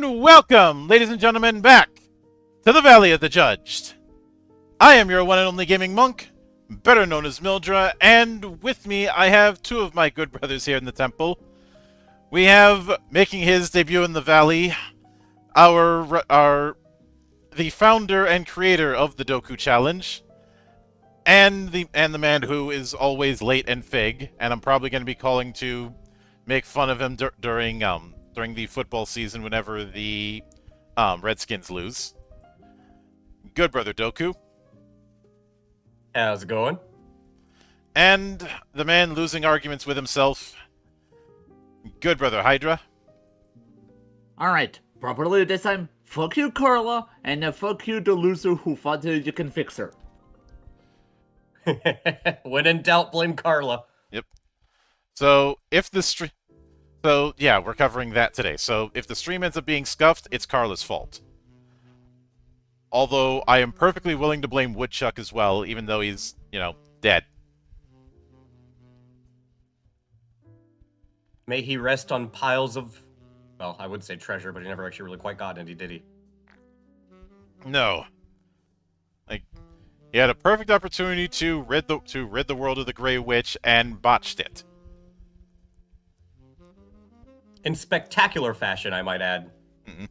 And welcome, ladies and gentlemen, back to the Valley of the Judged. I am your one and only gaming monk, better known as Mildra, and with me I have two of my good brothers here in the temple. We have, making his debut in the Valley, the founder and creator of the Doku Challenge, and the man who is always late and fig, and I'm probably going to be calling to make fun of him during the football season whenever the Redskins lose. Good brother Doku. How's it going? And the man losing arguments with himself. Good brother Hydra. Alright, properly this time, fuck you Carla, and fuck you the loser who thought you can fix her. When in doubt, blame Carla. Yep. So, yeah, we're covering that today. So, if the stream ends up being scuffed, it's Carla's fault. Although, I am perfectly willing to blame Woodchuck as well, even though he's, dead. May he rest on piles of, well, I would say treasure, but he never actually really quite got any, did he? No. He had a perfect opportunity to rid the world of the Grey Witch and botched it. In spectacular fashion, I might add. Mm-hmm.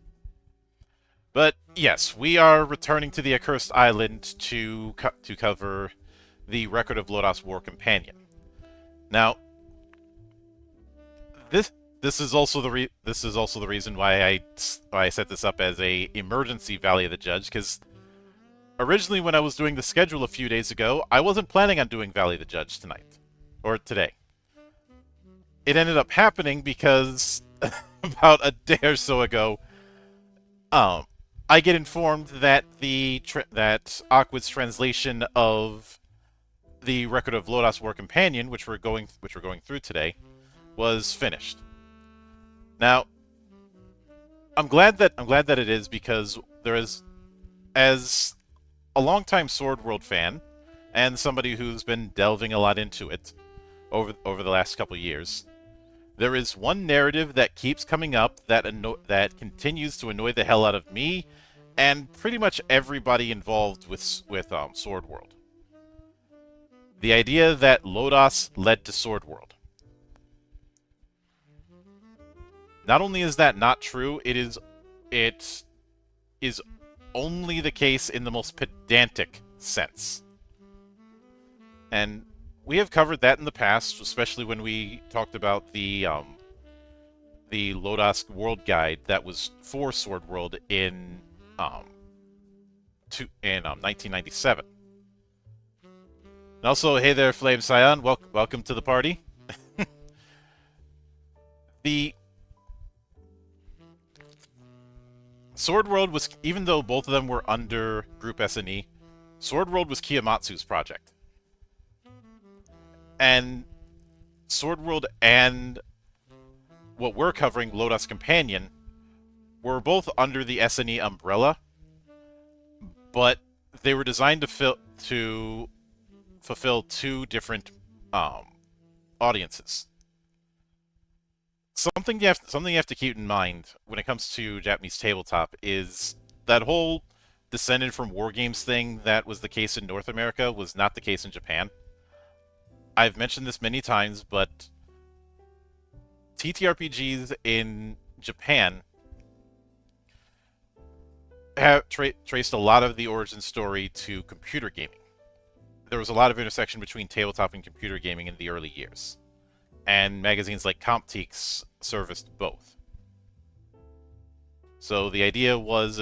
But yes, we are returning to the Accursed Island to cover the Record of Lodoss War Companion. Now, this is also the reason why I set this up as a emergency Valley of the Judge, because originally when I was doing the schedule a few days ago, I wasn't planning on doing Valley of the Judge tonight or today. It ended up happening because about a day or so ago, I get informed that that Aquid's translation of the Record of Lodoss War Companion, which we're going through today, was finished. Now, I'm glad that it is, because there is, as a longtime Sword World fan and somebody who's been delving a lot into it over the last couple years, there is one narrative that keeps coming up that continues to annoy the hell out of me and pretty much everybody involved with Sword World. The idea that Lodoss led to Sword World. Not only is that not true, it is only the case in the most pedantic sense. And we have covered that in the past, especially when we talked about the Lodoss World Guide that was for Sword World in 1997. And also, hey there, Flame Scion, welcome to the party. The Sword World was, even though both of them were under Group S&E, Sword World was Kiyomatsu's project. And Sword World and what we're covering, Lodoss Companion, were both under the S&E umbrella, but they were designed to fulfill two different audiences. Something you have to keep in mind when it comes to Japanese tabletop is that whole descended from war games thing that was the case in North America was not the case in Japan. I've mentioned this many times, but TTRPGs in Japan have traced a lot of the origin story to computer gaming. There was a lot of intersection between tabletop and computer gaming in the early years, and magazines like Comptiques serviced both. So the idea was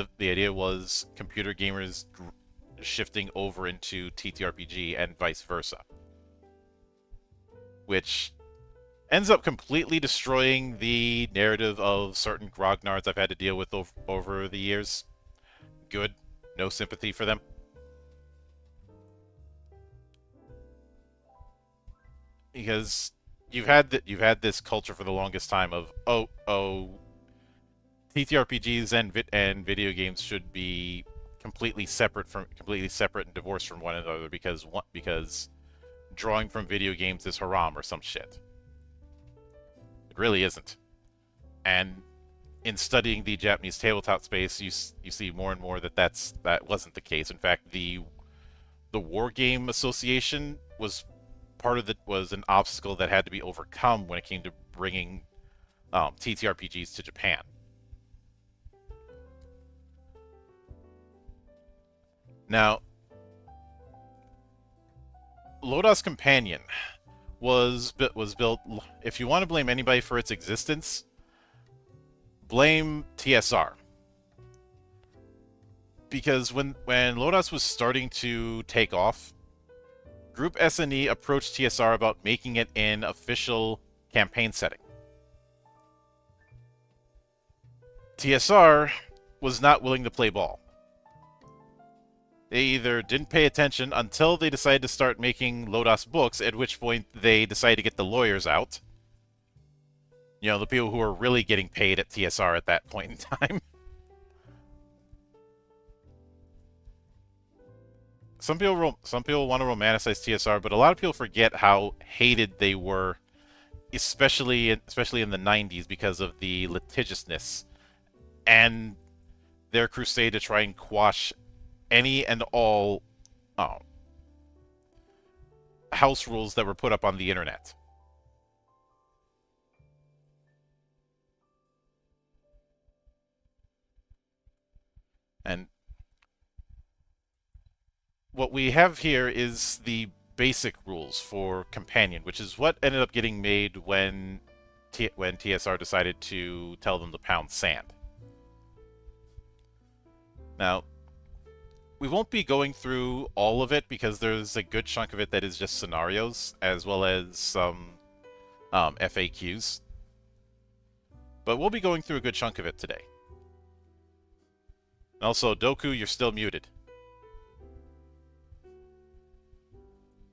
computer gamers shifting over into TTRPG and vice versa, which ends up completely destroying the narrative of certain grognards I've had to deal with over the years. Good. No sympathy for them. Because you've had this culture for the longest time of TTRPGs and video games should be completely separate and divorced from one another because drawing from video games is haram or some shit. It really isn't. And in studying the Japanese tabletop space, you see more and more that that wasn't the case. In fact, the War Game Association was was an obstacle that had to be overcome when it came to bringing TTRPGs to Japan. Now, Lodoss Companion was built. If you want to blame anybody for its existence, blame TSR. Because when Lodoss was starting to take off, Group SNE approached TSR about making it an official campaign setting. TSR was not willing to play ball. They either didn't pay attention until they decided to start making Lodoss books, at which point they decided to get the lawyers out. You know, the people who were really getting paid at TSR at that point in time. Some people want to romanticize TSR, but a lot of people forget how hated they were, especially in the 90s, because of the litigiousness and their crusade to try and quash any and all house rules that were put up on the internet. And what we have here is the basic rules for Companion, which is what ended up getting made when TSR decided to tell them to pound sand. Now, we won't be going through all of it because there's a good chunk of it that is just scenarios, as well as some FAQs. But we'll be going through a good chunk of it today. Also, Doku, you're still muted.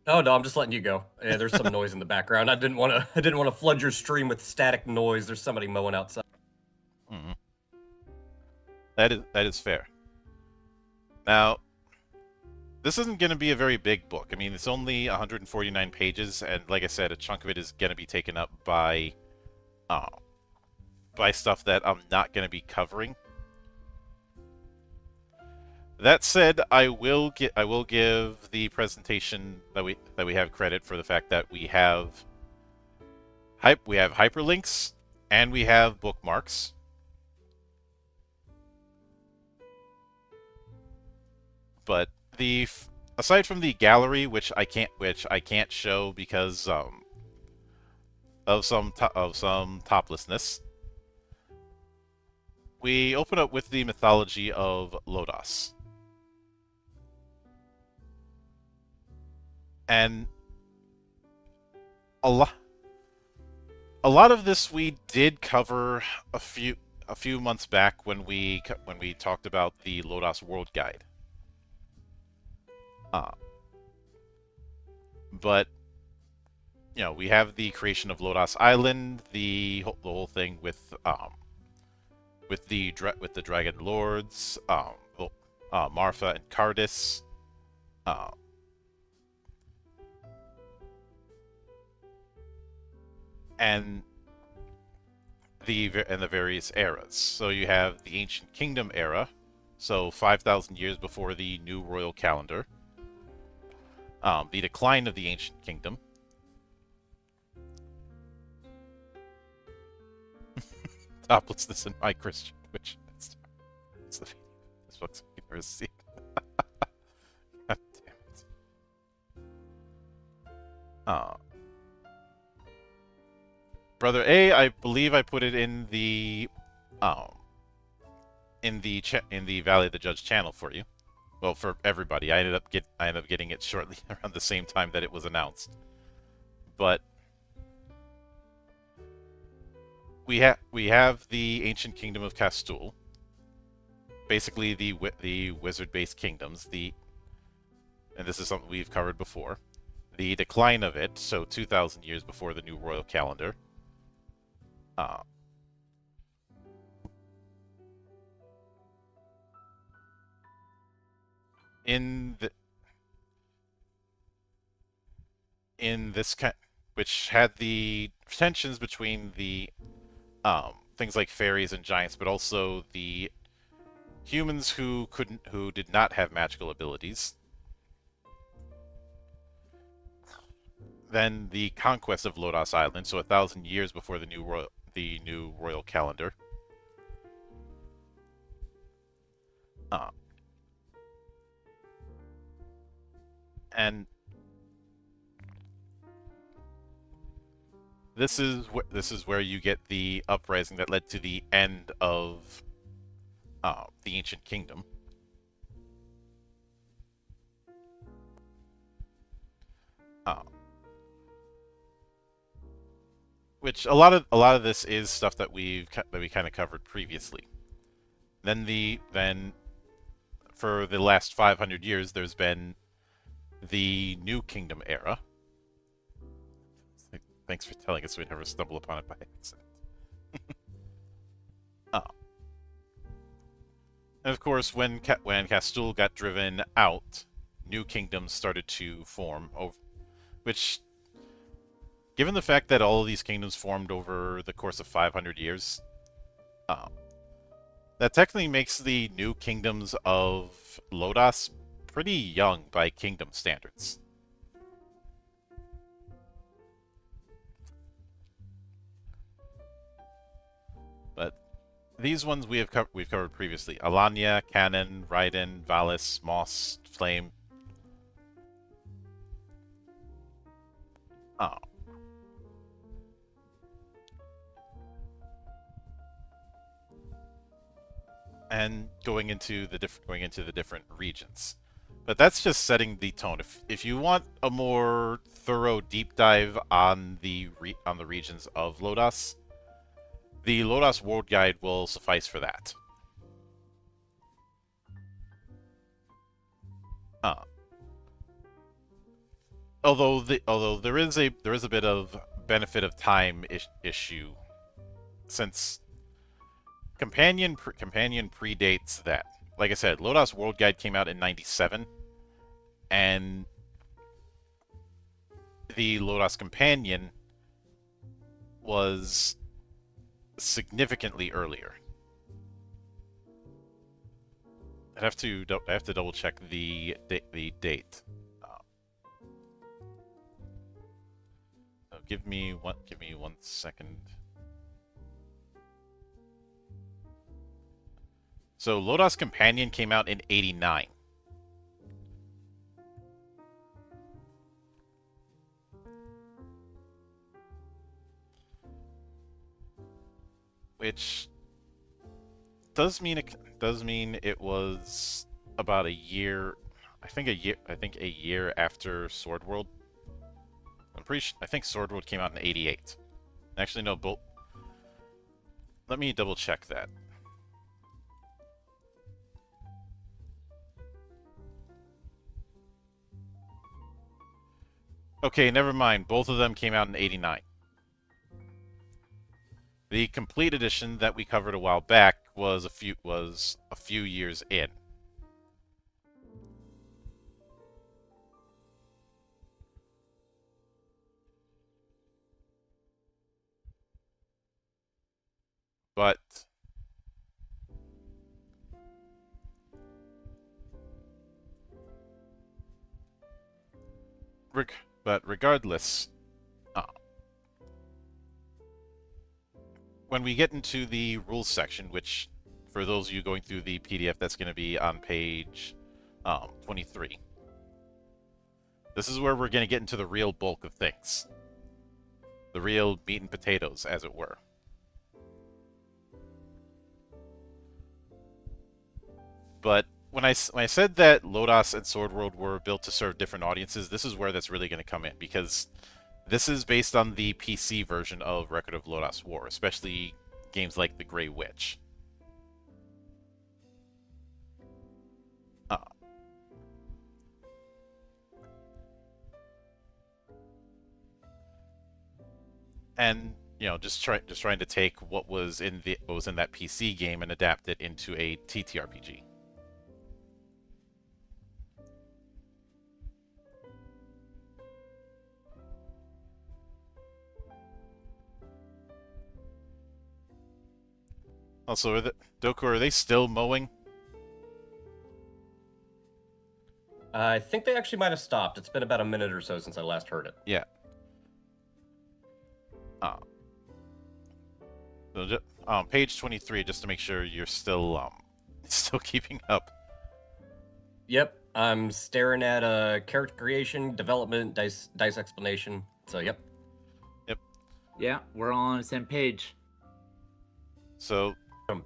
Oh no, I'm just letting you go. Yeah, there's some noise in the background. I didn't want to flood your stream with static noise. There's somebody mowing outside. Mm-hmm. That is fair. Now, this isn't going to be a very big book. I mean, it's only 149 pages, and like I said, a chunk of it is going to be taken up by stuff that I'm not going to be covering. That said, I will give the presentation that we have credit for the fact that we have hyperlinks and we have bookmarks. But aside from the gallery, which I can't show because of some toplessness, we open up with the mythology of Lodoss. And a lot of this we did cover a few months back when we talked about the Lodoss World Guide. But you know, we have the creation of Lodoss Island, the whole thing with the Dragon Lords, Marfa and Cardis, and the various eras. So you have the Ancient Kingdom era, so 5,000 years before the new royal calendar. The decline of the Ancient Kingdom. Toplessness in my Christian, which it's the this book's receipt. God damn it. Brother A, I believe I put it in the Valley of the Judge channel for you. Well, for everybody. I ended up getting it shortly around the same time that it was announced. But we have the Ancient Kingdom of Castul. Basically the wizard-based kingdoms, and this is something we've covered before. The decline of it, so 2,000 years before the new royal calendar. Which had the tensions between the things like fairies and giants, but also the humans who did not have magical abilities. Then the conquest of Lodoss Island, so 1,000 years before the new royal calendar. Uh, and this is where you get the uprising that led to the end of the ancient kingdom. Which a lot of this is stuff that we kind of covered previously. Then for the last 500 years, there's been the New Kingdom era. Thanks for telling us we never stumble upon it by accident. And of course, when Castul got driven out, new kingdoms started to form, which, given the fact that all of these kingdoms formed over the course of 500 years, that technically makes the new kingdoms of Lodoss pretty young by kingdom standards. But these ones we've covered previously: Alanya, Cannon, Raiden, Valis, Moss, Flame. And going into the different regions. But that's just setting the tone. If you want a more thorough deep dive on the regions of Lodoss, the Lodoss World Guide will suffice for that. Although there is a bit of benefit of time issue, since Companion predates that. Like I said, Lodoss World Guide came out in '97, and the Lodoss Companion was significantly earlier. I have to double check the date. So give me one second. So Lodoss Companion came out in '89. Which does mean it was about a year. I think a year after Sword World. I think Sword World came out in '88. Actually, no. Let me double check that. Okay, never mind. Both of them came out in '89. The complete edition that we covered a while back was a few years in. But regardless, when we get into the rules section, which for those of you going through the PDF, that's going to be on page 23. This is where we're going to get into the real bulk of things. The real meat and potatoes, as it were. But when I said that Lodoss and Sword World were built to serve different audiences, this is where that's really going to come in, because this is based on the PC version of Record of Lodoss War, especially games like The Grey Witch. And just trying to take what was in that PC game and adapt it into a TTRPG. Also, Doku, are they still mowing? I think they actually might have stopped. It's been about a minute or so since I last heard it. Yeah. So page 23, just to make sure you're still still keeping up. Yep, I'm staring at character creation, development, dice explanation. So yep. Yeah, we're all on the same page. So Um,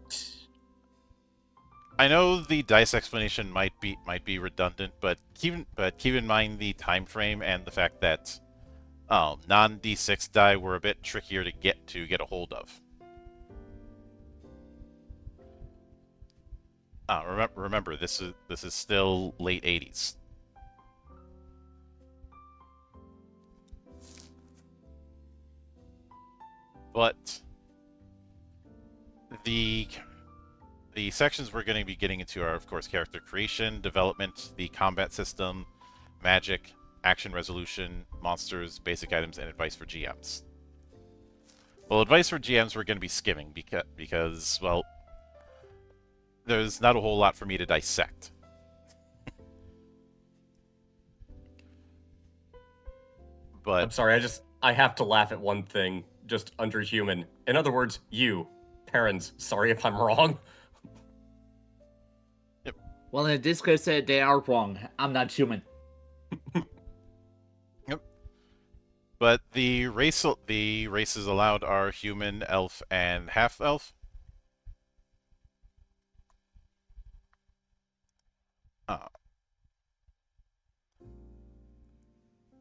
I know the dice explanation might be redundant, but keep in mind the time frame and the fact that non D6 die were a bit trickier to get a hold of. Remember, this is still late 80s. But the sections we're going to be getting into are, of course, character creation, development, the combat system, magic, action resolution, monsters, basic items, and advice for GMs. Well, advice for GMs we're going to be skimming because well, there's not a whole lot for me to dissect. But I'm sorry, I have to laugh at one thing, just under human. In other words, you, parents, sorry if I'm wrong. Well, in this case, they are wrong. I'm not human. Yep. But the races allowed are human, elf, and half-elf.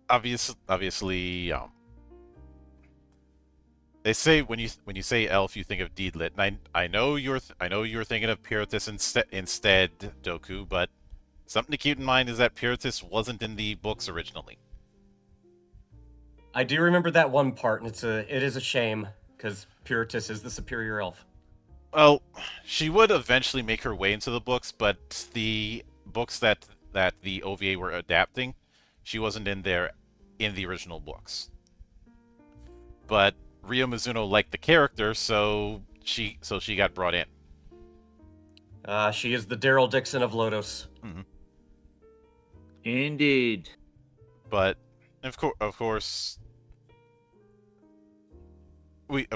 Obviously, they say when you say elf, you think of Deedlit, and I know you're thinking of Piratus instead, Doku, but something to keep in mind is that Piratus wasn't in the books originally. I do remember that one part, and it is a shame, because Piratus is the superior elf. Well, she would eventually make her way into the books, but the books that the OVA were adapting, she wasn't in there in the original books. But Ryo Mizuno liked the character, so she got brought in. She is the Daryl Dixon of Lodoss. Mm-hmm. Indeed. But of course, we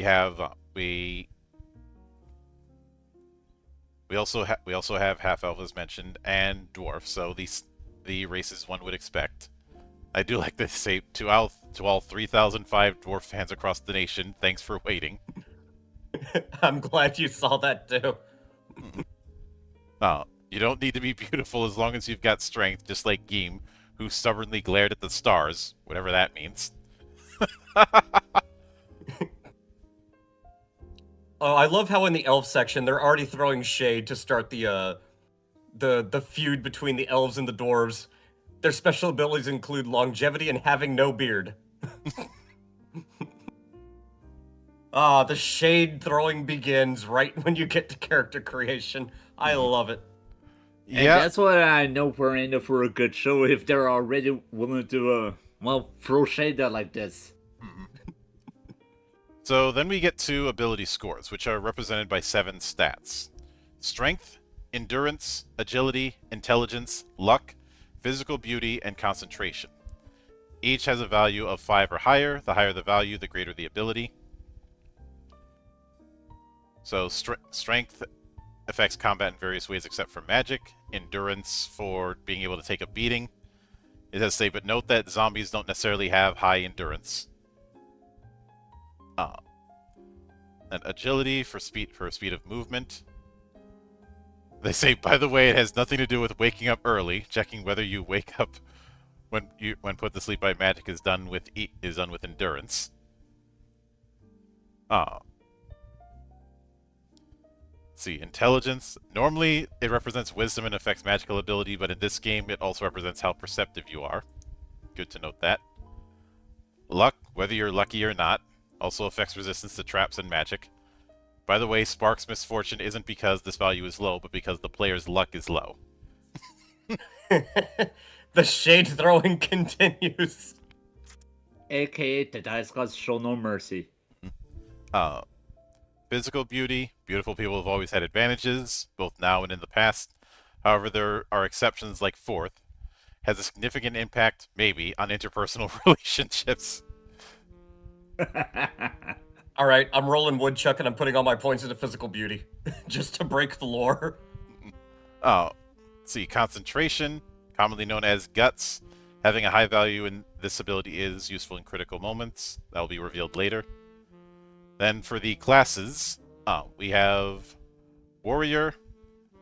have we also have half elf as mentioned and dwarf. So the races one would expect. I do like to say to all 3,005 dwarf fans across the nation, thanks for waiting. I'm glad you saw that too. You don't need to be beautiful as long as you've got strength, just like Geem, who stubbornly glared at the stars, whatever that means. Oh, I love how in the elf section they're already throwing shade to start the feud between the elves and the dwarves. Their special abilities include longevity and having no beard. The shade throwing begins right when you get to character creation. I love it. And that's what I know we're in for a good show if they're already willing to, throw shade out like this. So then we get to ability scores, which are represented by 7 stats. Strength, endurance, agility, intelligence, luck, physical beauty, and concentration. Each has a value of 5 or higher. The higher the value, the greater the ability. So strength affects combat in various ways except for magic. Endurance for being able to take a beating. It does say, but note that zombies don't necessarily have high endurance. And agility for speed of movement. They say, by the way, it has nothing to do with waking up early. Checking whether you wake up when put to sleep by magic is done with endurance. Let's see, intelligence. Normally, it represents wisdom and affects magical ability, but in this game, it also represents how perceptive you are. Good to note that. Luck, whether you're lucky or not, also affects resistance to traps and magic. By the way, Spark's misfortune isn't because this value is low, but because the player's luck is low. The shade throwing continues. AKA the dice gods show no mercy. Physical beauty. Beautiful people have always had advantages, both now and in the past. However, there are exceptions like fourth. Has a significant impact, maybe, on interpersonal relationships. All right, I'm rolling woodchuck and I'm putting all my points into physical beauty, just to break the lore. Oh, let's see. Concentration, commonly known as guts. Having a high value in this ability is useful in critical moments. That will be revealed later. Then for the classes, we have warrior.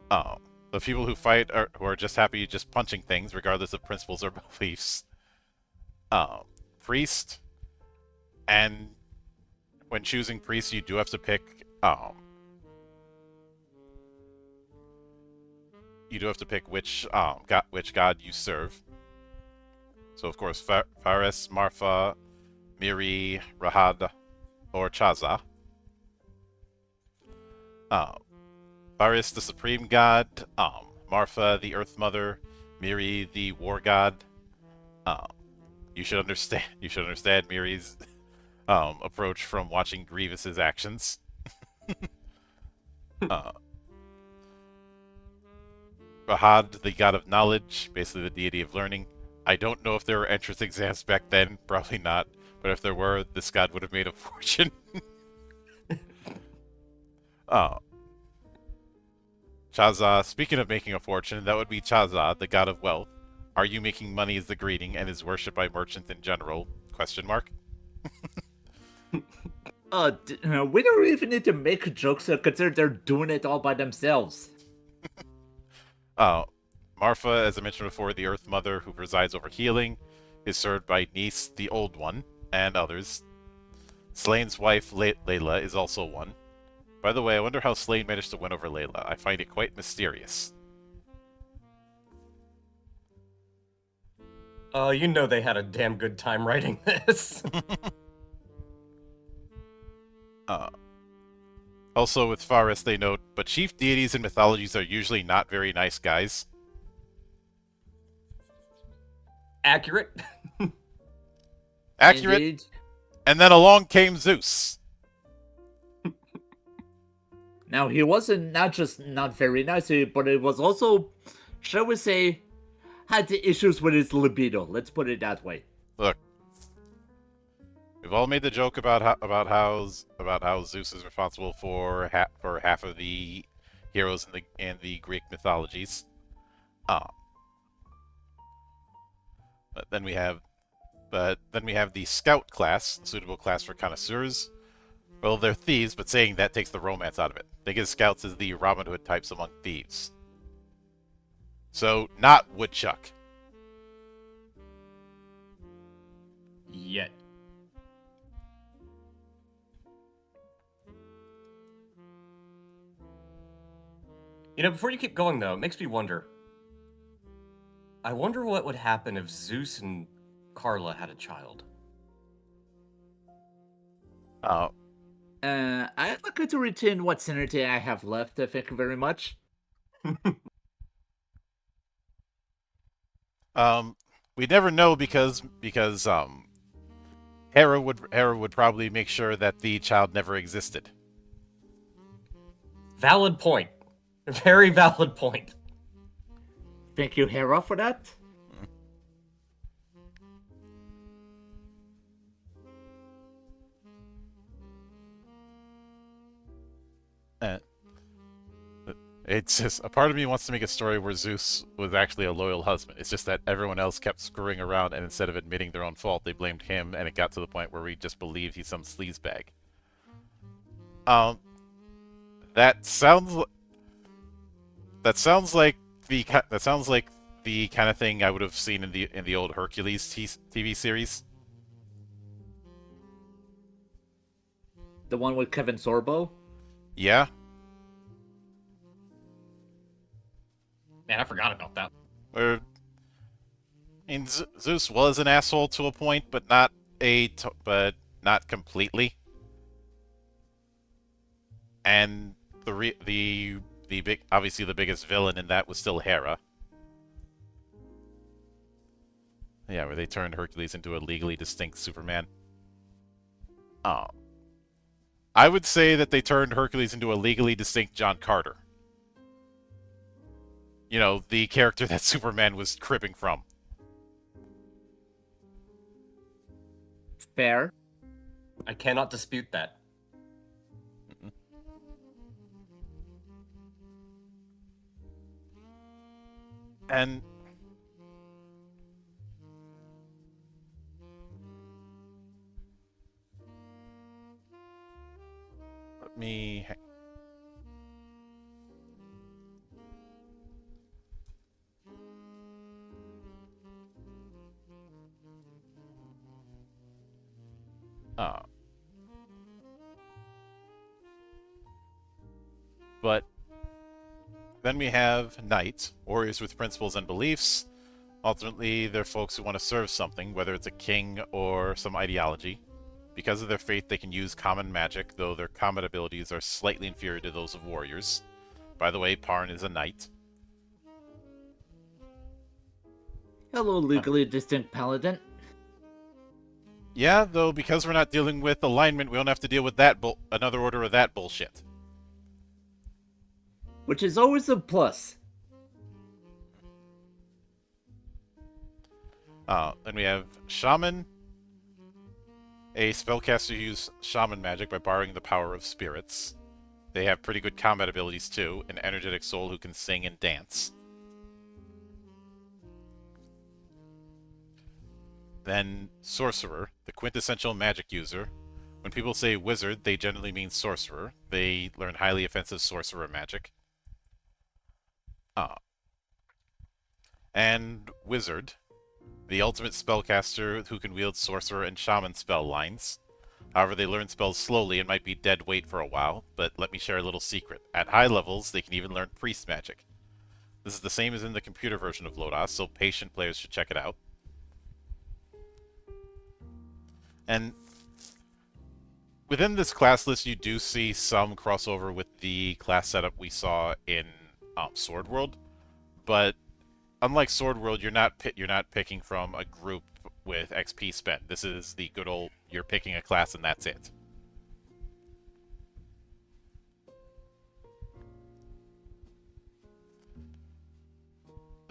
The people who fight who are just happy just punching things, regardless of principles or beliefs. Priest, and when choosing priest, you do have to pick. You do have to pick which god you serve. So of course, Faris, Marfa, Miri, Rahad, or Chaza. Faris, the supreme god. Marfa, the earth mother. Miri, the war god. You should understand. You should understand Miri's approach from watching Grievous's actions. Rahad, the god of knowledge, basically the deity of learning. I don't know if there were entrance exams back then. Probably not. But if there were, this god would have made a fortune. Chaza, speaking of making a fortune, that would be Chaza, the god of wealth. Are you making money is the greeting and is worshipped by merchants in general? Question mark. We don't even need to make jokes consider they're doing it all by themselves. Marfa, as I mentioned before, the Earth Mother who presides over healing, is served by Nis, the Old One, and others. Slane's wife, Layla, is also one. By the way, I wonder how Slane managed to win over Layla. I find it quite mysterious. You know they had a damn good time writing this. Also, with Faris, they note, but chief deities in mythologies are usually not very nice guys. Accurate. Accurate. Indeed. And then along came Zeus. Now, he wasn't not just not very nice, but it was also, shall we say, had the issues with his libido. Let's put it that way. Look, we've all made the joke about how Zeus is responsible for half of the heroes in the Greek mythologies. But then we have the scout class, a suitable class for connoisseurs. Well, they're thieves, but saying that takes the romance out of it. Think of scouts as the Robin Hood types among thieves. So, not woodchuck. Yet. You know, before you keep going, though, it makes me wonder. I wonder what would happen if Zeus and Carla had a child. I'd like to retain what sanity I have left, thank you very much. We never know because Hera would probably make sure that the child never existed. Valid point. Very valid point. Thank you, Hera, for that. It's just a part of me wants to make a story where Zeus was actually a loyal husband. It's just that everyone else kept screwing around, and instead of admitting their own fault, they blamed him, and it got to the point where we just believed he's some sleazebag. That sounds like the kind of thing I would have seen in the old Hercules TV series. The one with Kevin Sorbo? Yeah. Man, I forgot about that. Where, I mean, Zeus was an asshole to a point, but not completely. And the obviously the biggest villain in that was still Hera. Yeah, where they turned Hercules into a legally distinct Superman. Oh. I would say that they turned Hercules into a legally distinct John Carter. You know, the character that Superman was cribbing from. Fair. I cannot dispute that. And let me. But then we have knights, warriors with principles and beliefs. Ultimately, they're folks who want to serve something, whether it's a king or some ideology. Because of their faith, they can use common magic, though their combat abilities are slightly inferior to those of warriors. By the way, Parn is a knight. Hello, legally distinct paladin. Yeah, though because we're not dealing with alignment, we don't have to deal with that another order of that bullshit. Which is always a plus. Then we have Shaman. A spellcaster who uses shaman magic by borrowing the power of spirits. They have pretty good combat abilities too. An energetic soul who can sing and dance. Then Sorcerer, the quintessential magic user. When people say wizard, they generally mean sorcerer. They learn highly offensive sorcerer magic. And Wizard, the ultimate spellcaster who can wield sorcerer and shaman spell lines. However, they learn spells slowly and might be dead weight for a while, but let me share a little secret. At high levels, they can even learn priest magic. This is the same as in the computer version of Lodoss, so patient players should check it out. And within this class list, you do see some crossover with the class setup we saw in Sword World, but unlike Sword World, you're not picking from a group with XP spent. This is the good old you're picking a class and that's it.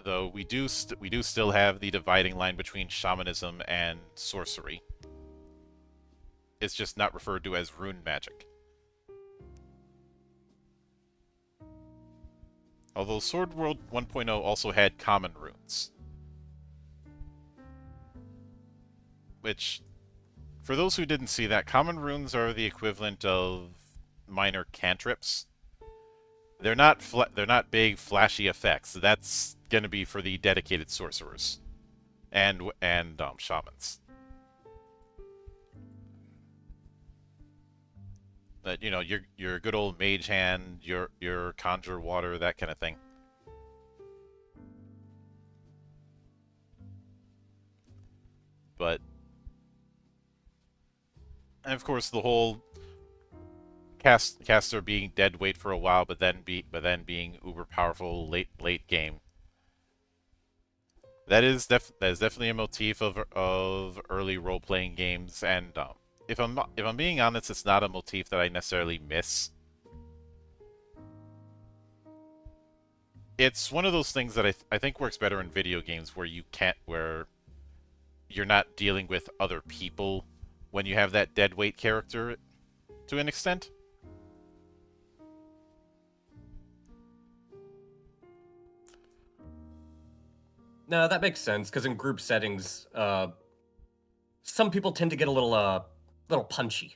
Though we do still have the dividing line between shamanism and sorcery. It's just not referred to as rune magic. Although Sword World 1.0 also had common runes. Which, for those who didn't see that, common runes are the equivalent of minor cantrips. They're not big, flashy effects. That's gonna be for the dedicated sorcerers and shamans. But you know, your good old mage hand, your conjure water, that kind of thing. But and of course the whole caster being dead weight for a while, but then being uber powerful late game. That is definitely a motif of early role playing games, and if I'm being honest, it's not a motif that I necessarily miss. It's one of those things that I think works better in video games where you're not dealing with other people when you have that dead weight character to an extent. No, that makes sense, because in group settings, some people tend to get a little punchy.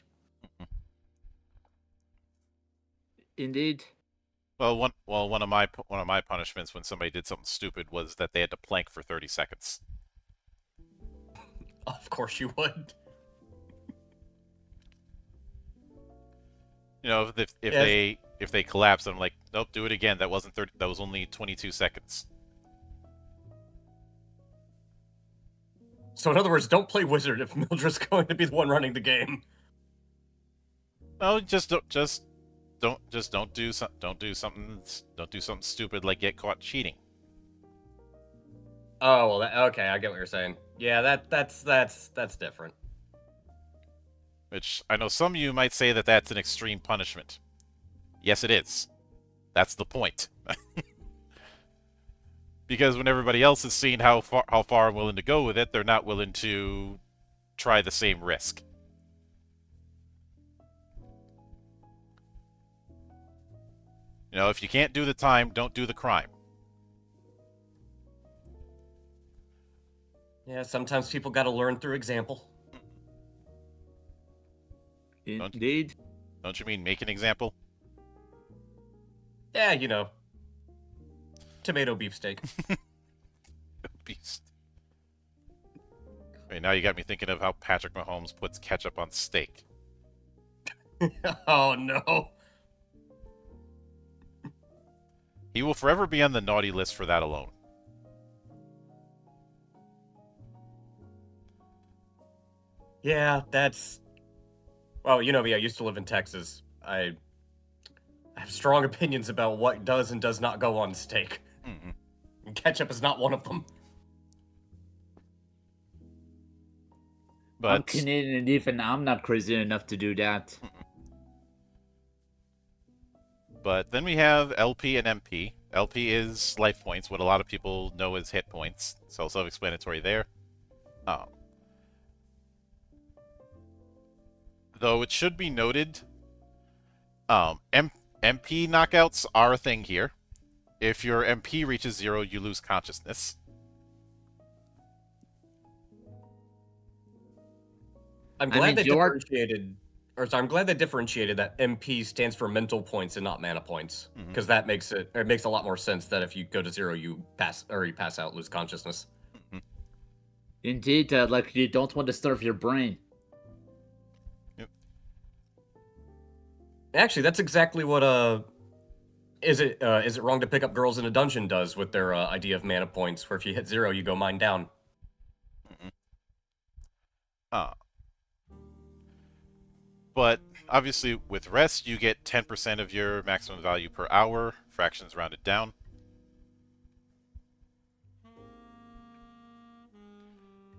Indeed. Well, one of my punishments when somebody did something stupid was that they had to plank for 30 seconds. Of course you would. You know, if they collapse, I'm like, nope, do it again. That wasn't 30. That was only 22 seconds. So in other words, don't play wizard if Mildred's going to be the one running the game. No, don't do something stupid like get caught cheating. Oh well, okay, I get what you're saying. Yeah, that's different. Which I know some of you might say that that's an extreme punishment. Yes, it is. That's the point. Because when everybody else has seen how far I'm willing to go with it, they're not willing to try the same risk. You know, if you can't do the time, don't do the crime. Yeah, sometimes people gotta learn through example. Indeed. Don't you mean make an example? Yeah, you know. Tomato beefsteak. Beast. Wait, now you got me thinking of how Patrick Mahomes puts ketchup on steak. Oh no. He will forever be on the naughty list for that alone. Yeah, that's... Well, you know me, I used to live in Texas. I have strong opinions about what does and does not go on steak. Mm-mm. And ketchup is not one of them. But I'm Canadian, and even I'm not crazy enough to do that. But then we have LP and MP. LP is life points, what a lot of people know as hit points. So self-explanatory there. Though it should be noted, MP knockouts are a thing here. If your MP reaches 0, you lose consciousness. I'm glad they you are- differentiated... I'm glad they differentiated that MP stands for mental points and not mana points. Mhm. Because that makes it makes a lot more sense that if you go to 0, you pass out, lose consciousness. Indeed, like you don't want to starve your brain. Actually, that's exactly what is it wrong to pick up girls in a dungeon does with their idea of mana points, where if you hit 0, you go mine down. But obviously with rest, you get 10% of your maximum value per hour, fractions rounded down.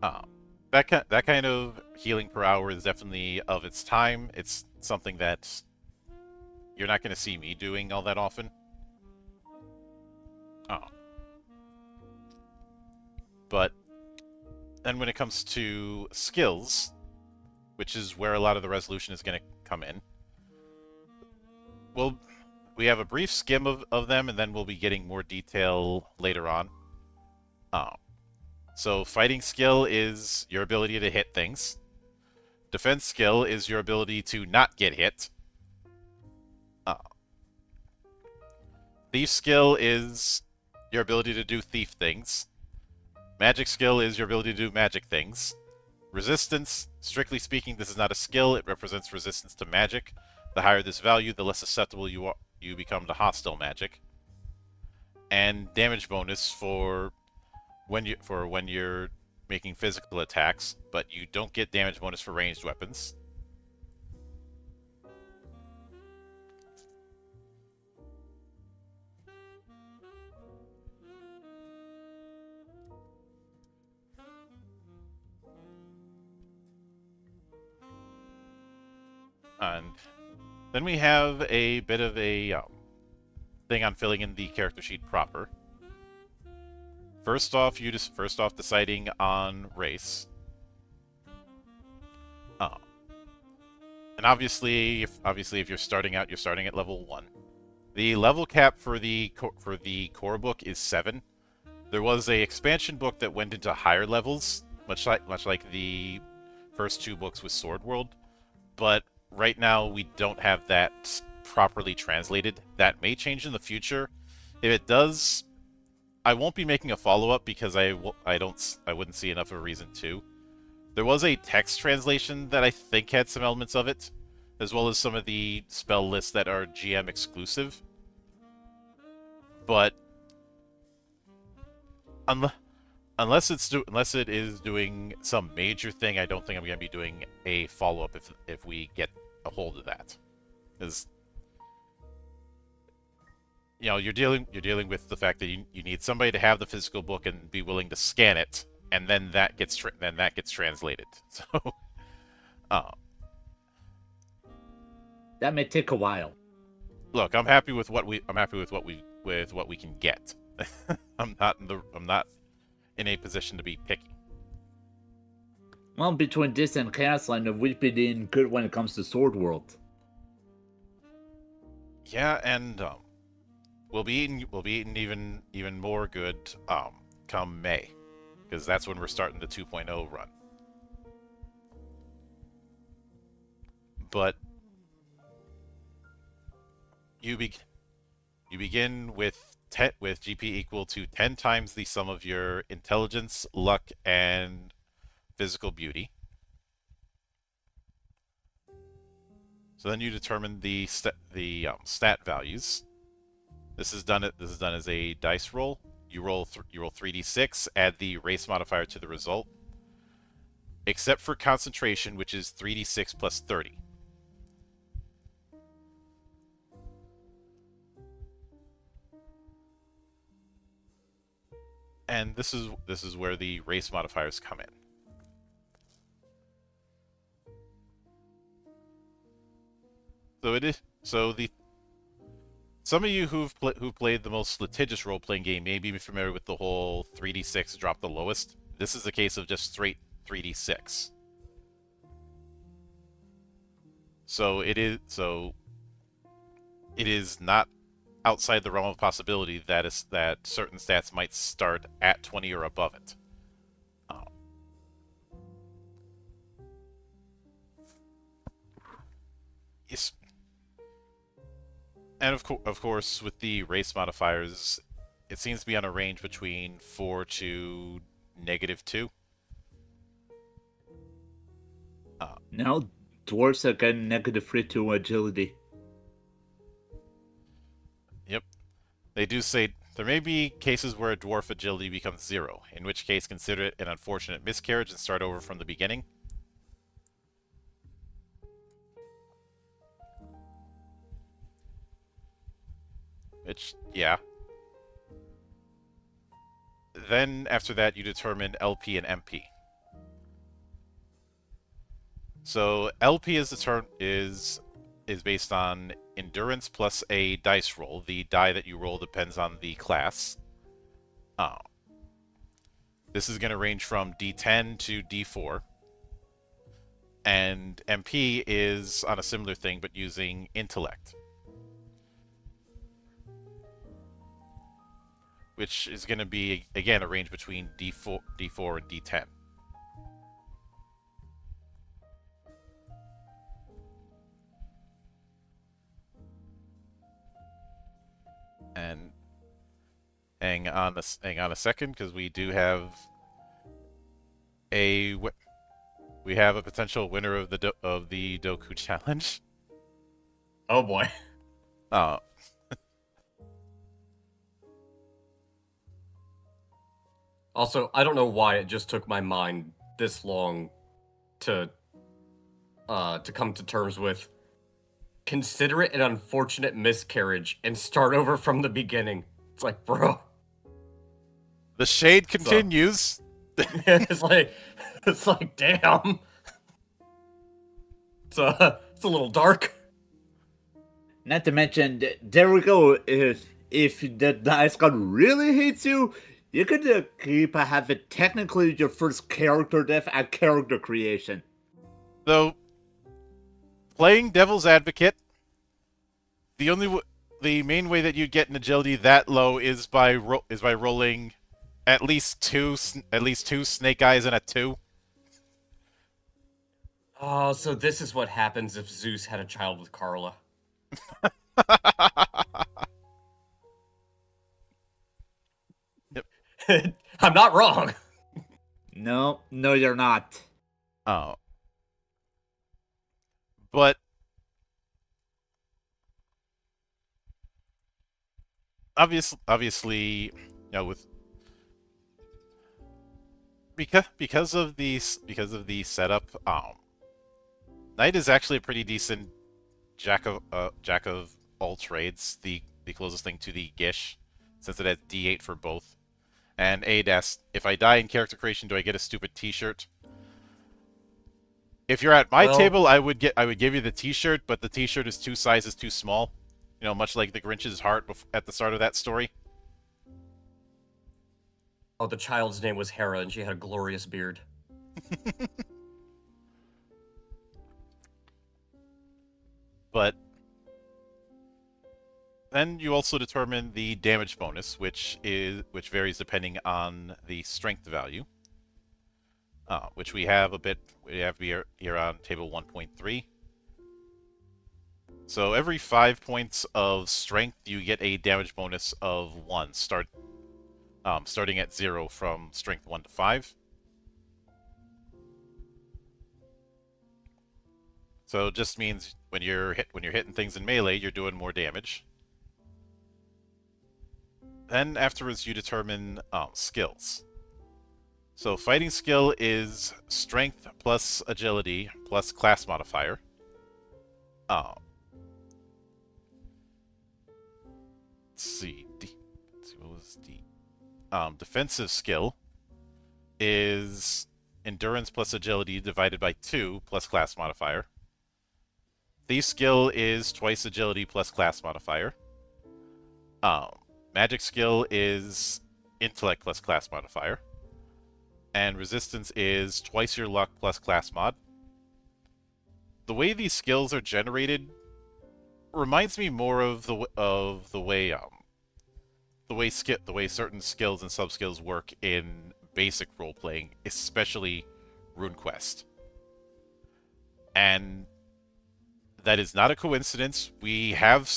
That kind of healing per hour is definitely of its time. It's something that you're not going to see me doing all that often. But then when it comes to skills, which is where a lot of the resolution is going to come in, well, we have a brief skim of them, and then we'll be getting more detail later on. So fighting skill is your ability to hit things. Defense skill is your ability to not get hit. Thief skill is your ability to do thief things. Magic skill is your ability to do magic things. Resistance, strictly speaking, this is not a skill. It represents resistance to magic. The higher this value, the less susceptible you become to hostile magic. And damage bonus for when you're making physical attacks, but you don't get damage bonus for ranged weapons. And then we have a bit of a thing on filling in the character sheet proper. First off, deciding on race. And obviously, if you're starting out, you're starting at level 1. The level cap for the core book is 7. There was a expansion book that went into higher levels, much like the first 2 books with Sword World, but right now we don't have that properly translated. That may change in the future. If it does, I won't be making a follow-up because I wouldn't see enough of a reason to. There was a text translation that I think had some elements of it, as well as some of the spell lists that are GM exclusive. But unless it is doing some major thing, I don't think I'm going to be doing a follow-up if we get a hold of that. Because you're dealing with the fact that you need somebody to have the physical book and be willing to scan it, and then that gets translated. So, That may take a while. Look, I'm happy with what we can get. I'm not in a position to be picky. Well, between this and Chaosland, we've been in good when it comes to Sword World. Yeah, and we'll be eating even more good come May, because that's when we're starting the 2.0 run. But you begin with GP equal to 10 times the sum of your intelligence, luck, and physical beauty. So then you determine the stat values. This is done as a dice roll. You roll 3d6, add the race modifier to the result, except for concentration, which is 3d6 plus 30. And this is where the race modifiers come in. Some of you who've played the most litigious role-playing game may be familiar with the whole 3d6 drop the lowest. This is a case of just straight 3d6. So it is not outside the realm of possibility that certain stats might start at 20 or above it. Yes. And of course, with the race modifiers, it seems to be on a range between 4 to -2. Now, dwarves are getting -3 to agility. Yep. They do say there may be cases where a dwarf agility becomes 0, in which case consider it an unfortunate miscarriage and start over from the beginning. Which, yeah. Then, after that, you determine LP and MP. So, LP is based on endurance plus a dice roll. The die that you roll depends on the class. This is going to range from D10 to D4. And MP is on a similar thing, but using intellect, which is going to be, again, a range between D4 and D10. And hang on a second, because we do have a potential winner of the Doku challenge. Oh boy. Also, I don't know why it just took my mind this long to come to terms with. Consider it an unfortunate miscarriage and start over from the beginning. It's like, bro. The shade continues. it's like, damn. It's a little dark. Not to mention, there we go. If the dice god really hates you, you could keep have it technically your first character death at character creation. Though, playing devil's advocate, the main way that you get an agility that low is by rolling at least two snake eyes and a 2. Oh, so this is what happens if Zeus had a child with Carla. Yep. I'm not wrong. No, you're not. Oh. But obviously, you know, with because of the setup, Knight is actually a pretty decent jack of all trades. The closest thing to the Gish, since it has D8 for both. And Aid asks, if I die in character creation, do I get a stupid T-shirt? If you're at my Well, table, I would give you the T-shirt, but the T-shirt is 2 sizes too small. You know, much like the Grinch's heart at the start of that story. oh, the child's name was Hera, and she had a glorious beard. But then you also determine the damage bonus, which varies depending on the strength value. Which we have here on table 1.3. So every 5 points of strength, you get a damage bonus of 1, starting at 0 from strength 1 to 5. So it just means when you're hitting things in melee, you're doing more damage. Then afterwards, you determine skills. So fighting skill is strength plus agility plus class modifier. Let's see. What was D? Defensive skill is endurance plus agility divided by 2 plus class modifier. Thief skill is twice agility plus class modifier. Magic skill is intellect plus class modifier. And resistance is twice your luck plus class mod. The way these skills are generated reminds me more of the way certain skills and sub-skills work in basic role-playing, especially RuneQuest. And that is not a coincidence. We have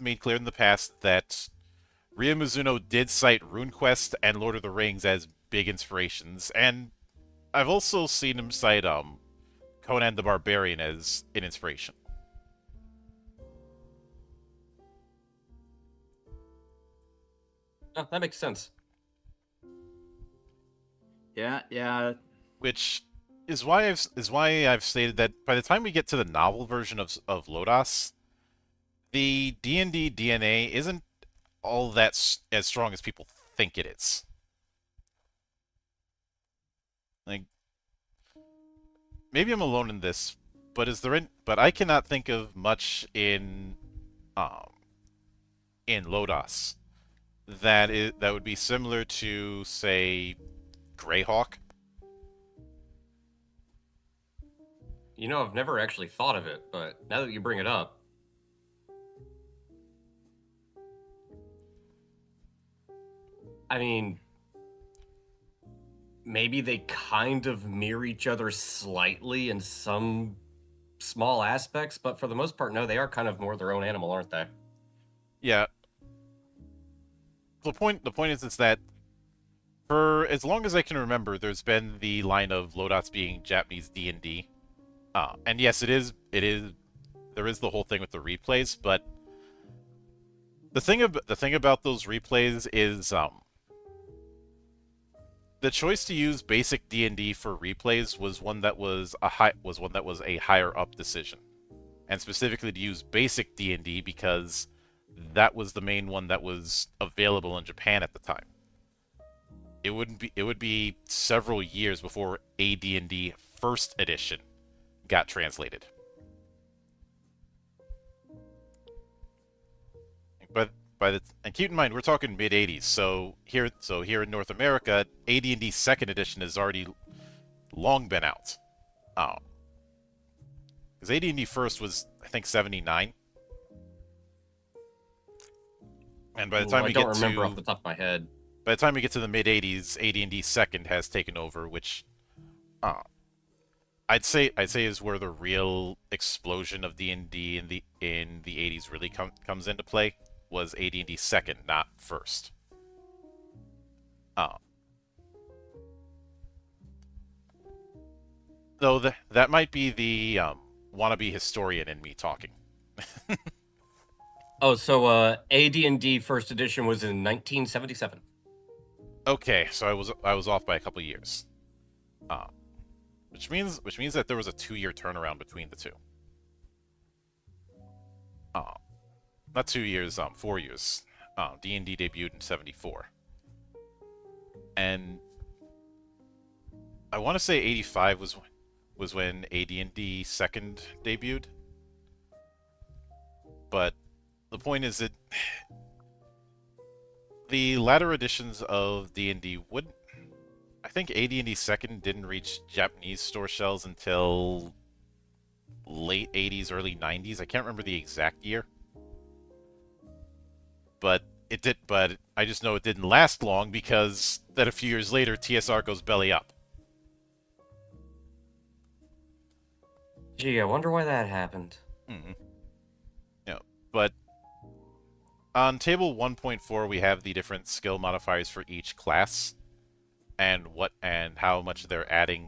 made clear in the past that Ria Mizuno did cite RuneQuest and Lord of the Rings as big inspirations, and I've also seen him cite Conan the Barbarian as an inspiration. Oh, that makes sense. Yeah. Which is why I've stated that by the time we get to the novel version of Lodoss, the D&D DNA isn't all that as strong as people think it is. Like, maybe I'm alone in this, but I cannot think of much in Lodoss that would be similar to, say, Greyhawk. You know, I've never actually thought of it, but now that you bring it up, I mean, maybe they kind of mirror each other slightly in some small aspects, but for the most part, no, they are kind of more their own animal, aren't they? Yeah. The point is that for as long as I can remember, there's been the line of Lodoss being Japanese D&D. And yes, there is the whole thing with the replays, but the thing about those replays is the choice to use basic D&D for replays was one that was a higher up decision, and specifically to use basic D&D because that was the main one that was available in Japan at the time. It would be several years before AD&D First Edition got translated. And keep in mind, we're talking mid '80s. So here in North America, AD&D Second Edition has already long been out. Because AD&D First was, I think, '79. And by the time I don't remember off the top of my head. By the time we get to the mid '80s, AD&D Second has taken over, which I'd say is where the real explosion of D&D in the '80s really comes into play. Was AD&D Second, not First. Though that might be the wannabe historian in me talking. Oh, so AD&D First Edition was in 1977. Okay, so I was off by a couple years. Which means that there was a 2-year turnaround between the two. Not 2 years, 4 years. D&D debuted in '74. And I want to say '85 was when AD&D second debuted. But the point is that the latter editions of D&D wouldn't. I think AD&D second didn't reach Japanese store shelves until late 80s, early 90s. I can't remember the exact year. But it did. But I just know it didn't last long because then a few years later, TSR goes belly up. Gee, I wonder why that happened. Mm-hmm. Yeah, but on table 1.4, we have the different skill modifiers for each class, and how much they're adding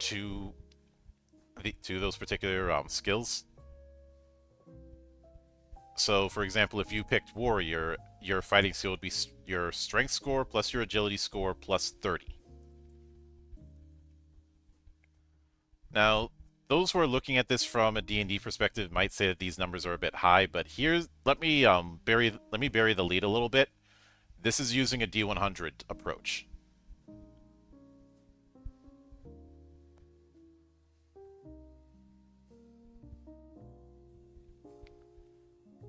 to those particular skills. So, for example, if you picked warrior, your fighting skill would be your strength score plus your agility score plus 30. Now, those who are looking at this from a D&D perspective might say that these numbers are a bit high, but let me bury the lead a little bit. This is using a D100 approach.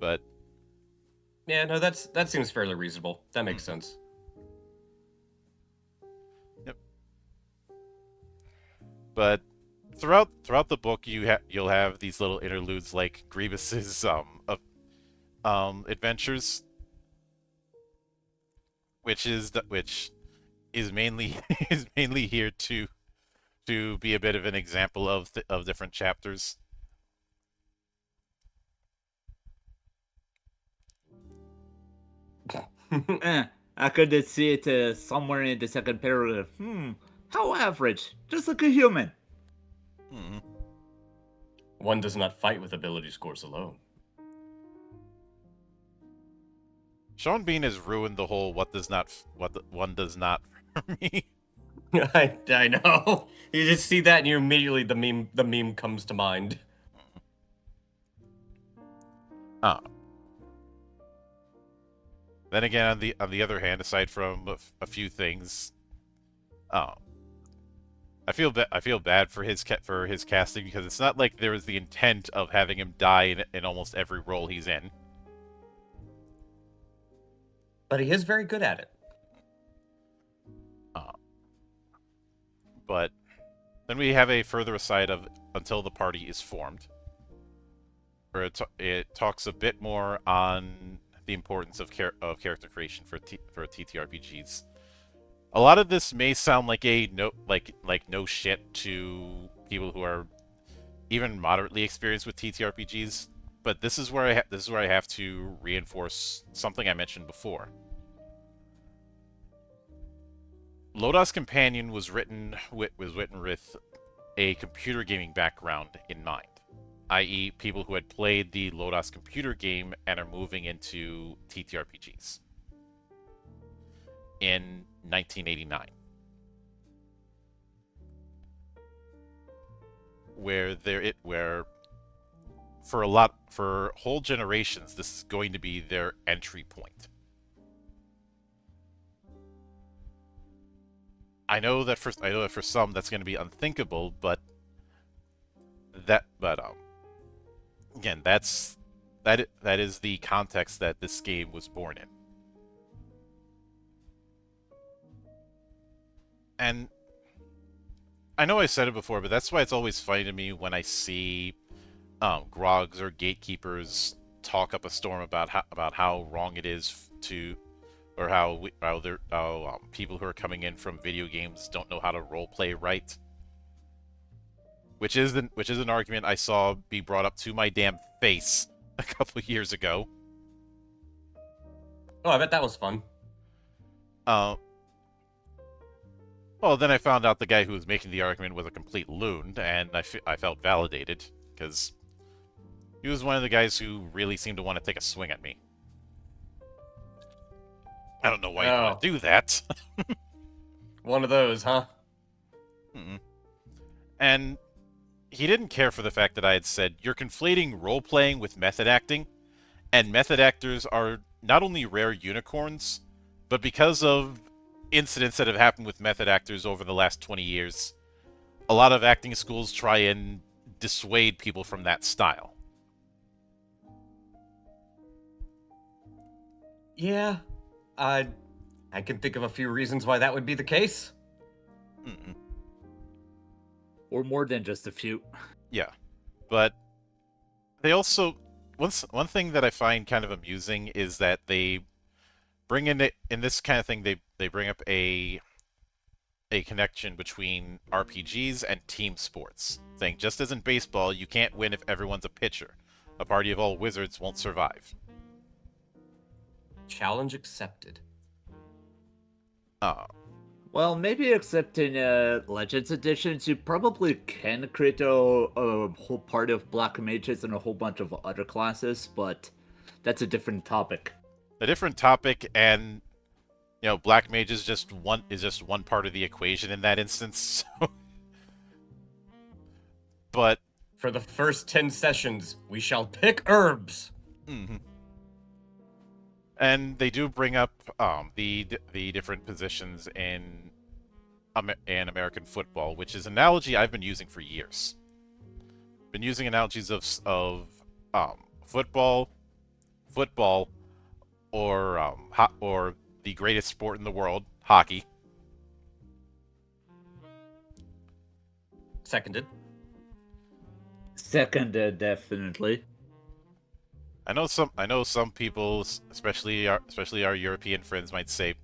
But yeah, no, that seems fairly reasonable. That makes sense. Yep. But throughout the book, you'll have these little interludes like Grievous' adventures, which is mainly here to be a bit of an example of different chapters. I could see it somewhere in the second paragraph. How average, just like a human. One does not fight with ability scores alone. Sean Bean has ruined the whole one does not for me. I know. You just see that and you immediately the meme comes to mind. Then again, on the other hand, aside from a few things, I feel bad for his casting because it's not like there was the intent of having him die in almost every role he's in. But he is very good at it. But then we have a further aside of until the party is formed, where it talks a bit more on the importance of character creation for TTRPGs. A lot of this may sound like no shit to people who are even moderately experienced with TTRPGs, but this is where I have to reinforce something I mentioned before. Lodoss Companion was written with a computer gaming background in mind, i.e., people who had played the Lodoss computer game and are moving into TTRPGs in 1989, where for whole generations this is going to be their entry point. I know that for some that's going to be unthinkable, but again, that is the context that this game was born in. And I know I said it before, but that's why it's always funny to me when I see grogs or gatekeepers talk up a storm about how wrong it is to, or how people who are coming in from video games don't know how to roleplay right. Which is an argument I saw be brought up to my damn face a couple of years ago. Oh, I bet that was fun. Well, then I found out the guy who was making the argument was a complete loon, and I felt validated, because he was one of the guys who really seemed to want to take a swing at me. I don't know why you want to do that. One of those, huh? And he didn't care for the fact that I had said, you're conflating role-playing with method acting, and method actors are not only rare unicorns, but because of incidents that have happened with method actors over the last 20 years, a lot of acting schools try and dissuade people from that style. Yeah, I can think of a few reasons why that would be the case. Mm-mm. Or more than just a few. Yeah, but they also one thing that I find kind of amusing is that they bring in this kind of thing they bring up a connection between RPGs and team sports, saying just as in baseball, you can't win if everyone's a pitcher. A party of all wizards won't survive. Challenge accepted. Uh, Well, maybe except in Legends editions, you probably can create a whole party of black mages and a whole bunch of other classes, but that's a different topic. a different topic, and black mage is just one part of the equation in that instance. But For the first 10 sessions, we shall pick herbs. mhm. And they do bring up the different positions in American football, which is an analogy I've been using for years. Been using analogies of football, or the greatest sport in the world, hockey. Seconded. Second, definitely. I know some people, especially our European friends, might say,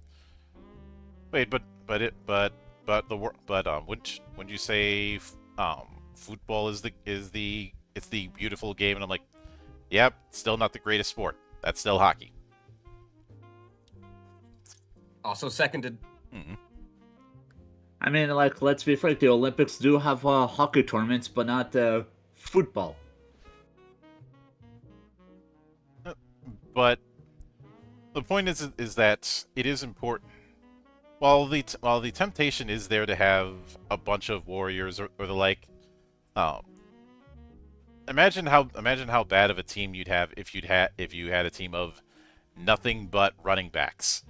"Wait, wouldn't you say football is the beautiful game?" And I'm like, "Yep, still not the greatest sport. That's still hockey." Also seconded. Mm-hmm. I mean, like, let's be frank, the Olympics do have hockey tournaments, but not football. But the point is that it is important. While the temptation is there to have a bunch of warriors or the like, imagine how bad of a team you'd have if you had a team of nothing but running backs.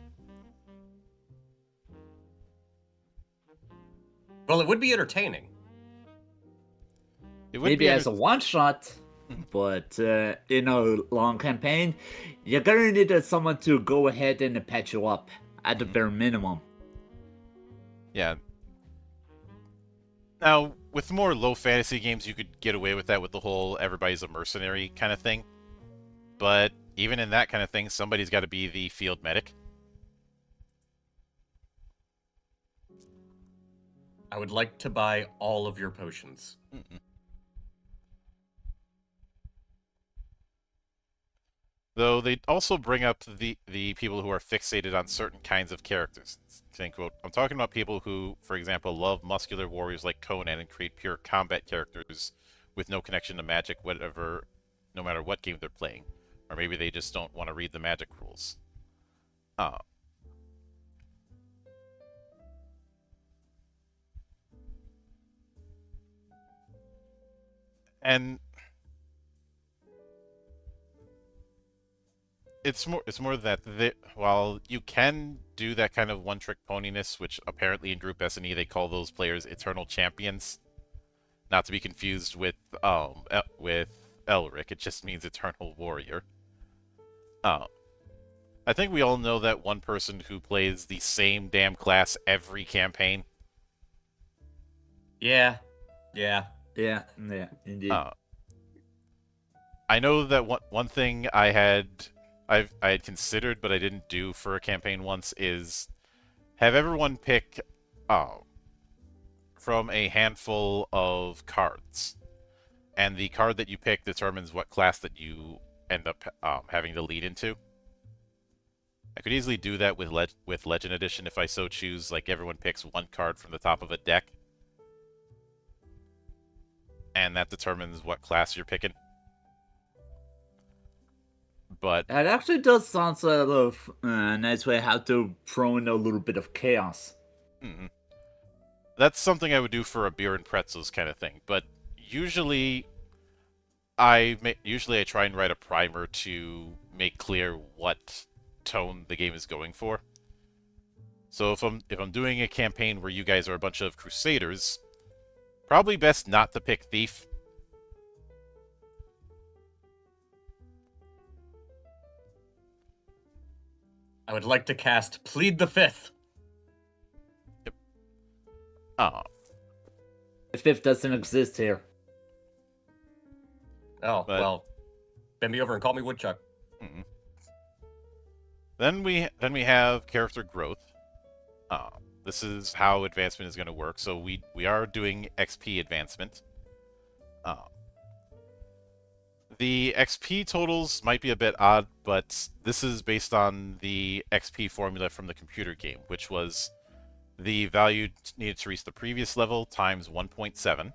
Well, it would be entertaining. It would Maybe be as a one shot, but in a long campaign, you're gonna need someone to go ahead and patch you up at the bare minimum. Yeah. Now, with more low fantasy games, you could get away with that with the whole everybody's a mercenary kind of thing. But even in that kind of thing, somebody's got to be the field medic. I would like to buy all of your potions. Mm-mm. Though they also bring up the people who are fixated on certain kinds of characters. Saying, quote, I'm talking about people who, for example, love muscular warriors like Conan and create pure combat characters with no connection to magic, no matter what game they're playing. Or maybe they just don't want to read the magic rules. And it's more that while you can do that kind of one-trick poniness, which apparently in Group S&E they call those players eternal champions, not to be confused with Elric, it just means eternal warrior. I think we all know that one person who plays the same damn class every campaign. Yeah. Yeah, indeed. I know that one thing I had considered, but I didn't do for a campaign once, is have everyone pick from a handful of cards, and the card that you pick determines what class that you end up having to lead into. I could easily do that with Legend Edition if I so choose. Like, everyone picks one card from the top of a deck, and that determines what class you're picking. But That actually does sound sort of a nice way how to throw in a little bit of chaos. That's something I would do for a beer and pretzels kind of thing. But usually I try and write a primer to make clear what tone the game is going for. So if I'm doing a campaign where you guys are a bunch of crusaders, probably best not to pick Thief. I would like to cast Plead the Fifth. Oh, The fifth doesn't exist here. Oh, But- well. Bend me over and call me Woodchuck. mm-mm. Then we have character growth. This is how advancement is going to work. So we are doing XP advancement. The XP totals might be a bit odd, but this is based on the XP formula from the computer game, which was the value needed to reach the previous level times 1.7.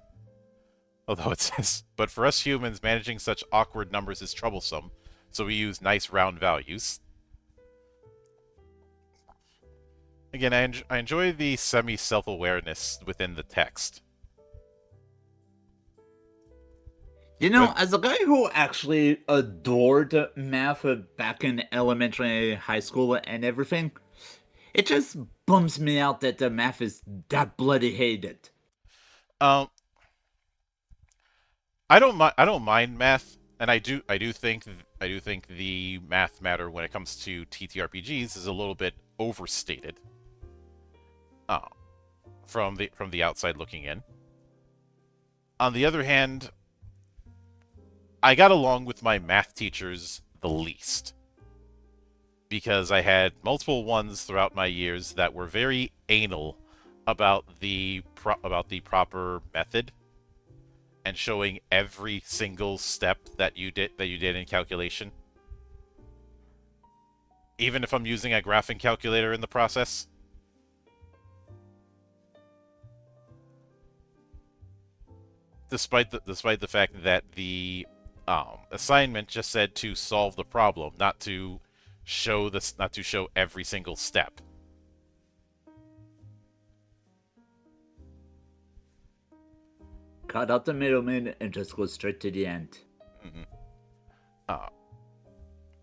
Although it says, but for us humans, managing such awkward numbers is troublesome, so we use nice round values. Again, I enjoy the semi-self-awareness within the text. You know, But- as a guy who actually adored math back in elementary, high school, and everything, it just bums me out that the math is that bloody hated. I don't mind math, and I do think the math matter when it comes to TTRPGs is a little bit overstated. From the outside looking in. On the other hand, I got along with my math teachers the least, because I had multiple ones throughout my years that were very anal about the proper method and showing every single step that you did in calculation, even if I'm using a graphing calculator in the process. Despite the fact that the assignment just said to solve the problem, not to show every single step. Cut out the middleman and just go straight to the end.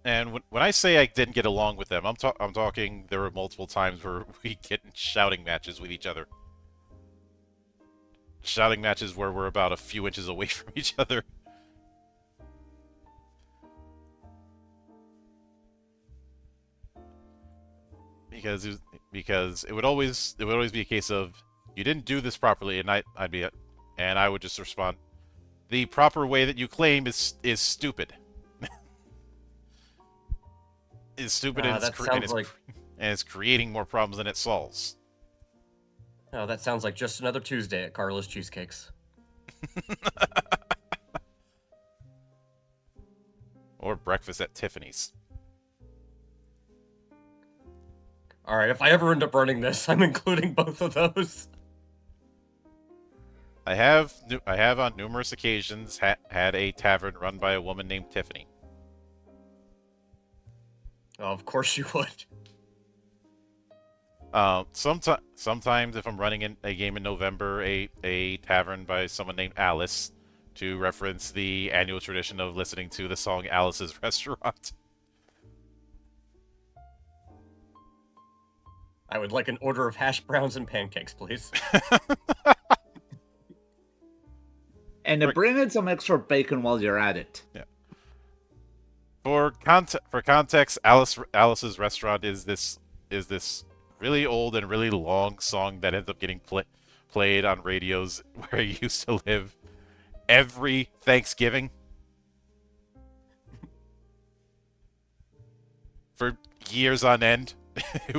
And when I say I didn't get along with them, I'm talking there were multiple times where we get in shouting matches with each other. Shouting matches where we're about a few inches away from each other. Because it would always be a case of, you didn't do this properly, and I would just respond, the proper way that you claim is stupid. Is stupid and it's creating more problems than it solves. Oh, that sounds like just another Tuesday at Carla's Cheesecakes. Or breakfast at Tiffany's. Alright, if I ever end up running this, I'm including both of those. I have on numerous occasions had a tavern run by a woman named Tiffany. Oh, of course you would. Sometimes if I'm running in a game in November, a tavern by someone named Alice, to reference the annual tradition of listening to the song Alice's Restaurant. I would like an order of hash browns and pancakes, please. And bring in some extra bacon while you're at it. Yeah. For context, Alice's Restaurant is this really old and really long song that ends up getting played on radios where I used to live every Thanksgiving for years on end. It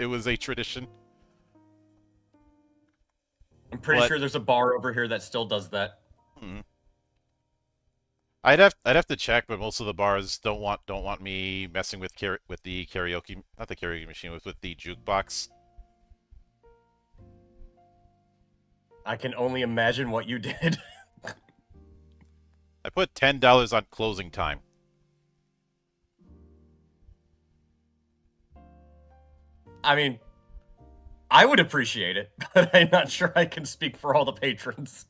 was a tradition. I'm pretty sure there's a bar over here that still does that. I'd have to check, but most of the bars don't want me messing with the karaoke, not the karaoke machine, with the jukebox. I can only imagine what you did. I put $10 on closing time. I mean, I would appreciate it, but I'm not sure I can speak for all the patrons.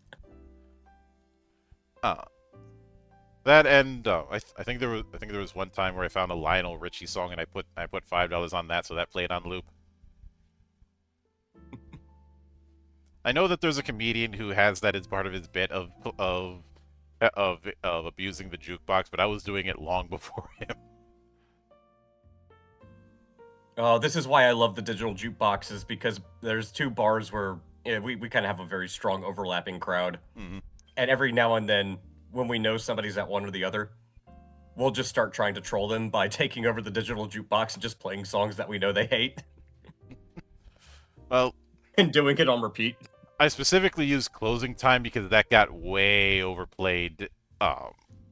That and I think there was one time where I found a Lionel Richie song and I put $5 on that, so that played on loop. I know that there's a comedian who has that as part of his bit of abusing the jukebox, but I was doing it long before him. Oh, this is why I love the digital jukeboxes, because there's two bars where we kind of have a very strong overlapping crowd. Mm-hmm. And every now and then, when we know somebody's at one or the other, we'll just start trying to troll them by taking over the digital jukebox and just playing songs that we know they hate. Well, and doing it on repeat. I specifically used Closing Time because that got way overplayed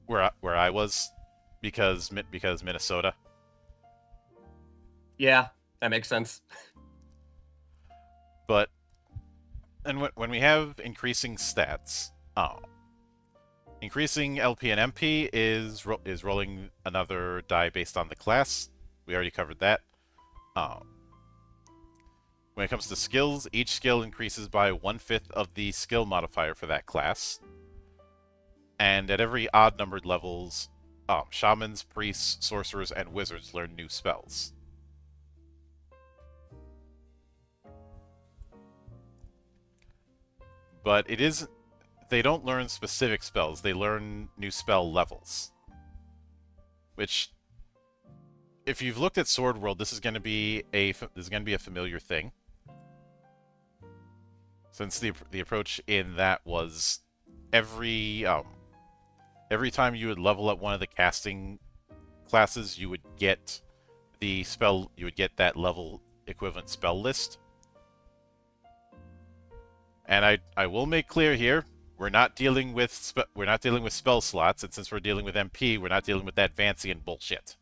where I was because Minnesota. Yeah, that makes sense. But and when we have increasing stats, increasing LP and MP is rolling another die based on the class. We already covered that. When it comes to skills, each skill increases by 1/5 of the skill modifier for that class. And at every odd-numbered levels, shamans, priests, sorcerers, and wizards learn new spells. But they don't learn specific spells, they learn new spell levels. Which, if you've looked at Sword World, this is going to be a familiar thing. Since the approach in that was every time you would level up one of the casting classes, you would get that level equivalent spell list. And I will make clear here, we're not dealing with spell slots, and since we're dealing with MP, we're not dealing with that Vancian bullshit.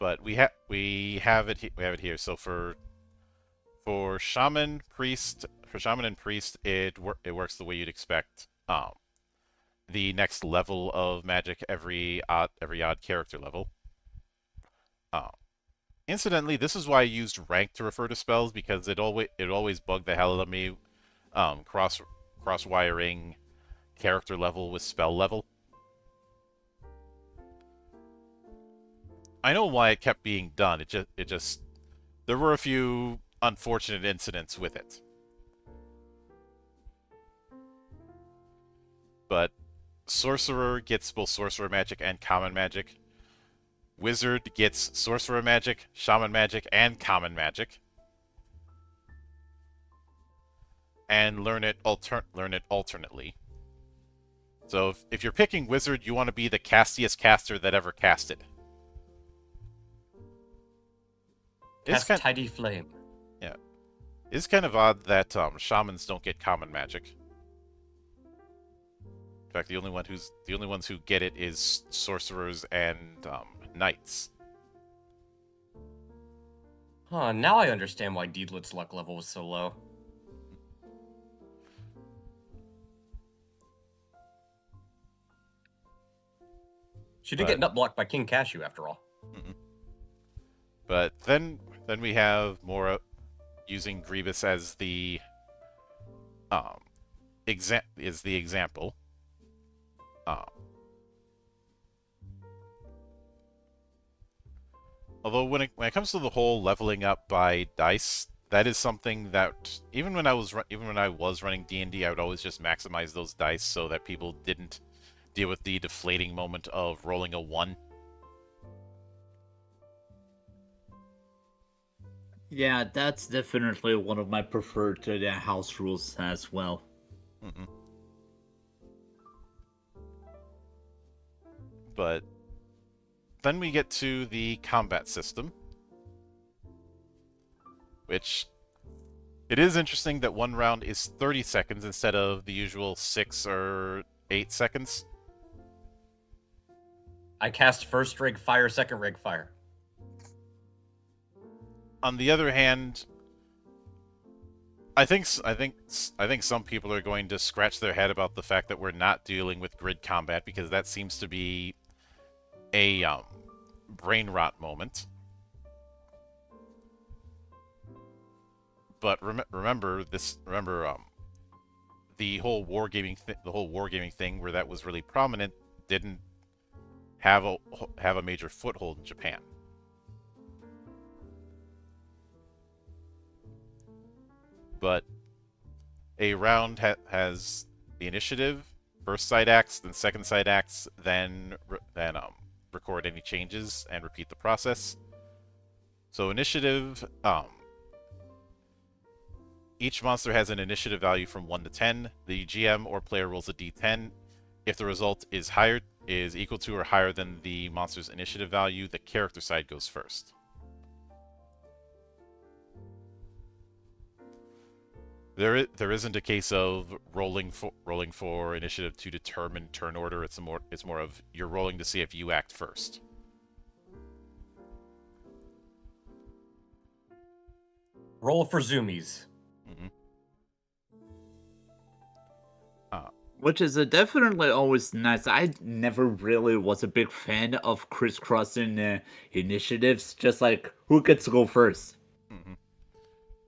But we have it here. So for shaman and priest, it works the way you'd expect. The next level of magic every odd character level. Incidentally, this is why I used rank to refer to spells, because it always bugged the hell out of me, cross wiring character level with spell level. I know why it kept being done. It just there were a few unfortunate incidents with it. But sorcerer gets both sorcerer magic and common magic. Wizard gets sorcerer magic, shaman magic, and common magic. And learn it alternately. So if you're picking wizard, you want to be the castiest caster that ever casted. Cast Tidy Flame. Yeah. It's kind of odd that shamans don't get common magic. In fact, the only ones who get it is sorcerers and knights. Huh, now I understand why Deedlit's luck level was so low. She did get nut blocked by King Cashew, after all. Mm-hmm. But then we have Mora using Grievous as the example. Although when it comes to the whole leveling up by dice, that is something that even when I was running D&D, I would always just maximize those dice so that people didn't deal with the deflating moment of rolling a 1. Yeah, that's definitely one of my preferred house rules as well. Mm-mm. But then we get to the combat system, which it is interesting that one round is 30 seconds instead of the usual 6 or 8 seconds. I cast first rig fire, second rig fire. On the other hand, I think some people are going to scratch their head about the fact that we're not dealing with grid combat, because that seems to be a brain rot moment. But remember the whole wargaming thing where that was really prominent have a major foothold in Japan. But a round has the initiative, first side acts, then second side acts, then record any changes and repeat the process. So initiative, each monster has an initiative value from 1 to 10. The GM or player rolls a d10. If the result is equal to or higher than the monster's initiative value, the character side goes first. There isn't a case of rolling for initiative to determine turn order. It's more of you're rolling to see if you act first. Roll for zoomies. Which is definitely always nice. I never really was a big fan of crisscrossing initiatives. Just like who gets to go first.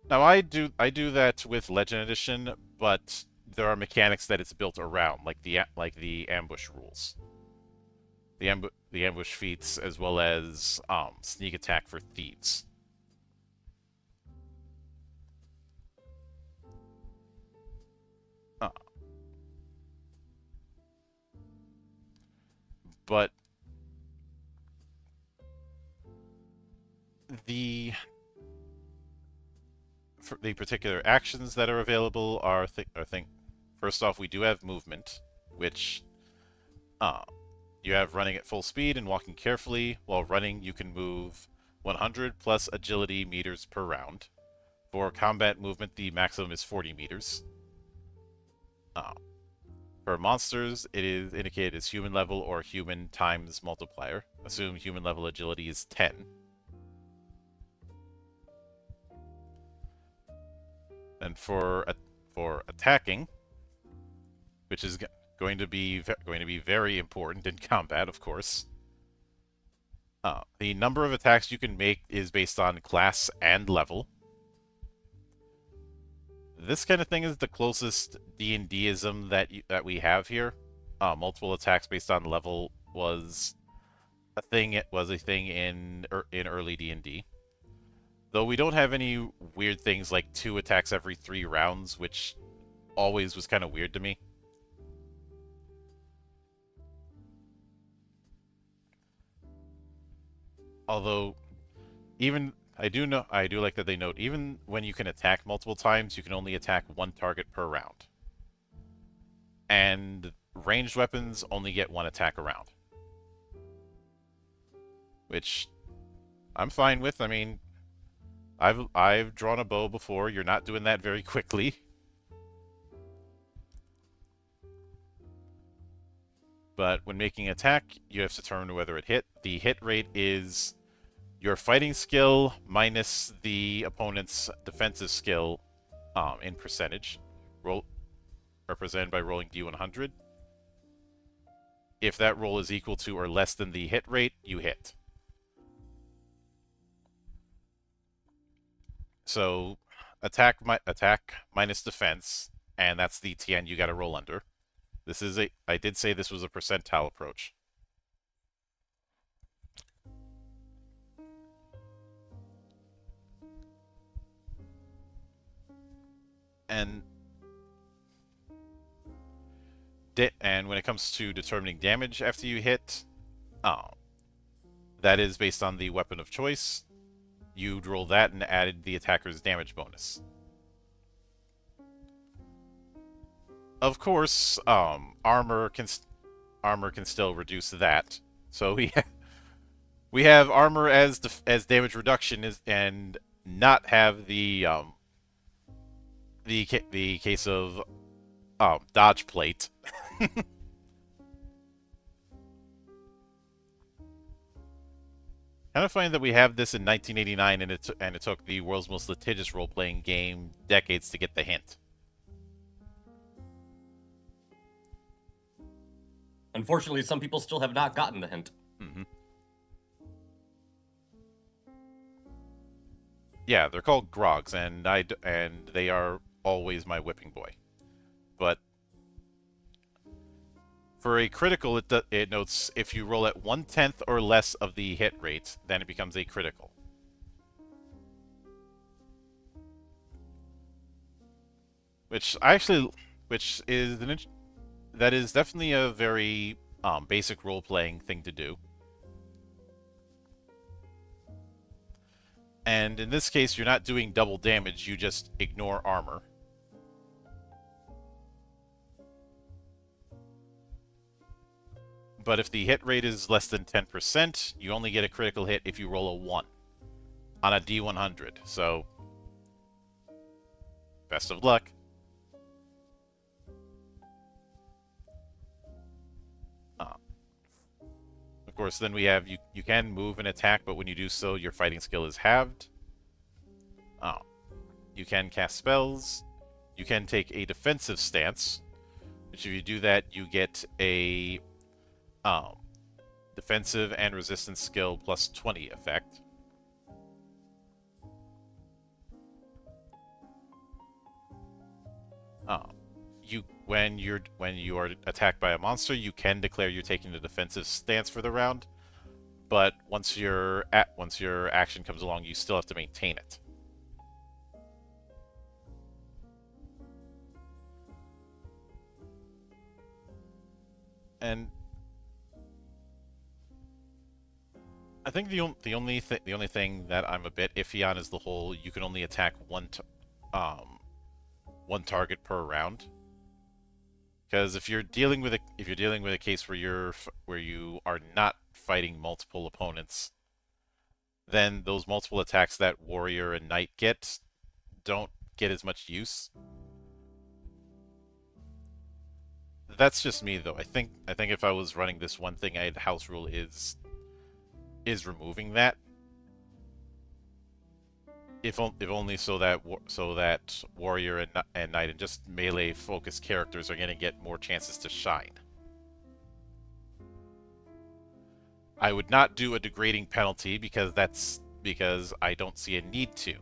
Now I do that with Legend Edition, but there are mechanics that it's built around, like the ambush rules, the ambush feats, as well as sneak attack for thieves. But the particular actions that are available are first off, we do have movement, which you have running at full speed and walking carefully. While running, you can move 100 plus agility meters per round. For combat movement, the maximum is 40 meters. For monsters, it is indicated as human level or human times multiplier. Assume human level agility is 10. And for attacking, which is going to be very important in combat, of course. The number of attacks you can make is based on class and level. This kind of thing is the closest D&Dism that we have here. Multiple attacks based on level was a thing. It was a thing in early D&D. Though we don't have any weird things like 2 attacks every 3 rounds, which always was kind of weird to me. Although, I do like that they note, even when you can attack multiple times, you can only attack 1 target per round. And ranged weapons only get 1 attack a round. Which I'm fine with. I mean, I've drawn a bow before. You're not doing that very quickly. But when making an attack, you have to determine whether it hit. The hit rate is your fighting skill minus the opponent's defensive skill in percentage, represented by rolling D100. If that roll is equal to or less than the hit rate, you hit. So attack minus defense, and that's the TN you got to roll under. I did say this was a percentile approach. And when it comes to determining damage after you hit, that is based on the weapon of choice. You'd roll that and added the attacker's damage bonus. Of course, armor can still reduce that. So we have armor as damage reduction and not have the case of dodge plate. Kind of funny that we have this in 1989 and it took the world's most litigious role-playing game decades to get the hint. Unfortunately, some people still have not gotten the hint. Mm-hmm. Yeah, they're called grogs, and they are always my whipping boy. But For a critical, it notes if you roll at 1/10 or less of the hit rate, then it becomes a critical. Which that is definitely a very basic role-playing thing to do. And in this case, you're not doing double damage, you just ignore armor. But if the hit rate is less than 10%, you only get a critical hit if you roll a 1 on a D100. So, best of luck. Of course, then we have you can move and attack, but when you do so, your fighting skill is halved. You can cast spells. You can take a defensive stance, which if you do that, you get a defensive and resistance skill plus 20 effect. When you are attacked by a monster, you can declare you're taking the defensive stance for the round, but once your action comes along, you still have to maintain it. And I think the only thing that I'm a bit iffy on is the whole you can only attack one target per round. Because if you're dealing with a case where you are not fighting multiple opponents, then those multiple attacks that warrior and knight don't get as much use. That's just me though. I think if I was running this, one thing I'd house rule is removing that. If only so that warrior and knight and just melee focused characters are going to get more chances to shine. I would not do a degrading penalty because I don't see a need to.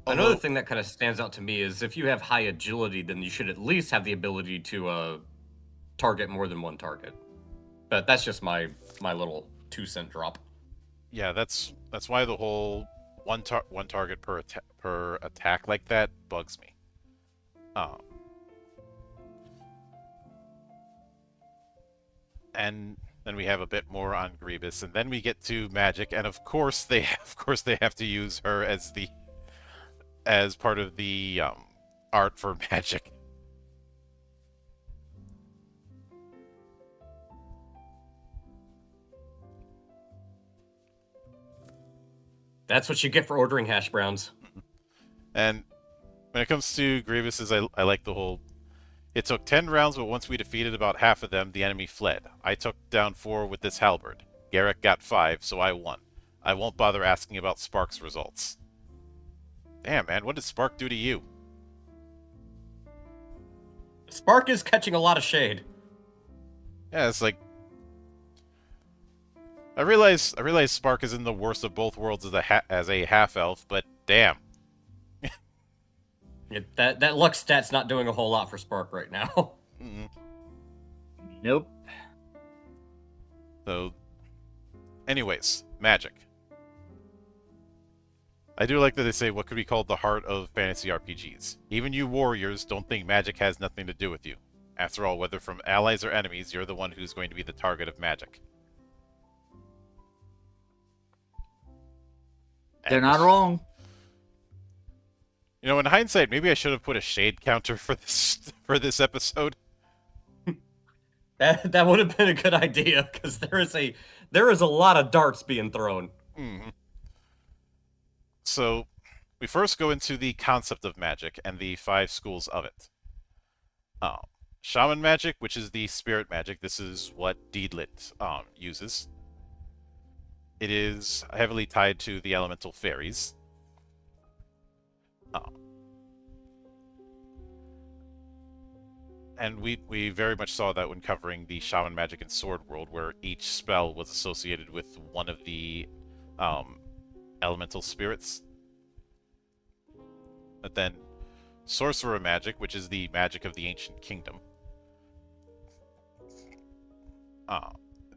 Another thing that kind of stands out to me is if you have high agility, then you should at least have the ability to target more than one target. But that's just my little 2-cent drop. Yeah, that's why the whole one target per attack like that bugs me. And then we have a bit more on Grievous, and then we get to magic, and of course they have to use her as part of the art for magic. That's what you get for ordering hash browns. And when it comes to Grievous's, I like the whole... It took 10 rounds, but once we defeated about half of them, the enemy fled. I took down 4 with this halberd. Garrick got 5, so I won. I won't bother asking about Spark's results. Damn, man, what did Spark do to you? Spark is catching a lot of shade. Yeah, it's like... I realize Spark is in the worst of both worlds as a half-elf, but damn. That luck stat's not doing a whole lot for Spark right now. Nope. So, anyways, magic. I do like that they say what could be called the heart of fantasy RPGs. Even you warriors don't think magic has nothing to do with you. After all, whether from allies or enemies, you're the one who's going to be the target of magic. They're not wrong. You know, in hindsight, maybe I should have put a shade counter for this episode. That would have been a good idea, because there is a lot of darts being thrown. Mm-hmm. So, we first go into the concept of magic and the 5 schools of it. Shaman magic, which is the spirit magic. This is what Deedlit uses. It is heavily tied to the elemental fairies. And we very much saw that when covering the Shaman Magic and Sword World, where each spell was associated with one of the elemental spirits. But then sorcerer magic, which is the magic of the ancient kingdom.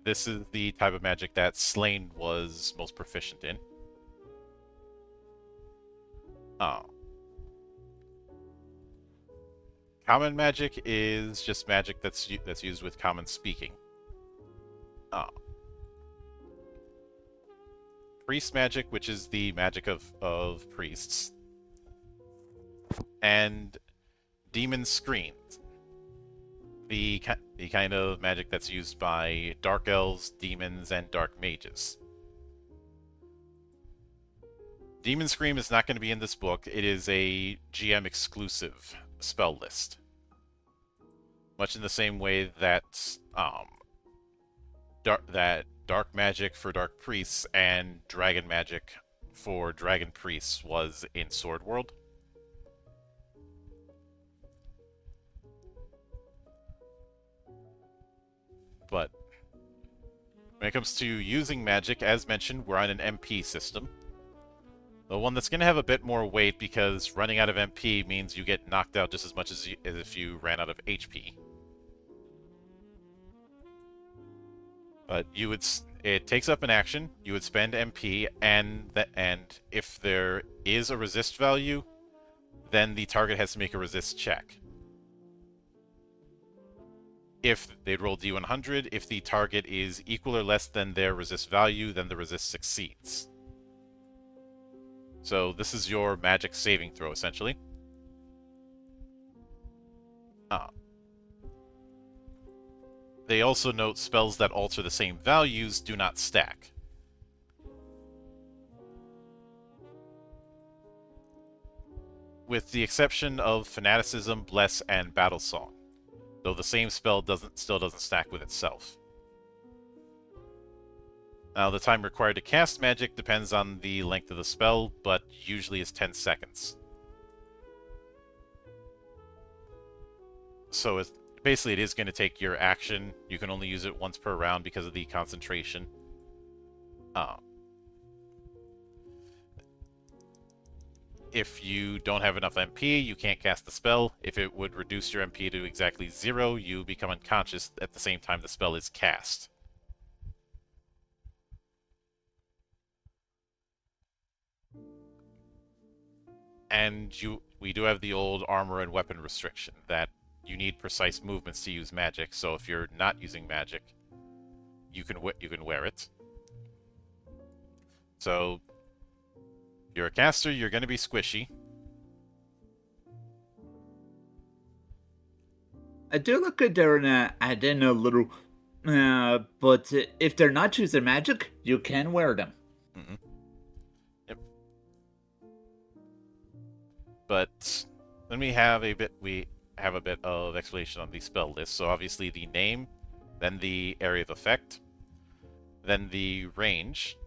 This is the type of magic that Slain was most proficient in. Common magic is just magic that's used with common speaking. Priest magic, which is the magic of priests. And demon screens, the kind of magic that's used by dark elves, demons, and dark mages. Demon Scream is not going to be in this book. It is a GM exclusive spell list. Much in the same way that dark magic for dark priests and dragon magic for dragon priests was in Sword World. But when it comes to using magic, as mentioned, we're on an MP system. The one that's going to have a bit more weight because running out of MP means you get knocked out just as much as if you ran out of HP. But it takes up an action, you would spend MP, and if there is a resist value, then the target has to make a resist check. If they'd roll D100, if the target is equal or less than their resist value, then the resist succeeds. So this is your magic saving throw, essentially. They also note spells that alter the same values do not stack. With the exception of Fanaticism, Bless, and Battle Song, though the same spell still doesn't stack with itself. Now, the time required to cast magic depends on the length of the spell, but usually is 10 seconds. So basically it is going to take your action. You can only use it once per round because of the concentration. If you don't have enough MP, you can't cast the spell. If it would reduce your MP to exactly 0, you become unconscious at the same time the spell is cast. And we do have the old armor and weapon restriction that you need precise movements to use magic. So if you're not using magic, you can wear it. So if you're a caster, you're going to be squishy. I do look good there and add in a little, but if they're not using magic, you can wear them. Mm-hmm. Yep. But then we have a bit of explanation on the spell list. So obviously the name, then the area of effect, then the range,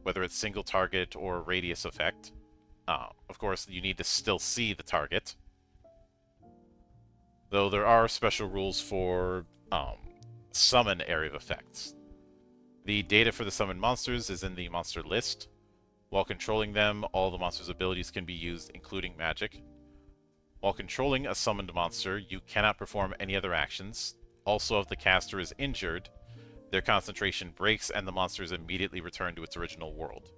whether it's single target or radius effect. Of course, you need to still see the target. Though there are special rules for summon area of effects. The data for the summoned monsters is in the monster list. While controlling them, all the monster's abilities can be used, including magic. While controlling a summoned monster, you cannot perform any other actions. Also, if the caster is injured, their concentration breaks and the monster is immediately returned to its original world.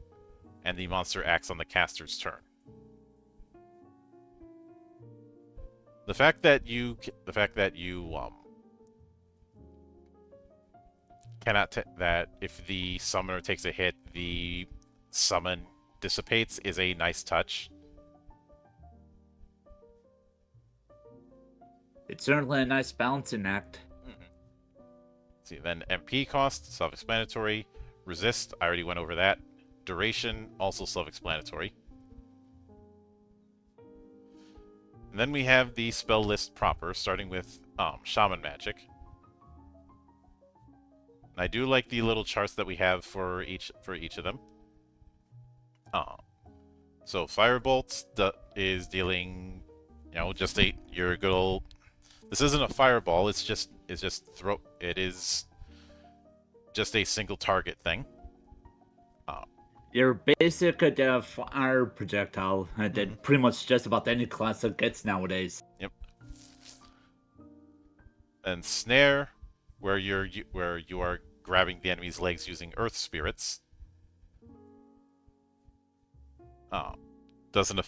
And the monster acts on the caster's turn. The fact that you that if the summoner takes a hit, the summon dissipates is a nice touch. It's certainly a nice balancing act. Mm-hmm. See, then MP cost, self-explanatory. Resist, I already went over that. Duration, also self-explanatory. And then we have the spell list proper, starting with Shaman Magic. And I do like the little charts that we have for each of them. So Firebolt is dealing, just your good old. This isn't a fireball. It is just a single target thing. Your basic fire projectile that pretty much just about any class gets nowadays. Yep. And snare, where you are grabbing the enemy's legs using earth spirits. Doesn't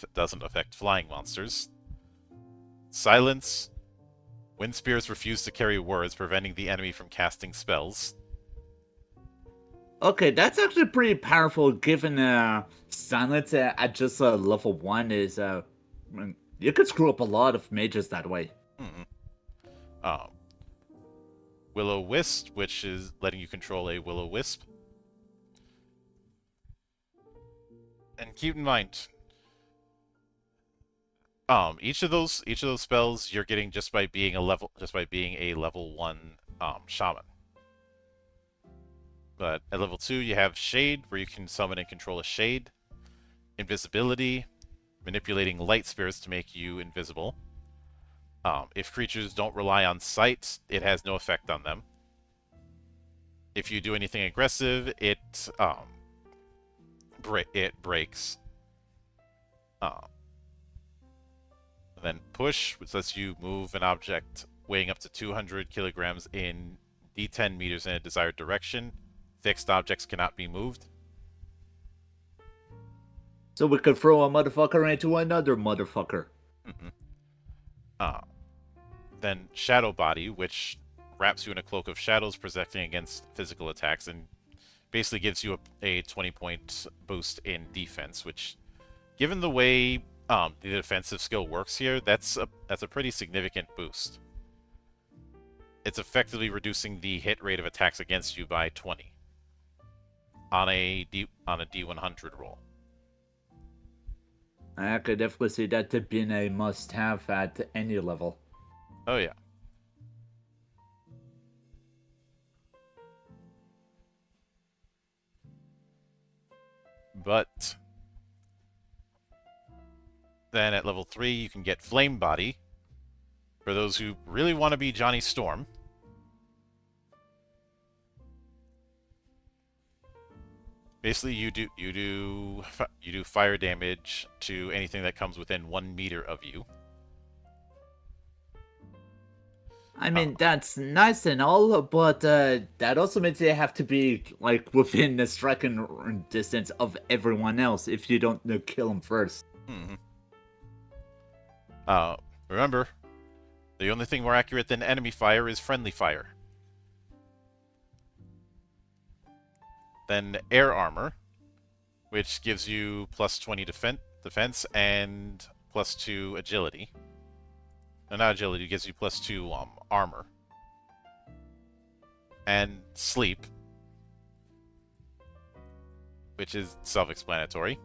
affect flying monsters. Silence. Wind spears refuse to carry words, preventing the enemy from casting spells. Okay, that's actually pretty powerful given silence at just level 1 is you could screw up a lot of mages that way. Will-O-Wisp, which is letting you control a Will-O-Wisp. And keep in mind, each of those spells you're getting just by being a level 1 shaman. But at level 2 you have Shade, where you can summon and control a shade. Invisibility, manipulating light spirits to make you invisible. If creatures don't rely on sight, it has no effect on them. If you do anything aggressive, it breaks. Then Push, which lets you move an object weighing up to 200 kilograms in d10 meters in a desired direction. Fixed objects cannot be moved. So we could throw a motherfucker into another motherfucker. Then Shadow Body, which wraps you in a cloak of shadows, protecting against physical attacks, and basically gives you a 20-point boost in defense, which, given the way the defensive skill works here, that's a pretty significant boost. It's effectively reducing the hit rate of attacks against you by 20 on a D100 roll. I could definitely see that being a must-have at any level. Oh yeah. But then at level 3 you can get Flame Body, for those who really want to be Johnny Storm. Basically, you do fire damage to anything that comes within 1 meter of you. I mean, that's nice and all, but that also means you have to be like within the striking distance of everyone else if you don't kill them first. Remember, the only thing more accurate than enemy fire is friendly fire. Then Air Armor, which gives you plus 20 defense and plus 2 agility. No, not agility, gives you plus 2 armor. And Sleep, which is self-explanatory.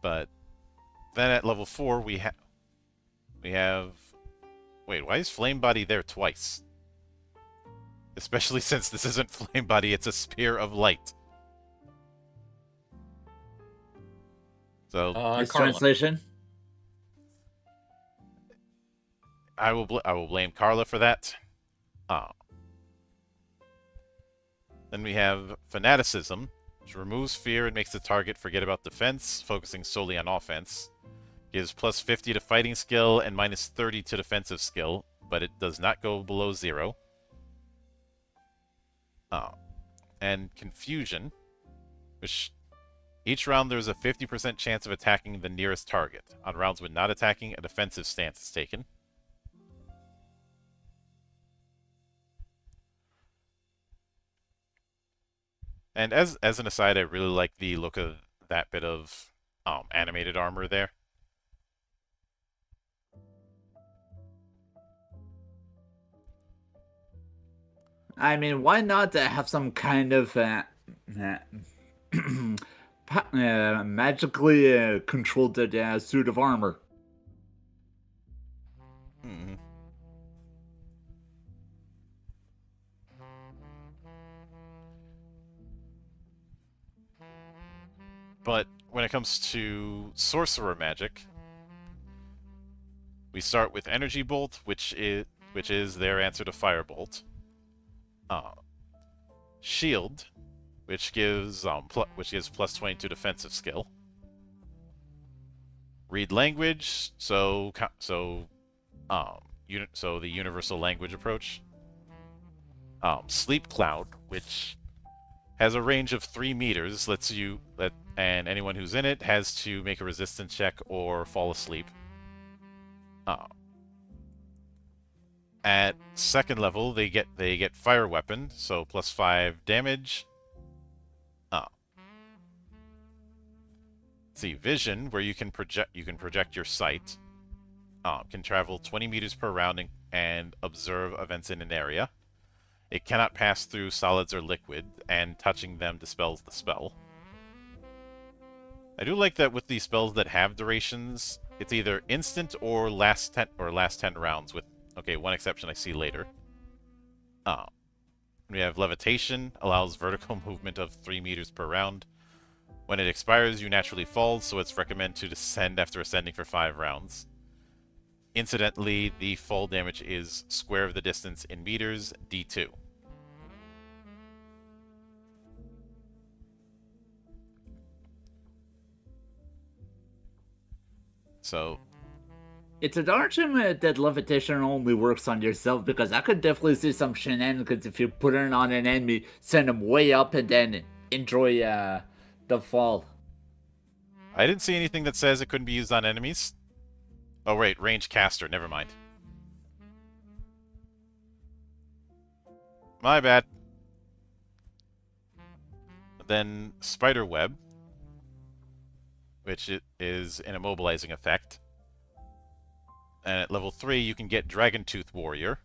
But then at level 4 we have... Wait, why is Flame Body there twice? Especially since this isn't Flame Body, it's a Spear of Light. So, This translation? I will blame Carla for that. Then we have Fanaticism, which removes fear and makes the target forget about defense, focusing solely on offense. Gives plus 50 to fighting skill and minus 30 to defensive skill, but it does not go below 0. And Confusion, which each round there's a 50% chance of attacking the nearest target. On rounds when not attacking, a defensive stance is taken. And as an aside, I really like the look of that bit of animated armor there. I mean, why not have some kind of magically controlled suit of armor? But when it comes to sorcerer magic, we start with Energy Bolt, which which is their answer to Firebolt. Shield, which gives plus 22 defensive skill. Read language, so the universal language approach. Sleep Cloud, which has a range of 3 meters, and anyone who's in it has to make a resistance check or fall asleep. At second level, they get Fire Weapon, so plus 5 damage. See, Vision, where you can project your sight. Can travel 20 meters per round and observe events in an area. It cannot pass through solids or liquid, and touching them dispels the spell. I do like that with these spells that have durations, it's either instant or last 10 rounds with, okay, one exception I see later. We have Levitation, allows vertical movement of 3 meters per round. When it expires, you naturally fall, so it's recommended to descend after ascending for 5 rounds. Incidentally, the fall damage is square of the distance in meters, D2. So, It's an argument that levitation only works on yourself, because I could definitely see some shenanigans if you put it on an enemy, send them way up, and then enjoy the fall. I didn't see anything that says it couldn't be used on enemies. Oh, wait, range caster, never mind. My bad. Then Spider Web, which is an immobilizing effect. And at level 3, you can get Dragon Tooth Warrior.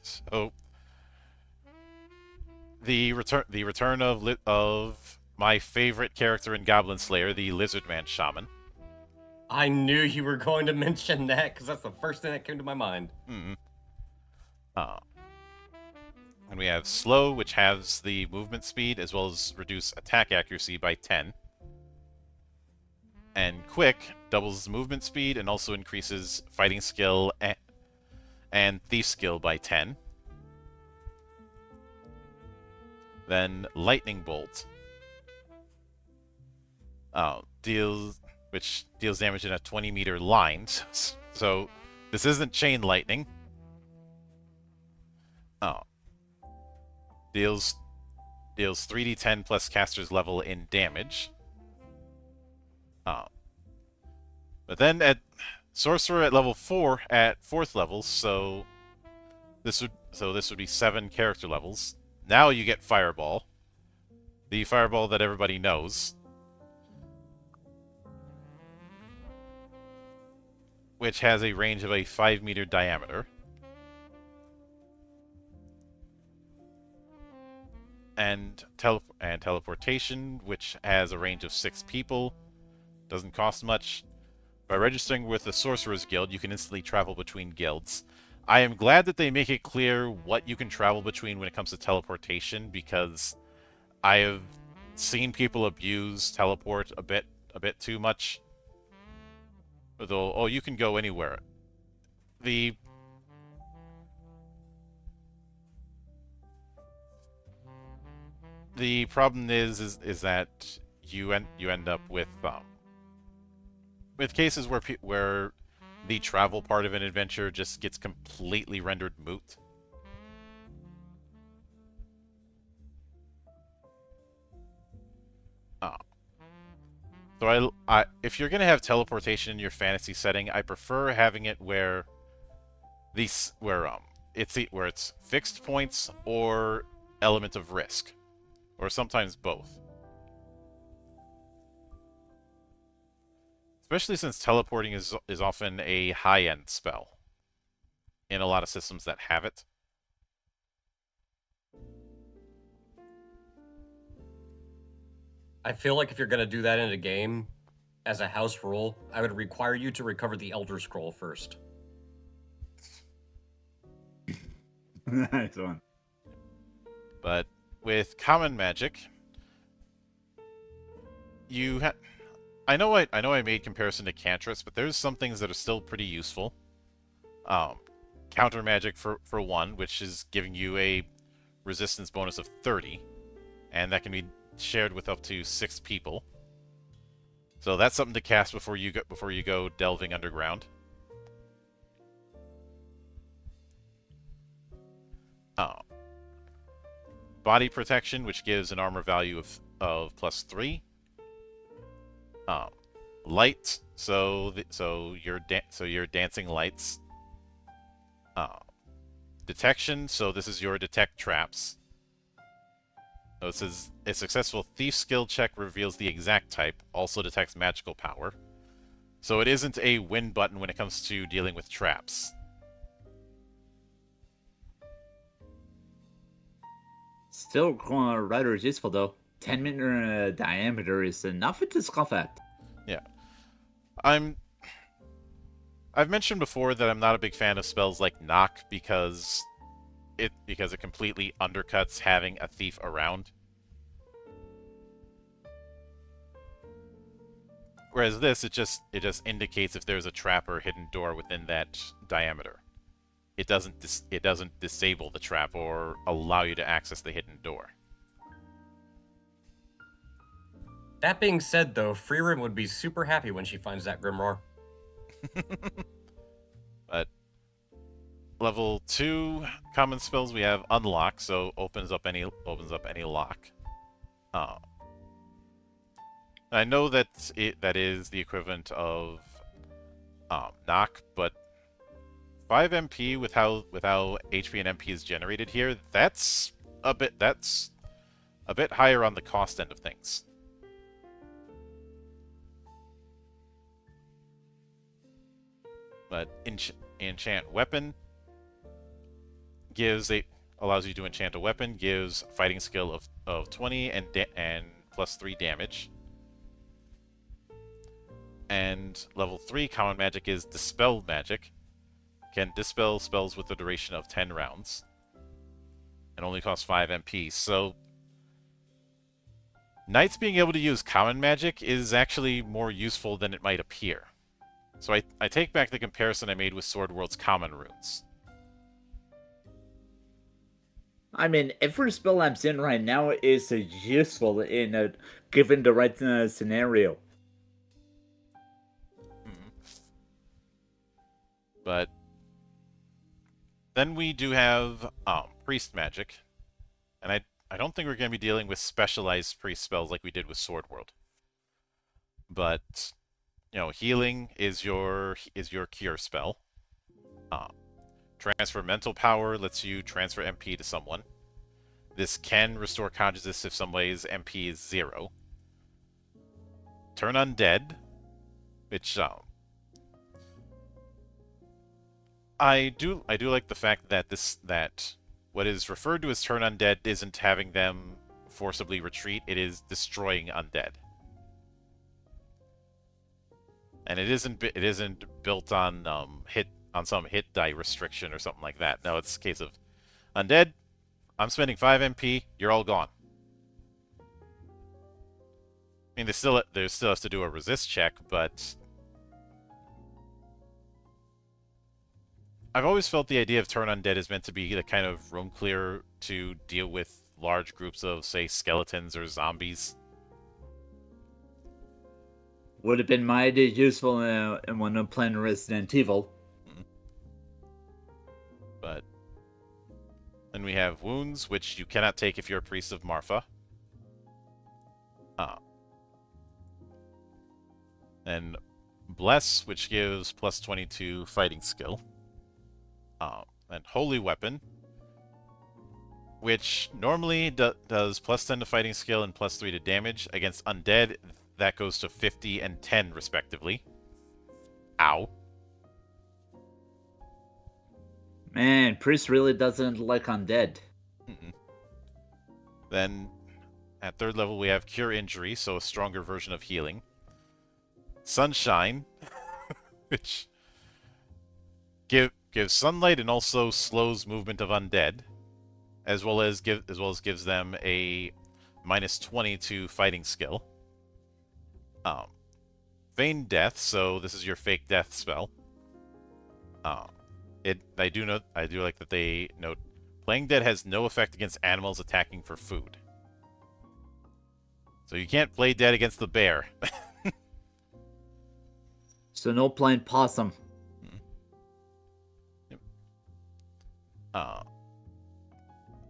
So the return of my favorite character in Goblin Slayer, the Lizardman Shaman. I knew you were going to mention that, because that's the first thing that came to my mind. Mm-hmm. And we have Slow, which halves the movement speed, as well as reduce attack accuracy by 10. And Quick doubles movement speed and also increases fighting skill and thief skill by 10. Then Lightning Bolt, which deals damage in a 20-meter line. So this isn't chain lightning. Deals 3d10 plus caster's level in damage. But then at Sorcerer at level 4 at 4th level, so this would be 7 character levels. Now you get Fireball. The Fireball that everybody knows. Which has a range of a 5-meter diameter. And Teleportation, which has a range of 6 people. Doesn't cost much. By registering with the Sorcerer's Guild, you can instantly travel between guilds. I am glad that they make it clear what you can travel between when it comes to teleportation, because I have seen people abuse teleport a bit too much. Though, oh, you can go anywhere. The problem is that you end up with cases where the travel part of an adventure just gets completely rendered moot. So if you're gonna have teleportation in your fantasy setting, I prefer having it where it's fixed points or element of risk, or sometimes both. Especially since teleporting is often a high-end spell in a lot of systems that have it. I feel like if you're going to do that in a game, as a house rule, I would require you to recover the Elder Scroll first. Nice one. But with common magic, I know I made comparison to cantrips, but there's some things that are still pretty useful. counter magic for 1, which is giving you a resistance bonus of 30, and that can be shared with up to 6 people. So that's something to cast before you go delving underground. Body protection, which gives an armor value of +3. Light, so your dancing lights. Detection, so this is your detect traps. So it says a successful thief skill check reveals the exact type, also detects magical power. So it isn't a win button when it comes to dealing with traps. Still, rather useful though. 10-meter diameter is nothing to scoff at. Yeah. I've mentioned before that I'm not a big fan of spells like Knock because it completely undercuts having a thief around. Whereas this, it just indicates if there's a trap or hidden door within that diameter. It doesn't disable the trap or allow you to access the hidden door. That being said, though, Freerim would be super happy when she finds that Grimoire. But level 2 common spells we have Unlock, so opens up any lock. I know that that is the equivalent of Knock, but 5 MP with how HP and MP is generated here, that's a bit higher on the cost end of things. But enchant weapon allows you to enchant a weapon, gives fighting skill of 20 and +3 damage. And level 3 common magic is Dispel Magic. Can dispel spells with the duration of 10 rounds. And only costs 5 MP. So Knights being able to use common magic is actually more useful than it might appear. So I take back the comparison I made with Sword World's common runes. I mean, every spell I'm seeing right now is useful in given the right scenario. But then we do have priest magic, and I don't think we're going to be dealing with specialized priest spells like we did with Sword World. But healing is your cure spell. Transfer mental power lets you transfer MP to someone. This can restore consciousness if somebody's MP is 0. Turn undead, which I do like the fact that what is referred to as turn undead isn't having them forcibly retreat, it is destroying undead. And it isn't built on some hit die restriction or something like that. No, it's a case of undead, I'm spending 5 MP, you're all gone. I mean, there still has to do a resist check, but I've always felt the idea of turn undead is meant to be the kind of room clear to deal with large groups of, say, skeletons or zombies. Would have been mighty useful when I'm playing Resident Evil. But then we have wounds, which you cannot take if you're a priest of Marfa. And bless, which gives +22 fighting skill. And holy weapon, which normally does +10 to fighting skill and +3 to damage. Against undead, that goes to 50 and 10 respectively. Ow. Man, Priest really doesn't like undead. Then, at 3rd level, we have Cure Injury, so a stronger version of healing. Sunshine, which gives sunlight and also slows movement of undead, as well as gives them a -20 to fighting skill. Feign Death, so this is your fake death spell. I do like that they note playing dead has no effect against animals attacking for food. So you can't play dead against the bear. So no playing possum. Yep.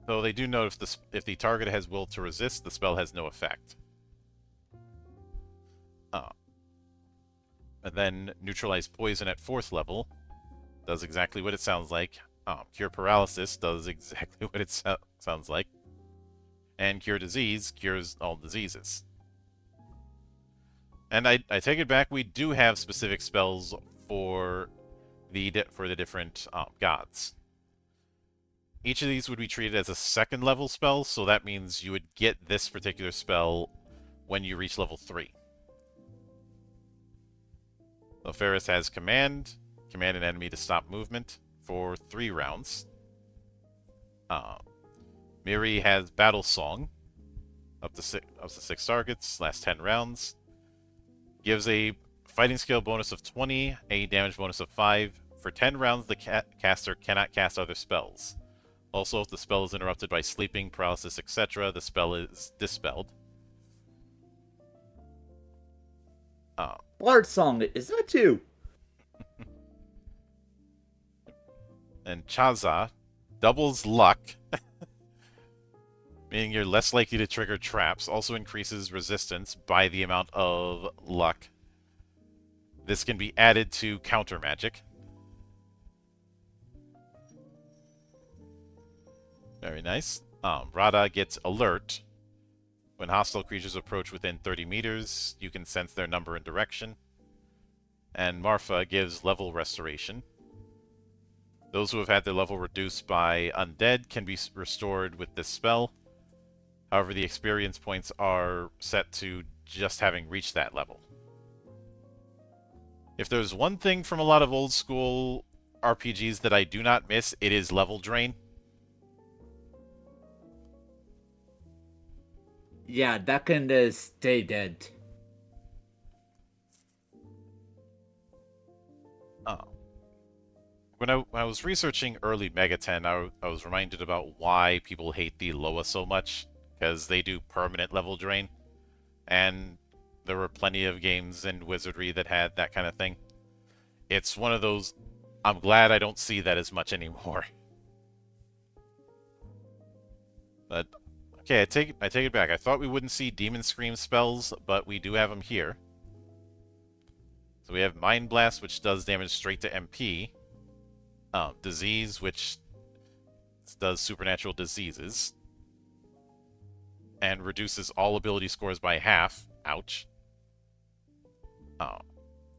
Though they do note if the target has will to resist, the spell has no effect. And then neutralize poison at 4th level does exactly what it sounds like. Cure paralysis does exactly what it sounds like. And cure disease cures all diseases. And I take it back. We do have specific spells for the different gods. Each of these would be treated as a 2nd level spell, so that means you would get this particular spell when you reach level 3. So Ferris has command an enemy to stop movement for 3 rounds. Miri has battle song, up to 6 targets, lasts 10 rounds. Gives a fighting skill bonus of 20, a damage bonus of 5. For 10 rounds, the caster cannot cast other spells. Also, if the spell is interrupted by sleeping, paralysis, etc., the spell is dispelled. Bard song, is that you? And Chaza doubles luck, meaning you're less likely to trigger traps. Also increases resistance by the amount of luck. This can be added to counter magic. Very nice. Rada gets alert. When hostile creatures approach within 30 meters, you can sense their number and direction. And Marfa gives level restoration. Those who have had their level reduced by undead can be restored with this spell. However, the experience points are set to just having reached that level. If there's one thing from a lot of old school RPGs that I do not miss, it is level drain. Yeah, that can stay dead. When I was researching early Megaten, I was reminded about why people hate the Loa so much, because they do permanent level drain. And there were plenty of games in Wizardry that had that kind of thing. It's one of those, I'm glad I don't see that as much anymore. But, okay, I take it back. I thought we wouldn't see Demon Scream spells, but we do have them here. So we have Mind Blast, which does damage straight to MP. Disease, which does supernatural diseases. And reduces all ability scores by half. Ouch.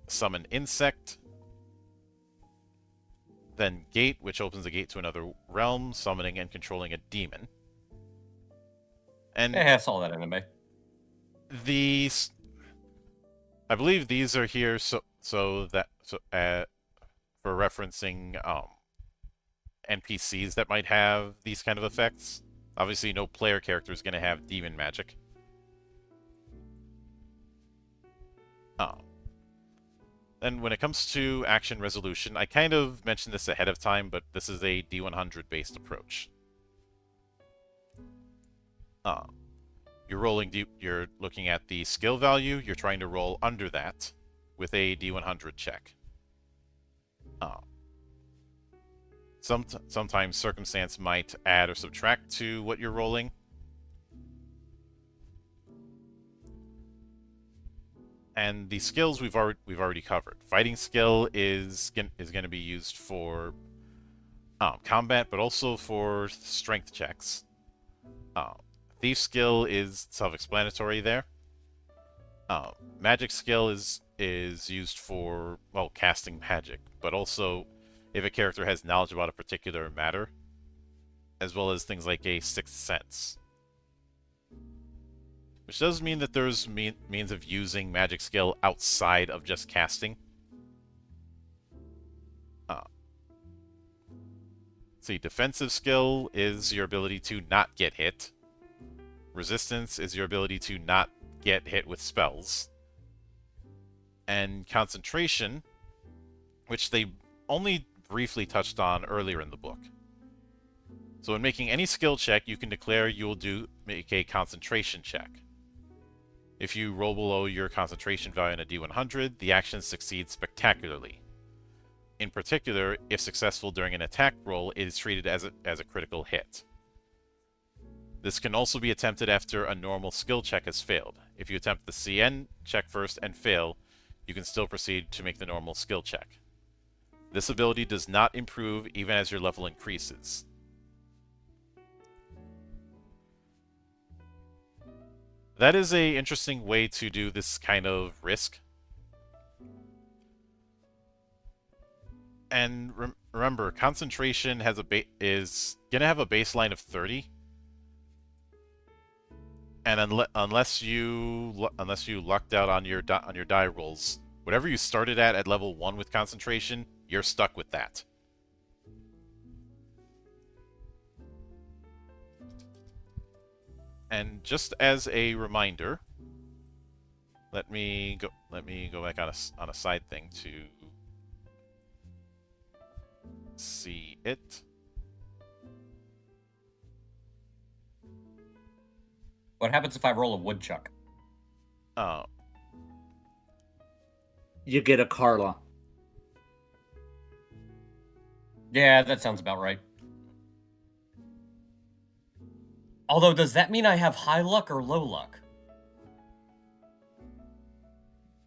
Summon Insect. Then Gate, which opens a gate to another realm, summoning and controlling a demon. And I saw that anime. These, I believe these are here for referencing NPCs that might have these kind of effects. Obviously, no player character is going to have demon magic. Then when it comes to action resolution, I kind of mentioned this ahead of time, but this is a D100 based approach. You're looking at the skill value, you're trying to roll under that with a D100 check. Sometimes circumstance might add or subtract to what you're rolling. And the skills we've already covered. Fighting skill is going to be used for combat, but also for strength checks. Thief skill is self-explanatory there. Magic skill is used for, well, casting magic, but also if a character has knowledge about a particular matter, as well as things like a sixth sense. Which does mean that there's means of using magic skill outside of just casting. See, defensive skill is your ability to not get hit. Resistance is your ability to not get hit with spells. And concentration, which they only briefly touched on earlier in the book. So when making any skill check, you can declare you will make a concentration check. If you roll below your concentration value on a D100, the action succeeds spectacularly. In particular, if successful during an attack roll, it is treated as a critical hit. This can also be attempted after a normal skill check has failed. If you attempt the CN check first and fail, you can still proceed to make the normal skill check. This ability does not improve even as your level increases. That is an interesting way to do this kind of risk. And remember, concentration has is gonna have a baseline of 30, and unless you lucked out on your die rolls, whatever you started at level 1 with concentration, you're stuck with that. And just as a reminder, let me go back on a side thing to see it. What happens if I roll a woodchuck? Oh, You get a Carla. Yeah, that sounds about right. Although, does that mean I have high luck or low luck?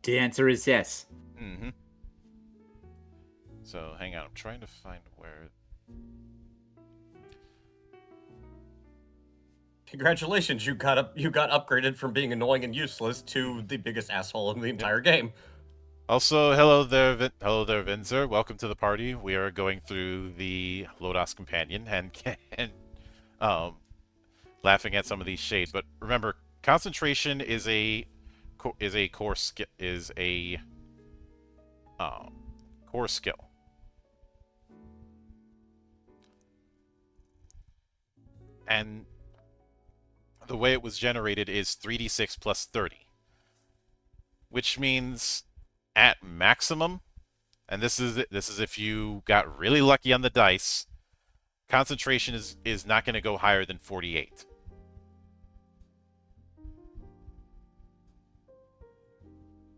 The answer is yes. mm-hmm. So hang on, I'm trying to find where. Congratulations, you got upgraded from being annoying and useless to the biggest asshole in the entire game. Also, hello there, Vinzer. Welcome to the party. We are going through the Lodoss Companion and laughing at some of these shades. But remember, concentration is a core skill. Core skill. And the way it was generated is 3d6 plus 30, which means at maximum, and this is if you got really lucky on the dice, concentration is not going to go higher than 48.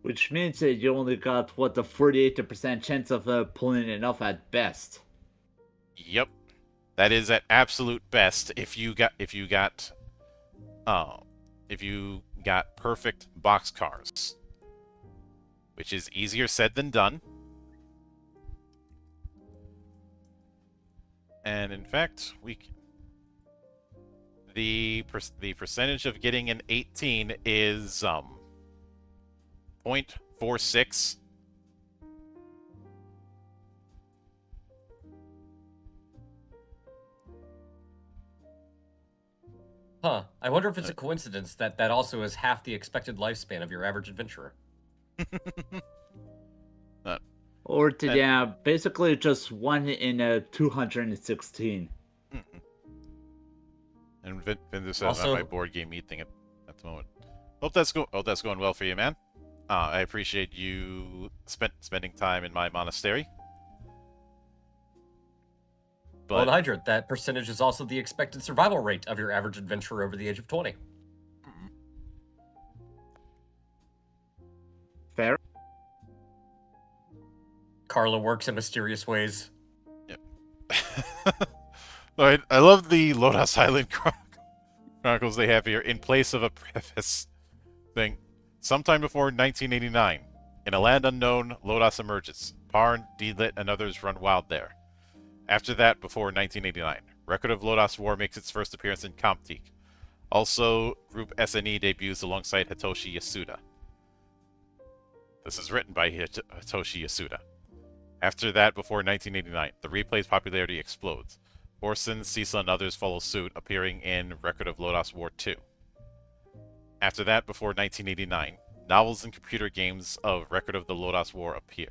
Which means that you only got, what, the 48% chance of pulling enough at best. Yep. That is at absolute best if you got perfect boxcars, which is easier said than done. And in fact, the percentage of getting an 18 is 0.46. Huh. I wonder if it's a coincidence that also is half the expected lifespan of your average adventurer. Or basically just 1 in 216. And Vince says also, on my board game meeting at the moment. Hope that's going well for you, man. I appreciate you spending time in my monastery. But, well, and Hydra, that percentage is also the expected survival rate of your average adventurer over the age of 20. Fair. Carla works in mysterious ways. Yep. I love the Lodoss Island Chronicles they have here in place of a preface thing. Sometime before 1989, in a land unknown, Lodoss emerges. Parn, Deedlit, and others run wild there. After that, before 1989, Record of Lodoss War makes its first appearance in Comptique. Also, Group SNE debuts alongside Hitoshi Yasuda. This is written by Hitoshi Yasuda. After that, before 1989, the replay's popularity explodes. Orson, Cecil, and others follow suit, appearing in Record of Lodoss War 2. After that, before 1989, novels and computer games of Record of the Lodoss War appear.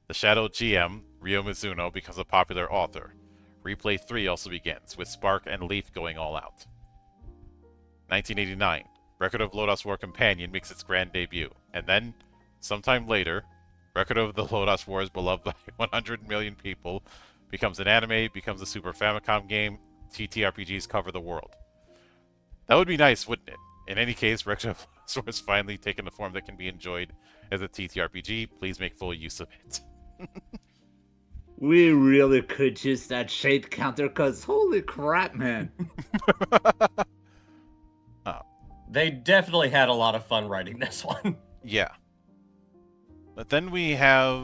The Shadow GM, Ryo Mizuno, becomes a popular author. Replay 3 also begins, with Spark and Leaf going all out. 1989, Record of Lodoss War Companion makes its grand debut, and then, sometime later, Record of the Lodoss Wars, beloved by 100 million people, becomes an anime, becomes a Super Famicom game. TTRPGs cover the world. That would be nice, wouldn't it? In any case, Record of Lodoss Wars finally taken the form that can be enjoyed as a TTRPG. Please make full use of it. We really could use that shade counter, cause holy crap, man. They definitely had a lot of fun writing this one. Yeah. But then we have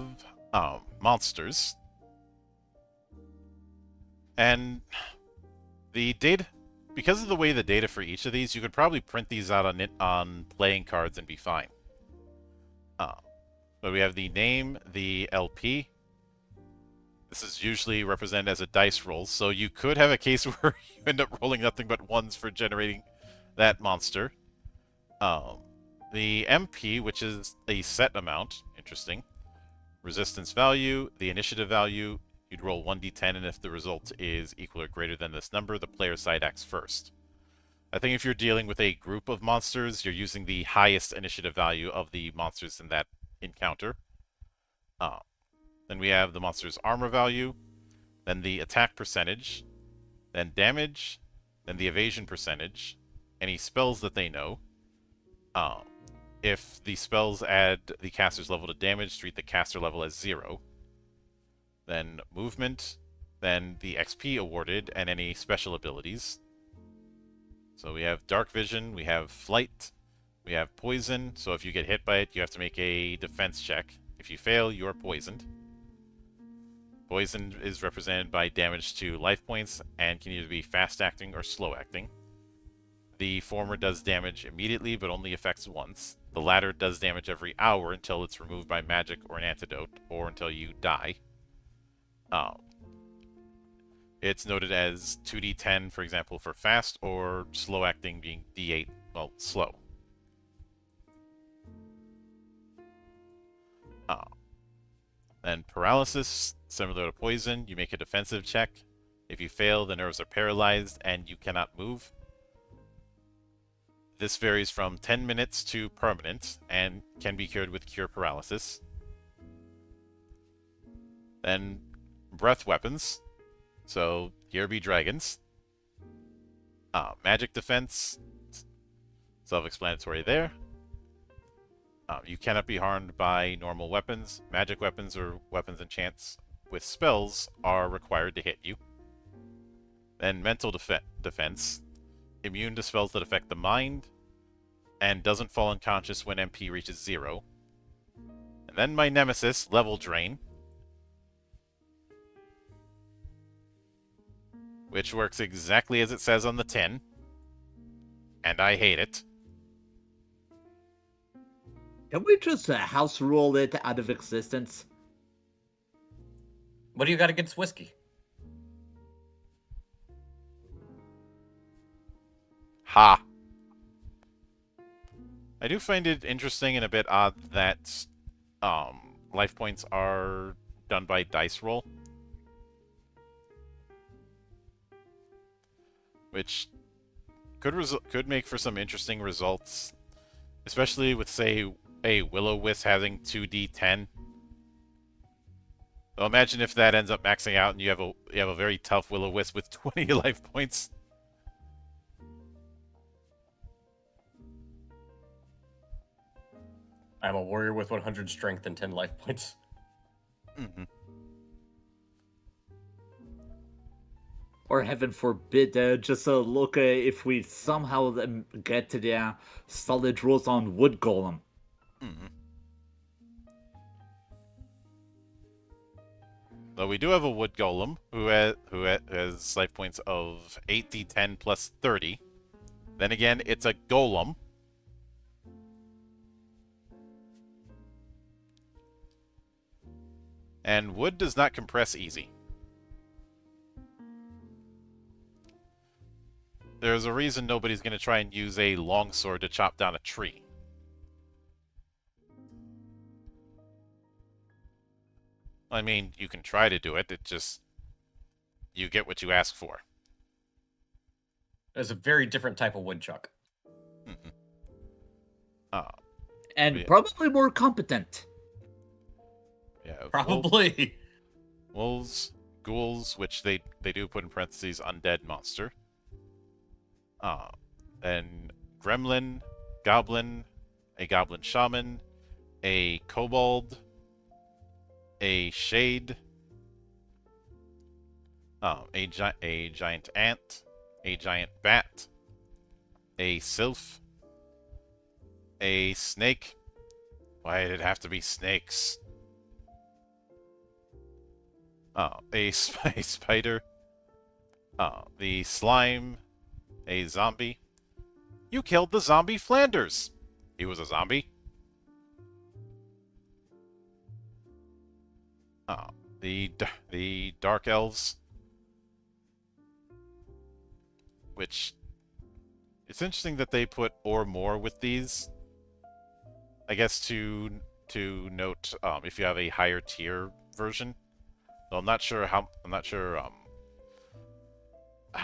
monsters. And the data, because of the way the data for each of these, you could probably print these out on playing cards and be fine. But we have the name, the LP. This is usually represented as a dice roll, so you could have a case where you end up rolling nothing but ones for generating that monster. The MP, which is a set amount, interesting. Resistance value, the initiative value, you'd roll 1d10, and if the result is equal or greater than this number, the player side acts first. I think if you're dealing with a group of monsters, you're using the highest initiative value of the monsters in that encounter. Then we have the monster's armor value, then the attack percentage, then damage, then the evasion percentage, any spells that they know. If the spells add the caster's level to damage, treat the caster level as 0. Then movement, then the XP awarded, and any special abilities. So we have dark vision, we have flight, we have poison, so if you get hit by it, you have to make a defense check. If you fail, you are poisoned. Poison is represented by damage to life points and can either be fast-acting or slow-acting. The former does damage immediately, but only affects once. The latter does damage every hour until it's removed by magic or an antidote, or until you die. It's noted as 2d10, for example, for fast, or slow-acting being d8, well, slow. Then paralysis, similar to poison, you make a defensive check. If you fail, the nerves are paralyzed and you cannot move. This varies from 10 minutes to permanent and can be cured with cure paralysis. Then breath weapons, so here be dragons. Magic defense, self-explanatory there. You cannot be harmed by normal weapons. Magic weapons or weapons and chants with spells are required to hit you. Then mental defense. Immune to spells that affect the mind. And doesn't fall unconscious when MP reaches 0. And then my nemesis, level drain. Which works exactly as it says on the tin. And I hate it. Can we just house rule it out of existence? What do you got against whiskey? Ha! I do find it interesting and a bit odd that life points are done by dice roll. Which could make for some interesting results. Especially with, say, a Will-O-Wisp having 2d10. So imagine if that ends up maxing out and you have a very tough Will-O-Wisp with 20 life points. I'm a warrior with 100 strength and 10 life points. Mm-hmm. Or heaven forbid, just look if we somehow get to the solid rules on Wood Golem. Mm-hmm. Though we do have a Wood Golem who has life points of 8d10 plus 30. Then again, it's a golem. And wood does not compress easy. There's a reason nobody's going to try and use a longsword to chop down a tree. I mean, you can try to do it, it just... you get what you ask for. There's a very different type of woodchuck. Mm-hmm. And probably more competent. We have Probably. wolves, ghouls, which they do put in parentheses, undead monster. Then gremlin, goblin, a goblin shaman, a kobold, a shade, a giant ant, a giant bat, a sylph, a snake. Why did it have to be snakes? A spider, the slime, a zombie. You killed the zombie Flanders! He was a zombie. The dark elves, which it's interesting that they put or more with these. I guess to note if you have a higher tier version. So I'm not sure how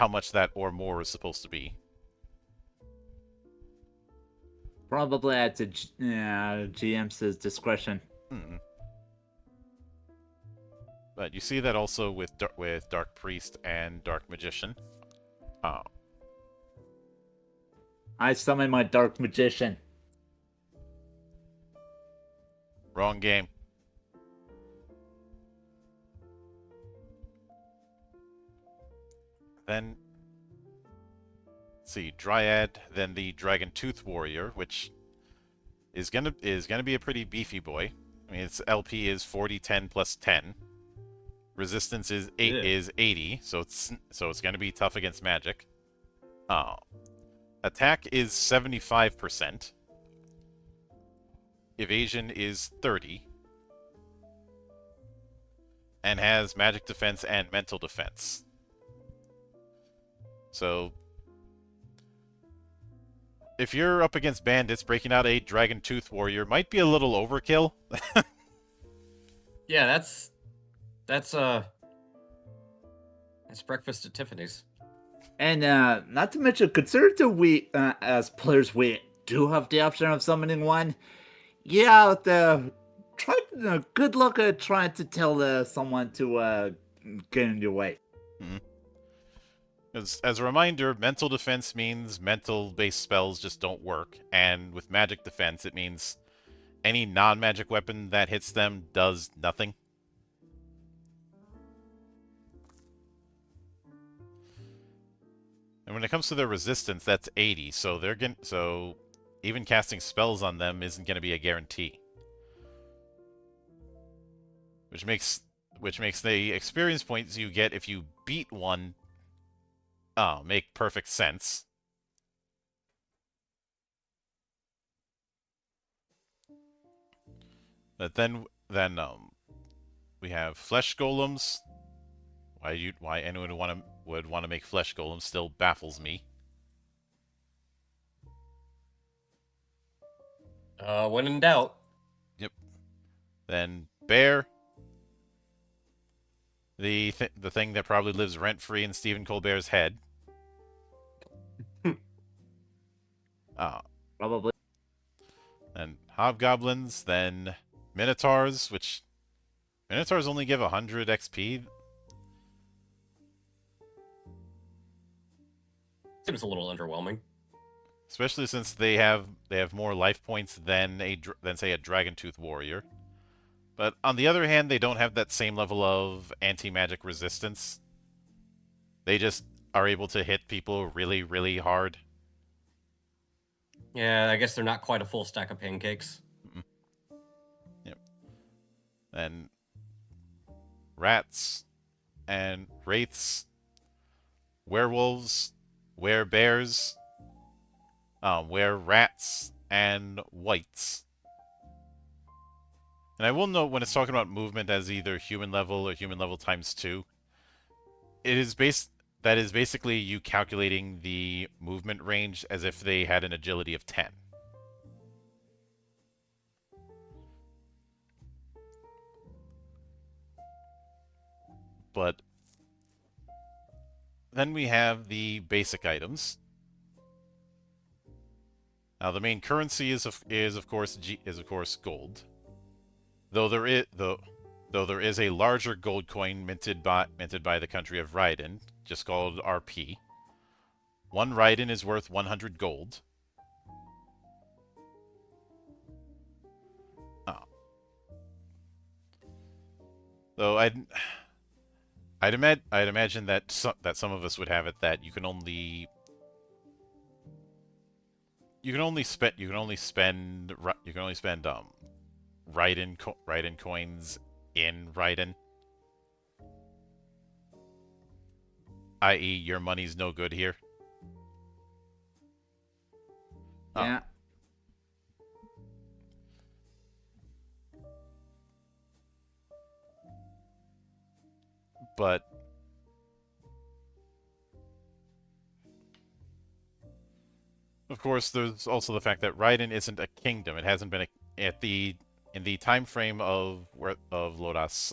much that or more is supposed to be. Probably at the GM's discretion. But you see that also with Dark Priest and Dark Magician. I summon my Dark Magician. Wrong game. Then, let's see, Dryad, then the Dragon Tooth Warrior, which is gonna be a pretty beefy boy. I mean, its LP is 40, 10 plus 10. Resistance is 80, so it's gonna be tough against magic. Attack is 75%. Evasion is 30. And has magic defense and mental defense. So, if you're up against bandits, breaking out a Dragon Tooth Warrior might be a little overkill. Yeah, that's breakfast at Tiffany's. And not to mention, consider that we, as players, we do have the option of summoning one. Yeah, good luck at trying to tell someone to get in your way. As a reminder, mental defense means mental-based spells just don't work, and with magic defense, it means any non-magic weapon that hits them does nothing. And when it comes to their resistance, that's 80, so even casting spells on them isn't going to be a guarantee. Which makes the experience points you get if you beat one make perfect sense. But then we have flesh golems. Why anyone would want to make flesh golems still baffles me. When in doubt. Yep. Then bear. The thing that probably lives rent-free in Stephen Colbert's head. Probably. And hobgoblins, then minotaurs, which minotaurs only give 100 XP. Seems a little underwhelming. Especially since they have more life points than say a Dragon Tooth Warrior. But on the other hand, they don't have that same level of anti-magic resistance. They just are able to hit people really, really hard. Yeah, I guess they're not quite a full stack of pancakes. Yep. And rats and wraiths, werewolves, werebears, were-rats, and wights. And I will note when it's talking about movement as either human level or human level times 2, that is basically you calculating the movement range as if they had an agility of 10. But then we have the basic items. Now the main currency is of course gold. Though though there is a larger gold coin minted by the country of Raiden, just called RP. One Raiden is worth 100 gold. Oh. Though I'd imagine that some of us would have it that you can only spend Raiden coins in Raiden, i.e. your money's no good here. Yeah. But of course, there's also the fact that Raiden isn't a kingdom. It hasn't been in the time frame of Lodoss.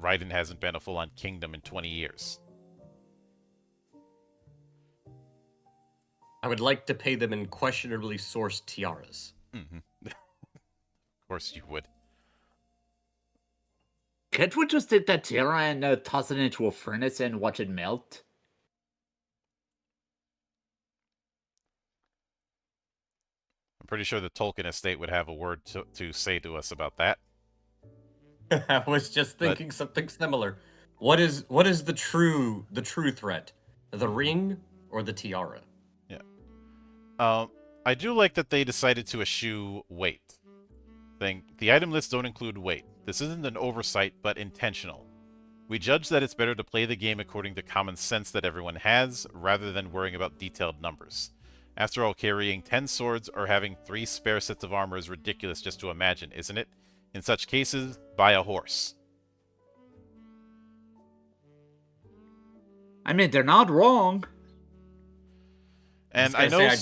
Raiden hasn't been a full-on kingdom in 20 years. I would like to pay them in questionably sourced tiaras. Of course, you would. Can't we just take that tiara and toss it into a furnace and watch it melt? I'm pretty sure the Tolkien estate would have a word to say to us about that. I was just thinking something similar. What is the true threat? The ring or the tiara? Yeah. I do like that they decided to eschew weight. The item lists don't include weight. This isn't an oversight, but intentional. We judge that it's better to play the game according to common sense that everyone has, rather than worrying about detailed numbers. After all, carrying 10 swords or having 3 spare sets of armor is ridiculous just to imagine, isn't it? In such cases, buy a horse. I mean, they're not wrong. And I I know I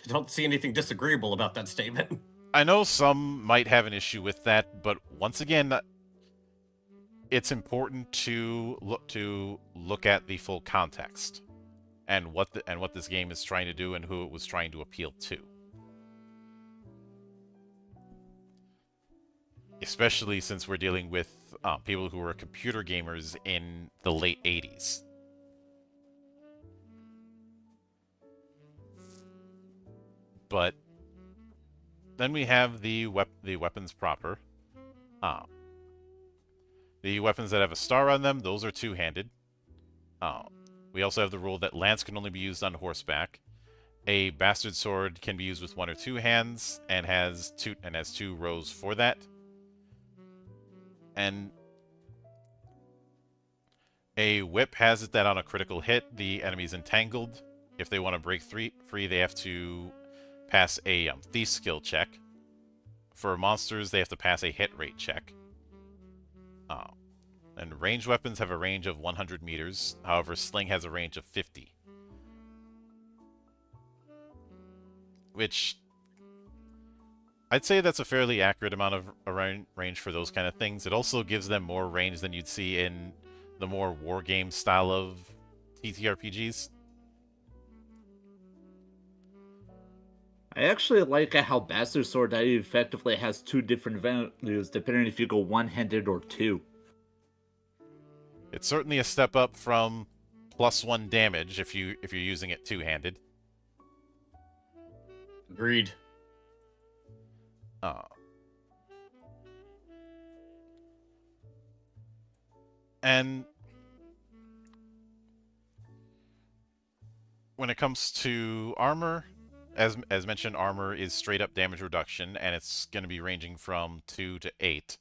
don't see anything disagreeable about that statement. I know some might have an issue with that, but once again, it's important to look at the full context and what this game is trying to do and who it was trying to appeal to. Especially since we're dealing with people who were computer gamers in the late 80s. But then we have the weapons proper. The weapons that have a star on them, those are two-handed. We also have the rule that lance can only be used on horseback. A bastard sword can be used with 1 or 2 hands and has 2 rows for that. And a whip has it that on a critical hit, the enemy's entangled. If they want to break free, they have to pass a thief skill check. For monsters, they have to pass a hit rate check. And ranged weapons have a range of 100 meters. However, sling has a range of 50. Which I'd say that's a fairly accurate amount of range for those kind of things. It also gives them more range than you'd see in the more wargame style of TTRPGs. I actually like how Bastard Sword effectively has 2 different values depending if you go one-handed or 2. It's certainly a step up from +1 damage if you're using it two-handed. Agreed. And when it comes to armor, as mentioned, armor is straight up damage reduction, and it's going to be ranging from 2 to 8.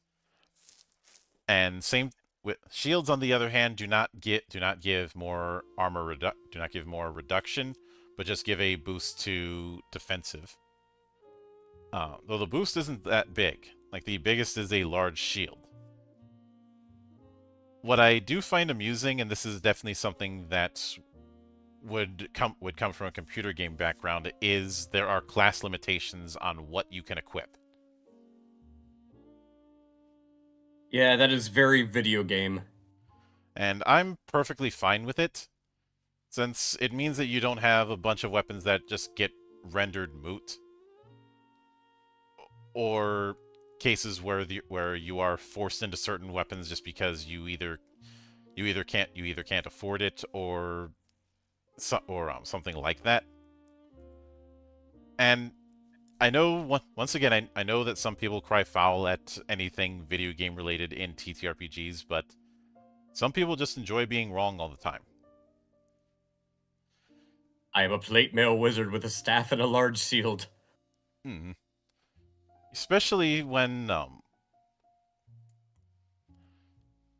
And same with shields, on the other hand, do not give more reduction, but just give a boost to defensive. Though the boost isn't that big. Like, the biggest is a large shield. What I do find amusing, and this is definitely something that would come from a computer game background, is there are class limitations on what you can equip. Yeah, that is very video game. And I'm perfectly fine with it, since it means that you don't have a bunch of weapons that just get rendered moot, or cases where you are forced into certain weapons just because you either can't afford it or something like that. And I know once again I know that some people cry foul at anything video game related in TTRPGs, but some people just enjoy being wrong all the time. I am a plate mail wizard with a staff and a large shield. Hmm. Especially when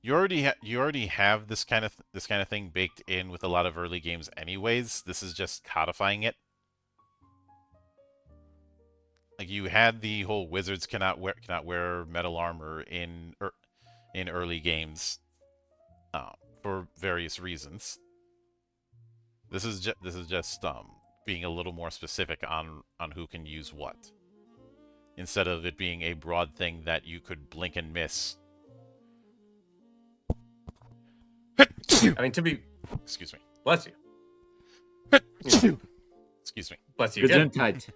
you already have this kind of thing baked in with a lot of early games anyways. This is just codifying it. Like you had the whole wizards cannot wear metal armor in early games for various reasons. This is just being a little more specific on who can use what, instead of it being a broad thing that you could blink and miss. I mean, to be Excuse me. bless you, Excuse me. bless you again. Gesundheit.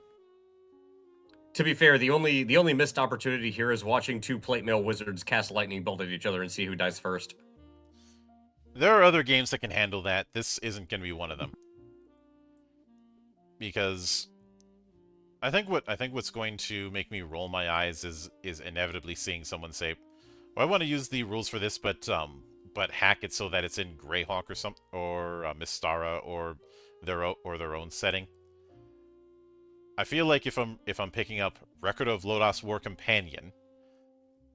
To be fair, the only missed opportunity here is watching two plate mail wizards cast lightning bolt at each other and see who dies first. There are other games that can handle that. This isn't going to be one of them. Because I think what's going to make me roll my eyes is inevitably seeing someone say, "Well, I want to use the rules for this, but hack it so that it's in Greyhawk or Mystara or their own setting." I feel like if I'm picking up Record of Lodoss War Companion,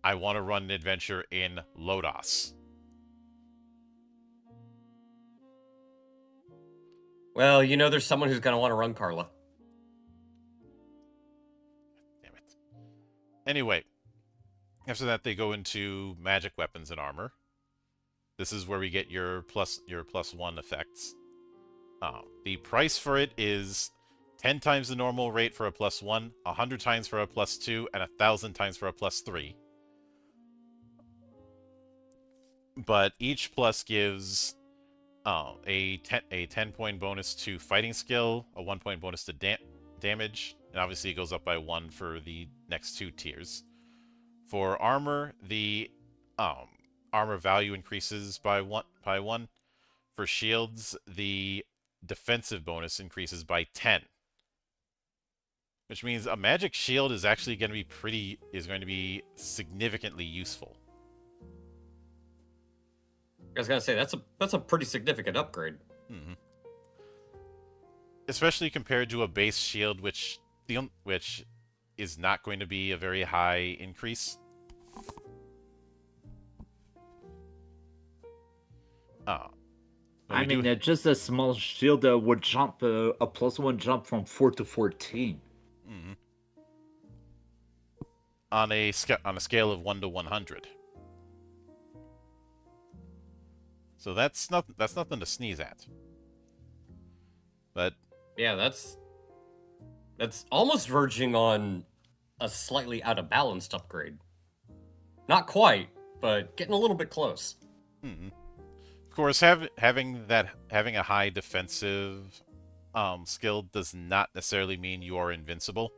I want to run an adventure in Lodoss. Well, you know, there's someone who's gonna want to run Carla. Damn it. Anyway, after that they go into magic weapons and armor. This is where we get your plus one effects. The price for it is 10 times the normal rate for a +1, 100 times for a +2, and 1,000 times for a +3. But each plus gives a 10-point bonus to fighting skill, a 1-point bonus to damage, and obviously it goes up by 1 for the next 2 tiers. For armor, the armor value increases by one. For shields, the defensive bonus increases by 10. Which means a magic shield is actually going to be significantly useful. I was gonna say that's a pretty significant upgrade. Mm-hmm. Especially compared to a base shield, which is not going to be a very high increase. I mean, just a small shield would jump a +1 jump from 4 to 14. Mm-hmm. On a scale of 1 to 100. So that's nothing to sneeze at. But Yeah, that's almost verging on a slightly out of balanced upgrade. Not quite, but getting a little bit close. mm-hmm. Of course, having a high defensive skill does not necessarily mean you are invincible.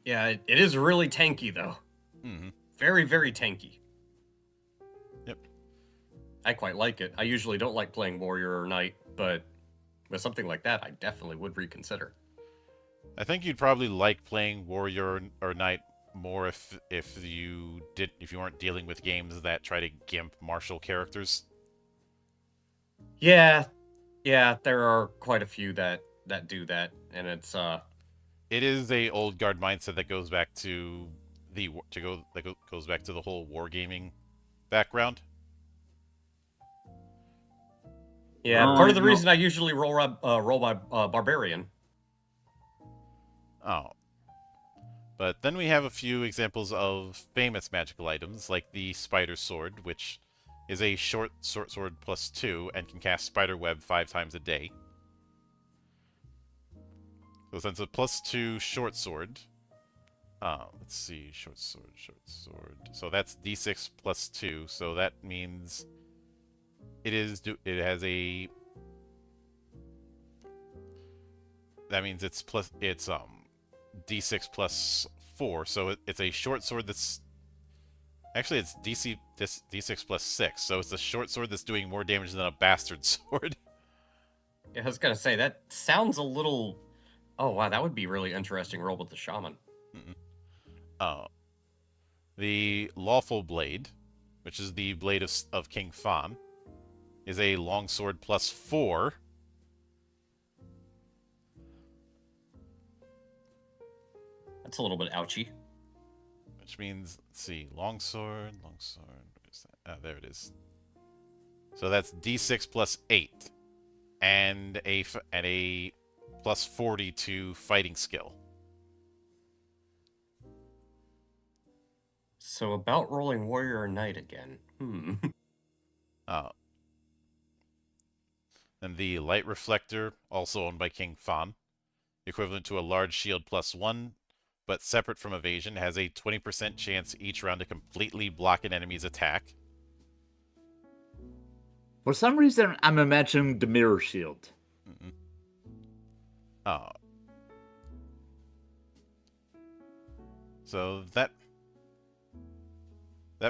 Yeah, it is really tanky though. Mm-hmm. Very, very tanky. Yep. I quite like it. I usually don't like playing warrior or knight, but with something like that, I definitely would reconsider. I think you'd probably like playing warrior or knight more if you weren't dealing with games that try to gimp martial characters. Yeah, there are quite a few that do that, and it's It is a old guard mindset that goes back to the whole wargaming background. yeah. Part of the reason I usually roll my barbarian. Oh. But then we have a few examples of famous magical items, like the Spider Sword, which is a short sword +2 and can cast spider web 5 times a day. So since a +2 short sword, let's see, short sword. So that's d6 +2. So that means that means it's D6 plus 4, so it's a short sword that's actually it's D6 plus 6, so it's a short sword that's doing more damage than a bastard sword. Yeah, I was gonna say that sounds a little. Oh wow, that would be really interesting. Roll with the shaman. uh, the lawful blade, which is the blade of King Fan, is a longsword plus 4. That's a little bit ouchy. Which means, let's see, longsword, where's that? Ah, there it is. So that's D6 plus 8, and a plus 40 to fighting skill. So about rolling warrior or knight again. Uh, and the light reflector, also owned by King Fan, equivalent to a large shield plus 1, but separate from evasion, has a 20% chance each round to completely block an enemy's attack. For some reason, I'm imagining the mirror shield. So that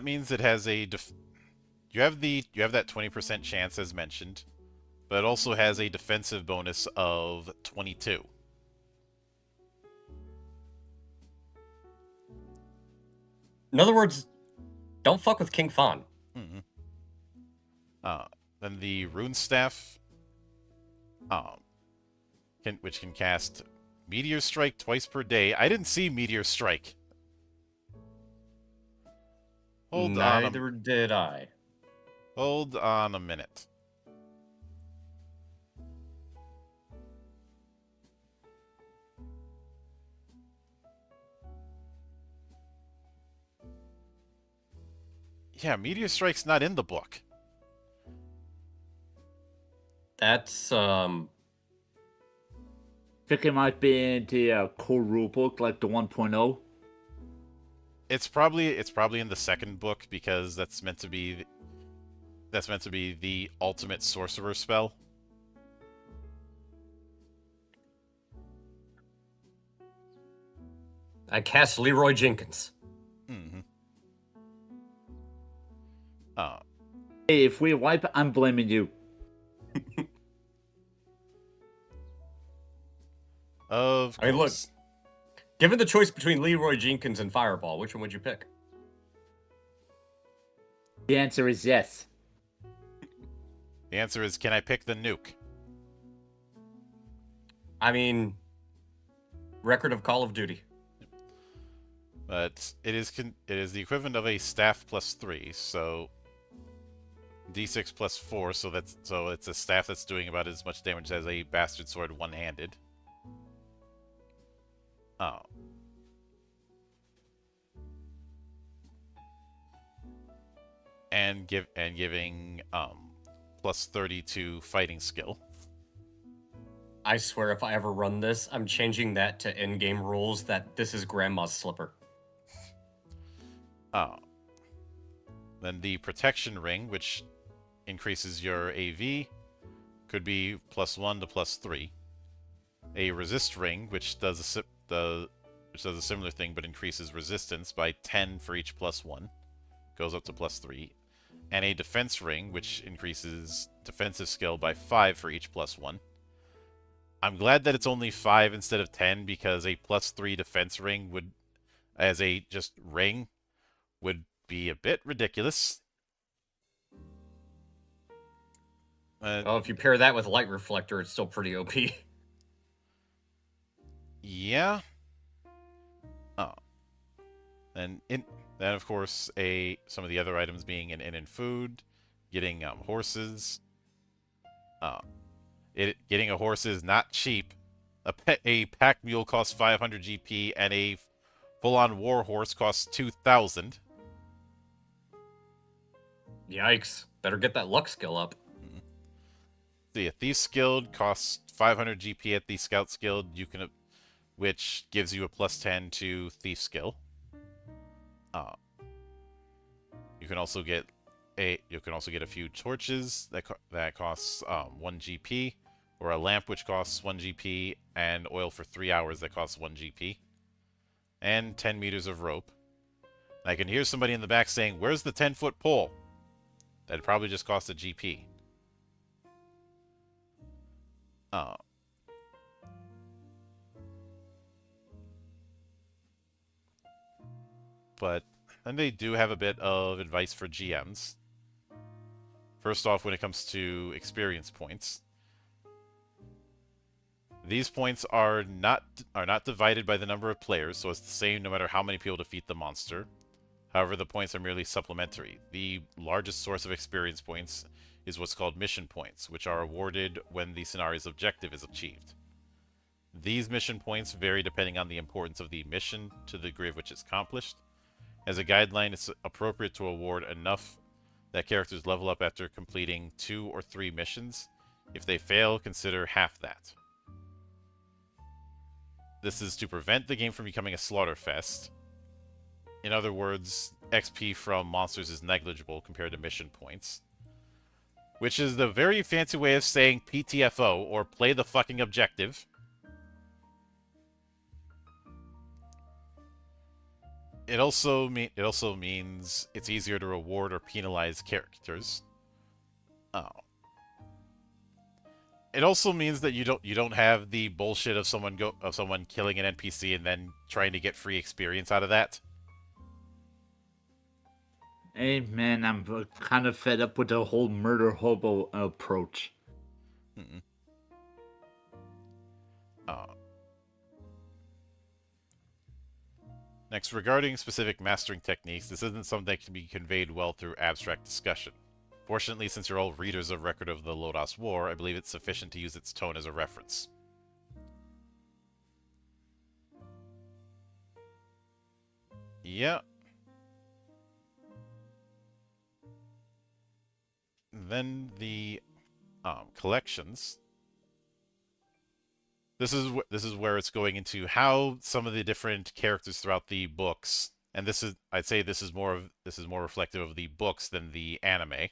means it has a you have that 20% chance as mentioned, but it also has a defensive bonus of 22. In other words, don't fuck with King Fan. Then the rune staff, which can cast Meteor Strike twice per day. I didn't see Meteor Strike. Neither did I. Hold on a minute. Yeah, Meteor Strike's not in the book. That's I think it might be in the core rulebook, like the 1.0. It's probably in the second book because that's meant to be the ultimate sorcerer spell. I cast Leroy Jenkins. Hey, if we wipe, I'm blaming you. Of course. I mean, look. Given the choice between Leroy Jenkins and Fireball, which one would you pick? The answer is yes. The answer is, can I pick the nuke? I mean, record of Call of Duty. But it is the equivalent of a staff plus 3, so D6 plus 4, so it's a staff that's doing about as much damage as a bastard sword one-handed. Oh. And giving plus 30 to fighting skill. I swear if I ever run this, I'm changing that to in-game rules that this is Grandma's slipper. Oh. Then the protection ring, which increases your AV, could be plus 1 to plus 3. A resist ring, which does a similar thing but increases resistance by 10 for each plus 1, goes up to plus 3. And a defense ring, which increases defensive skill by 5 for each plus 1. I'm glad that it's only 5 instead of 10, because a plus 3 defense ring would, as a just ring, would be a bit ridiculous. Well, if you pair that with Light Reflector, it's still pretty OP. Yeah. Oh. Then of course some of the other items being an inn and food, getting horses. Getting a horse is not cheap. A pack mule costs 500 GP, and a full-on war horse costs 2,000. Yikes! Better get that luck skill up. The Thief's Guild costs 500 GP at the Scout's Guild, which gives you a plus 10 to Thief skill. You can also get a few torches that costs 1 GP, or a lamp which costs 1 GP, and oil for 3 hours that costs 1 GP, and 10 meters of rope. I can hear somebody in the back saying, "Where's the 10-foot pole?" That'd probably just cost a GP. Oh. But then they do have a bit of advice for GMs. First off, when it comes to experience points, these points are not divided by the number of players, so it's the same no matter how many people defeat the monster. However, the points are merely supplementary. The largest source of experience points is what's called mission points, which are awarded when the scenario's objective is achieved. These mission points vary depending on the importance of the mission to the degree of which it's accomplished. As a guideline, it's appropriate to award enough that characters level up after completing 2 or 3 missions. If they fail, consider half that. This is to prevent the game from becoming a slaughterfest. In other words, XP from monsters is negligible compared to mission points. Which is the very fancy way of saying PTFO, or play the fucking objective. It also means it's easier to reward or penalize characters. Oh. It also means that you don't have the bullshit of someone killing an NPC and then trying to get free experience out of that. Hey man, I'm kind of fed up with the whole murder hobo approach. Next, regarding specific mastering techniques, this isn't something that can be conveyed well through abstract discussion. Fortunately, since you're all readers of record of the Lodoss War, I believe it's sufficient to use its tone as a reference. Yeah. Then the collections. This is where it's going into how some of the different characters throughout the books, and I'd say this is more reflective of the books than the anime.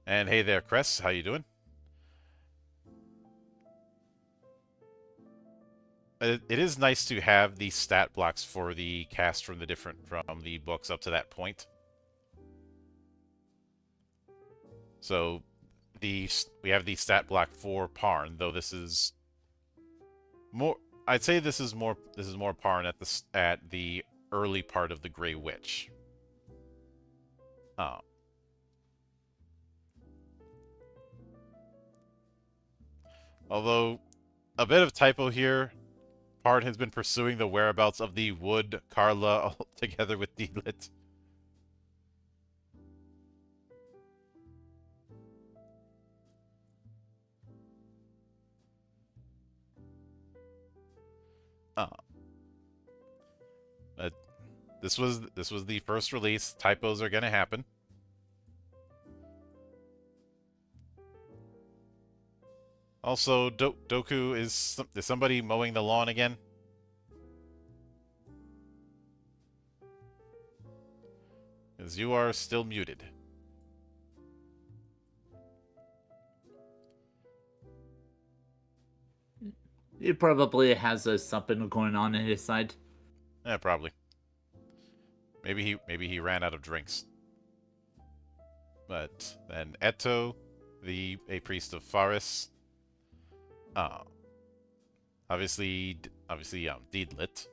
And hey there, Cress, how you doing? It is nice to have the stat blocks for the cast from the books up to that point. So we have the stat block for Parn, though this is more. I'd say this is more Parn at the early part of the Grey Witch. Although a bit of typo here. Parn has been pursuing the whereabouts of the Wood Carla together with Deedlit. This was the first release. Typos are gonna happen. Also, Doku, is somebody mowing the lawn again? Because you are still muted. He probably has something going on his side. Yeah, probably. Maybe he ran out of drinks. But then Eto, a priest of Faris. Obviously, Deedlit.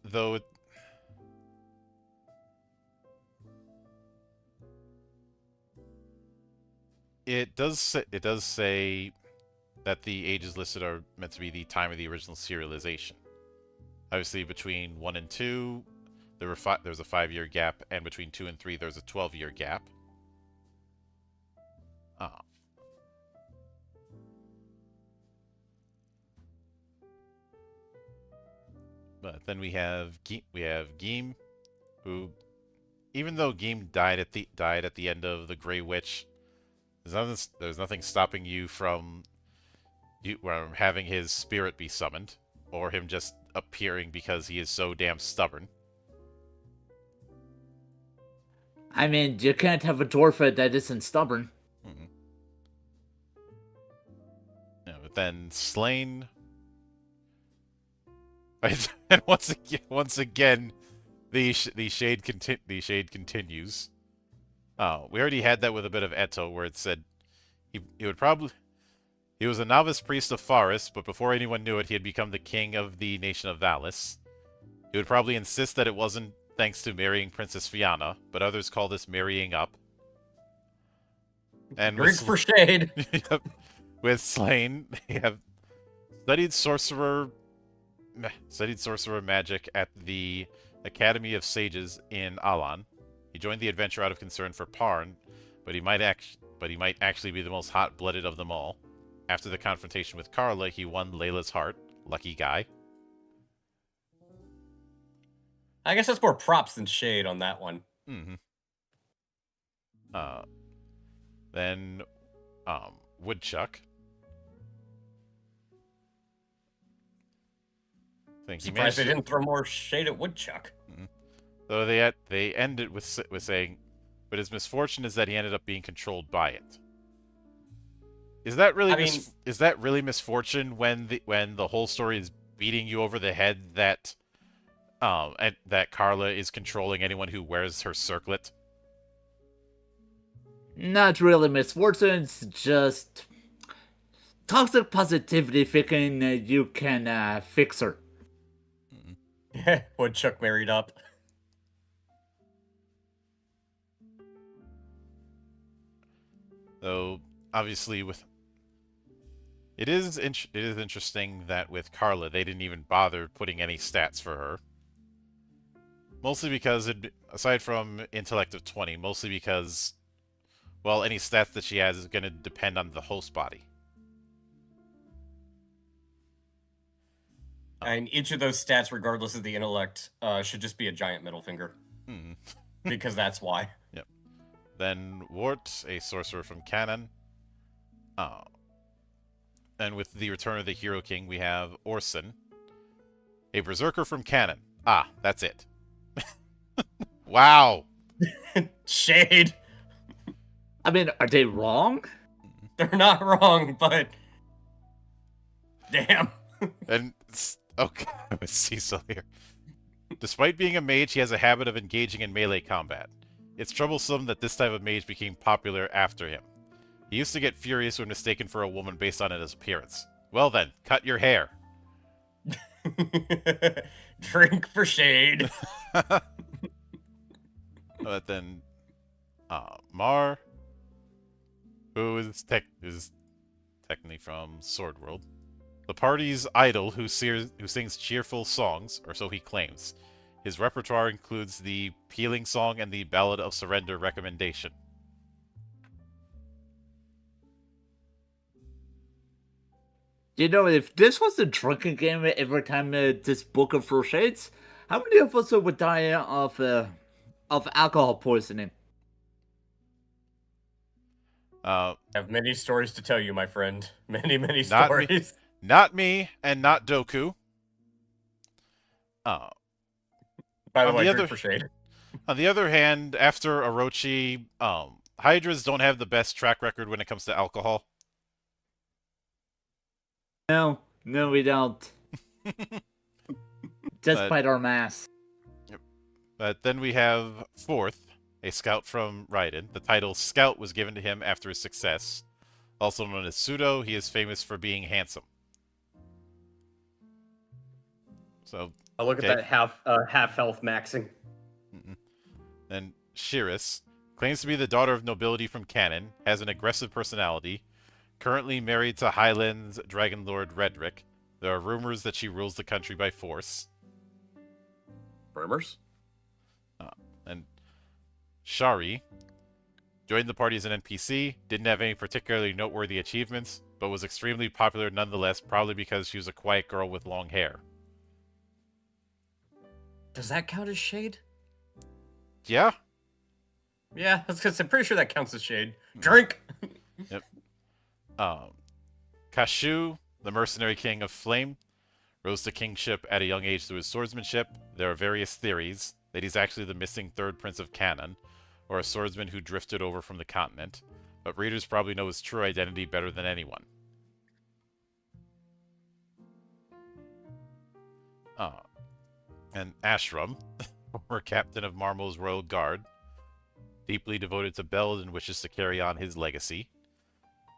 Though it does say that the ages listed are meant to be the time of the original serialization. Obviously, between 1 and 2, there's a 5-year gap, and between 2 and 3, there's a 12-year gap. But then we have Geem, who, even though Geem died at the end of the Grey Witch, there's nothing stopping you from having his spirit be summoned, or him just appearing because he is so damn stubborn. I mean, you can't have a dwarf that isn't stubborn. Mhm. Yeah, but then slain. And once again, the shade continues. Oh, we already had that with a bit of Eto, where it said he would probably he was a novice priest of Faris, but before anyone knew it, he had become the king of the nation of Valis. He would probably insist that it wasn't thanks to marrying Princess Fianna, but others call this marrying up. And Drink for shade. Yep, with Slain, they have studied sorcerer magic at the Academy of Sages in Alan. He joined the adventure out of concern for Parn, but he might actually be the most hot-blooded of them all. After the confrontation with Carla, he won Layla's heart. Lucky guy. I guess that's more props than shade on that one. Mm-hmm. Then, Woodchuck. Surprised they didn't throw more shade at Woodchuck. Mm-hmm. So they ended with saying, but his misfortune is that he ended up being controlled by it. Is that really misfortune when the whole story is beating you over the head that and that Carla is controlling anyone who wears her circlet? Not really misfortune, it's just toxic positivity thinking you can fix her. Woodchuck married up. So obviously, it is interesting that with Carla they didn't even bother putting any stats for her. Mostly because aside from intellect of 20, mostly because, well, any stats that she has is going to depend on the host body. And each of those stats, regardless of the intellect, should just be a giant middle finger. Hmm. Because that's why. Yep. Then Wart, a sorcerer from Canon. And with the return of the Hero King, we have Orson, a berserker from Canon. Ah, that's it. Wow. Shade. I mean, are they wrong? They're not wrong, but damn. And okay, with Cecil here. Despite being a mage, he has a habit of engaging in melee combat. It's troublesome that this type of mage became popular after him. He used to get furious when mistaken for a woman based on his appearance. Well then, cut your hair. Drink for shade. But then, Mar, who is technically from Sword World, the party's idol who sings cheerful songs, or so he claims. His repertoire includes the Peeling Song and the Ballad of Surrender Recommendation. You know, if this was a drinking game every time this book of shades, how many of us would die of alcohol poisoning? I have many stories to tell you, my friend. Many stories. Not me, and not Doku. By the way, drink for shade. On the other hand, after Orochi, Hydras don't have the best track record when it comes to alcohol. No, we don't. Despite our mass. Yep. But then we have Fourth, a scout from Raiden. The title Scout was given to him after his success. Also known as Pseudo, he is famous for being handsome. So I look at that half health maxing. Then Shiris claims to be the daughter of nobility from Canon, has an aggressive personality, currently married to Highland's Dragon Lord Redrick. There are rumors that she rules the country by force. Rumors? And Shari joined the party as an NPC, didn't have any particularly noteworthy achievements, but was extremely popular nonetheless, probably because she was a quiet girl with long hair. Does that count as shade? Yeah? Yeah, that's because I'm pretty sure that counts as shade. Drink! Yep. Kashu, the mercenary king of Flame, rose to kingship at a young age through his swordsmanship. There are various theories that he's actually the missing third prince of Canon, or a swordsman who drifted over from the continent, but readers probably know his true identity better than anyone. And Ashram, former captain of Marmo's royal guard, deeply devoted to Beld and wishes to carry on his legacy.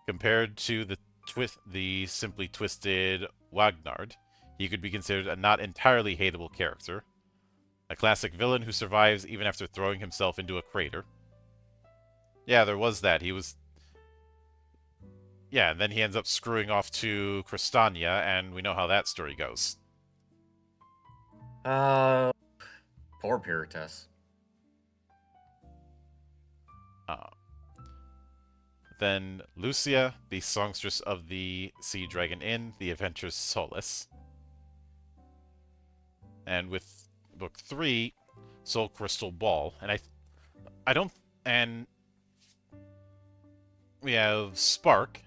Compared to the simply twisted Wagnard, he could be considered a not entirely hateable character. A classic villain who survives even after throwing himself into a crater. Yeah, there was that. Yeah, and then he ends up screwing off to Cristania, and we know how that story goes. Poor Pirates. Then Lucia, the songstress of the Sea Dragon Inn, the Adventure's Solace. And with book 3, Soul Crystal Ball. And and we have Spark,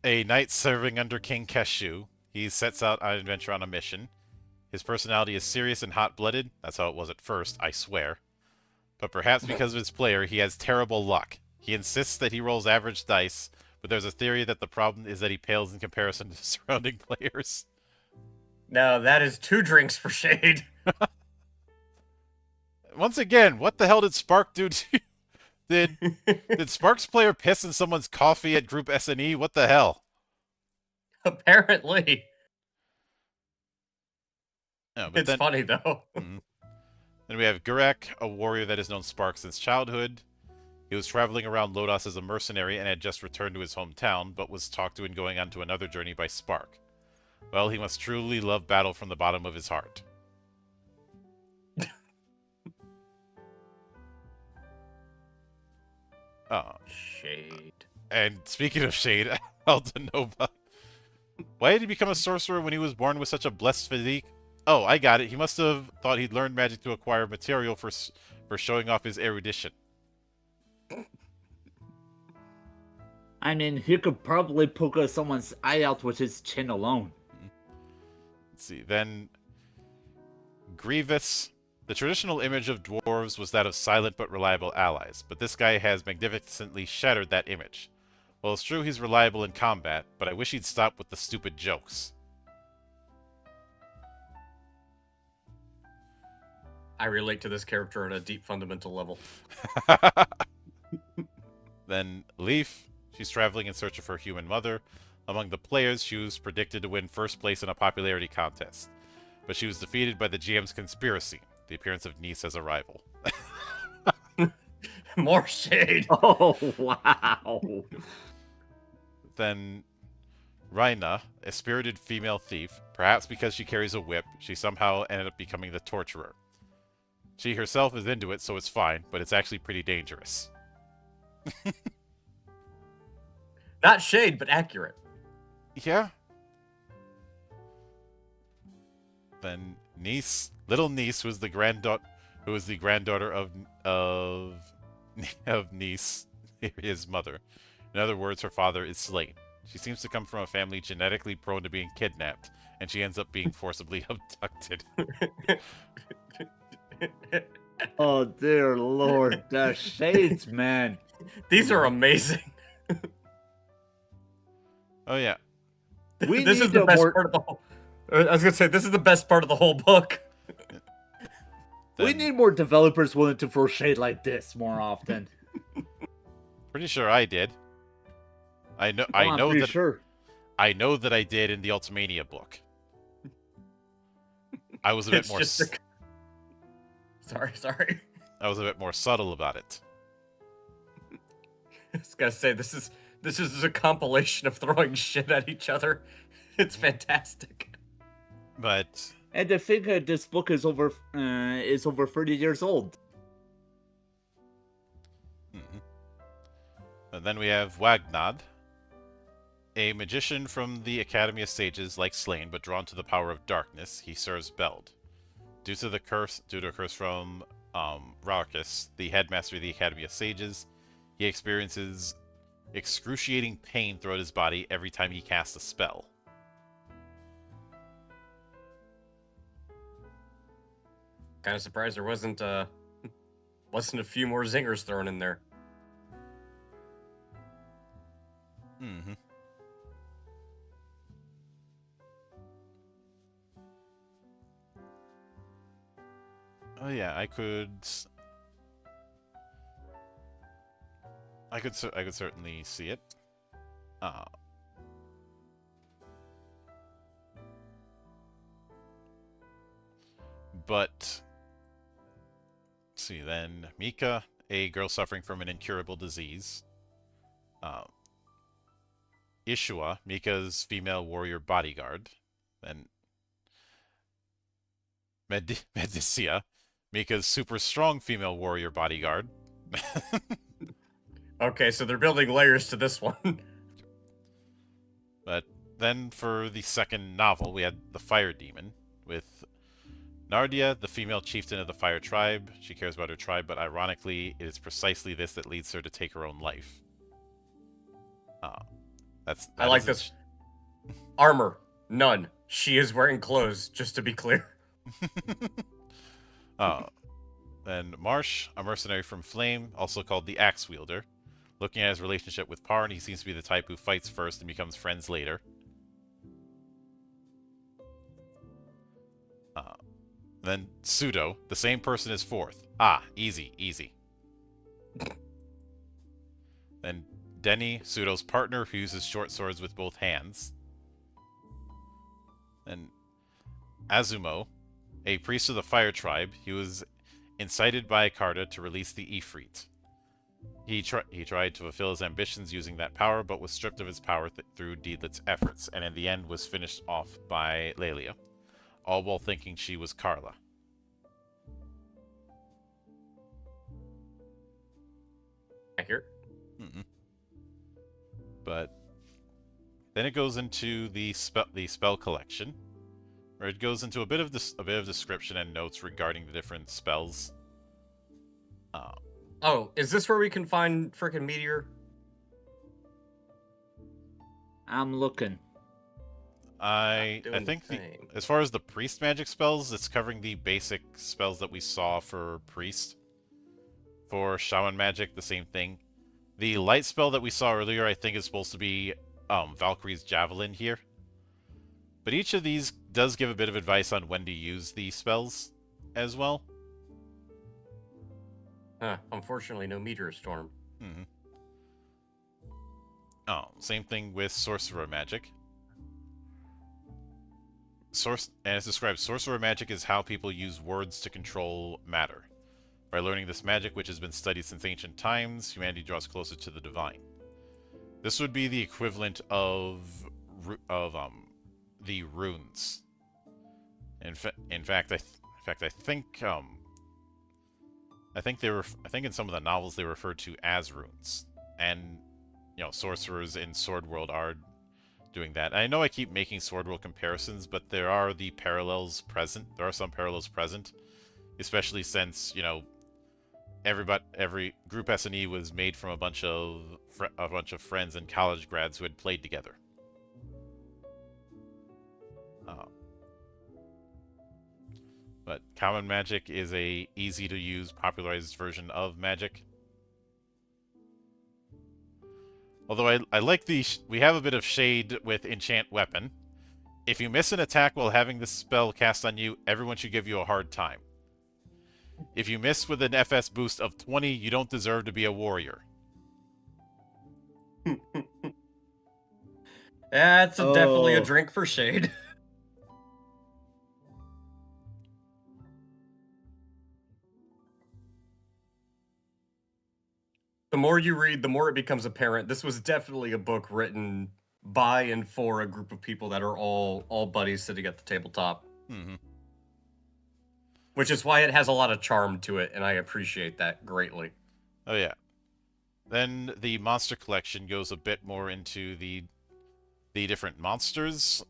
a knight serving under King Keshu. He sets out on an adventure on a mission. His personality is serious and hot-blooded. That's how it was at first, I swear. But perhaps because of his player, he has terrible luck. He insists that he rolls average dice, but there's a theory that the problem is that he pales in comparison to surrounding players. Now, that is 2 drinks for Shade. Once again, what the hell did Spark do to you? Did Spark's player piss in someone's coffee at Group SNE? What the hell? Apparently. No, it's funny, though. Then we have Gurak, a warrior that has known Spark since childhood. He was traveling around Lodoss as a mercenary and had just returned to his hometown, but was talked to in going on to another journey by Spark. Well, he must truly love battle from the bottom of his heart. Shade. And speaking of Shade, Aldenova. Why did he become a sorcerer when he was born with such a blessed physique? Oh, I got it. He must have thought he'd learned magic to acquire material for showing off his erudition. I mean, he could probably poke someone's eye out with his chin alone. Let's see. Then Grievous. The traditional image of dwarves was that of silent but reliable allies, but this guy has magnificently shattered that image. Well, it's true he's reliable in combat, but I wish he'd stop with the stupid jokes. I relate to this character at a deep fundamental level. Then Leaf. She's traveling in search of her human mother. Among the players, she was predicted to win first place in a popularity contest, but she was defeated by the GM's conspiracy, the appearance of Nice as a rival. More Shade. Oh, wow. Then Rhina, a spirited female thief. Perhaps because she carries a whip, she somehow ended up becoming the torturer. She herself is into it, so it's fine, but it's actually pretty dangerous. Not Shade, but accurate. Yeah. Then Nice, little Nice, who was the granddaughter of Nice, his mother. In other words, her father is slain. She seems to come from a family genetically prone to being kidnapped, and she ends up being forcibly abducted. Oh, dear Lord. The Shades, man. These are amazing. Oh, yeah. This is the best part of the whole... I was going to say, this is the best part of the whole book. We need more developers willing to throw shade like this more often. Pretty sure I did. I know that I did in the Ultimania book. I was a bit more... Sorry. I was a bit more subtle about it. I was gonna say, this is a compilation of throwing shit at each other. It's fantastic. But... And to think this book is over 30 years old. Mm-hmm. And then we have Wagnad, a magician from the Academy of Sages, like Slain, but drawn to the power of darkness. He serves Beld. Due to a curse from Raucus, the headmaster of the Academy of Sages, he experiences excruciating pain throughout his body every time he casts a spell. Kind of surprised there wasn't Less than a few more zingers thrown in there. Mm-hmm. Oh yeah, I could certainly see it. Uh, but let's see then. Mika, a girl suffering from an incurable disease. Uh, Ishua, Mika's female warrior bodyguard. Then Medicia, Mika's super strong female warrior bodyguard. Okay, so they're building layers to this one. But then for the second novel, we had the Fire Demon with Nardia, the female chieftain of the Fire Tribe. She cares about her tribe, but ironically, it is precisely this that leads her to take her own life. That I like isn't this. Armor, none. She is wearing clothes, just to be clear. Then Marsh, a mercenary from Flame, also called the Axe Wielder. Looking at his relationship with Parn, he seems to be the type who fights first and becomes friends later. Then Pseudo, the same person as Fourth. Ah, easy, easy. Then Denny, Pseudo's partner, who uses short swords with both hands. Then Azumo, a priest of the Fire Tribe. He was incited by Akarda to release the Ifrit. He tried to fulfill his ambitions using that power, but was stripped of his power through Deedlet's efforts, and in the end was finished off by Lelia, all while thinking she was Carla. Accurate. But then it goes into the spell collection, where it goes into a bit of description and notes regarding the different spells. Oh, is this where we can find frickin' Meteor? I'm looking. I think as far as the priest magic spells, it's covering the basic spells that we saw for priest. For shaman magic, the same thing. The light spell that we saw earlier, I think, is supposed to be Valkyrie's Javelin here. But each of these does give a bit of advice on when to use these spells as well. Unfortunately, no meteor storm. Mm-hmm. Oh, same thing with sorcerer magic. And as described, sorcerer magic is how people use words to control matter. By learning this magic, which has been studied since ancient times, humanity draws closer to the divine. This would be the equivalent of the runes. In fact, I think in some of the novels they referred to as runes, and sorcerers in Sword World are doing that. And I know I keep making Sword World comparisons, but there are the parallels present. There are some parallels present, especially since every group S&E was made from a bunch of friends and college grads who had played together. But common magic is a easy to use, popularized version of magic. Although I like we have a bit of shade with enchant weapon. If you miss an attack while having this spell cast on you, everyone should give you a hard time. If you miss with an FS boost of 20, you don't deserve to be a warrior. That's definitely a drink for shade. The more you read, the more it becomes apparent. This was definitely a book written by and for a group of people that are all buddies sitting at the tabletop. Mm-hmm. Which is why it has a lot of charm to it, and I appreciate that greatly. Oh yeah. Then the monster collection goes a bit more into the different monsters,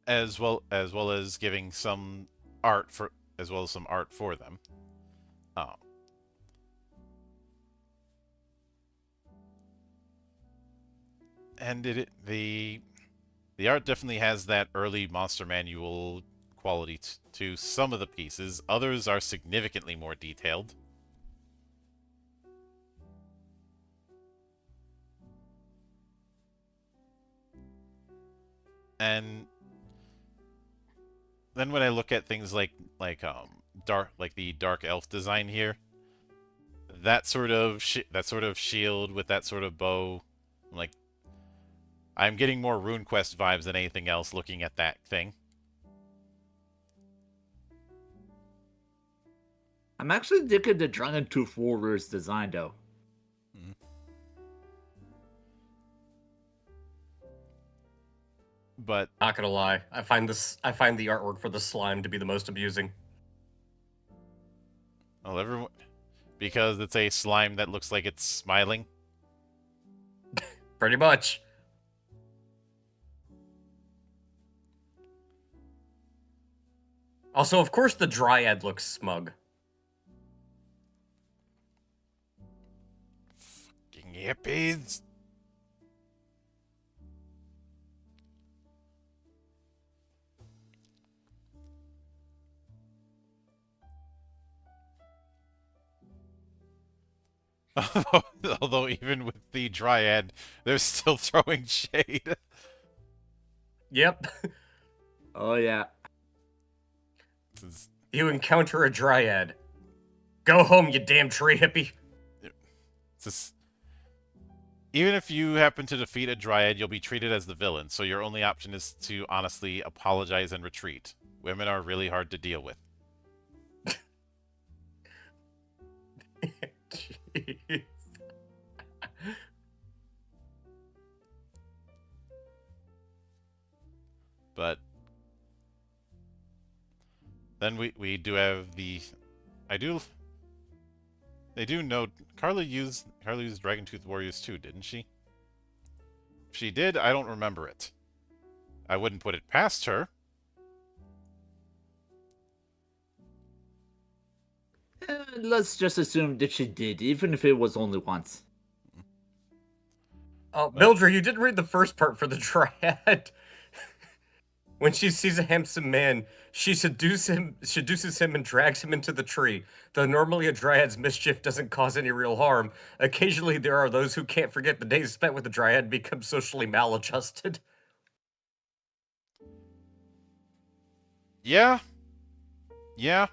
as well as giving some art for them. And the art definitely has that early monster manual quality to some of the pieces. Others are significantly more detailed. And then when I look at things like the dark elf design here, that sort of shield with that sort of bow, like, I'm getting more RuneQuest vibes than anything else looking at that thing. I'm actually digging the Dragon Tooth Warrior's design, though. Mm-hmm. But Not gonna lie, I find the artwork for the slime to be the most amusing. well, everyone, because it's a slime that looks like it's smiling. Pretty much. Also, of course, the Dryad looks smug. Fucking hippies. Although even with the Dryad, they're still throwing shade. Yep. Oh, yeah. You encounter a Dryad. Go home, you damn tree hippie. Even if you happen to defeat a Dryad, you'll be treated as the villain, so your only option is to honestly apologize and retreat. Women are really hard to deal with. Jeez. But then we do have the they do know Carla used Dragon Tooth Warriors too, didn't she? If she did, I don't remember it. I wouldn't put it past her. Let's just assume that she did, even if it was only once. Oh, Mildred, you didn't read the first part for the Dryad. When she sees a handsome man, she seduces him and drags him into the tree. Though normally a Dryad's mischief doesn't cause any real harm, occasionally there are those who can't forget the days spent with the Dryad and become socially maladjusted. Yeah. Yeah.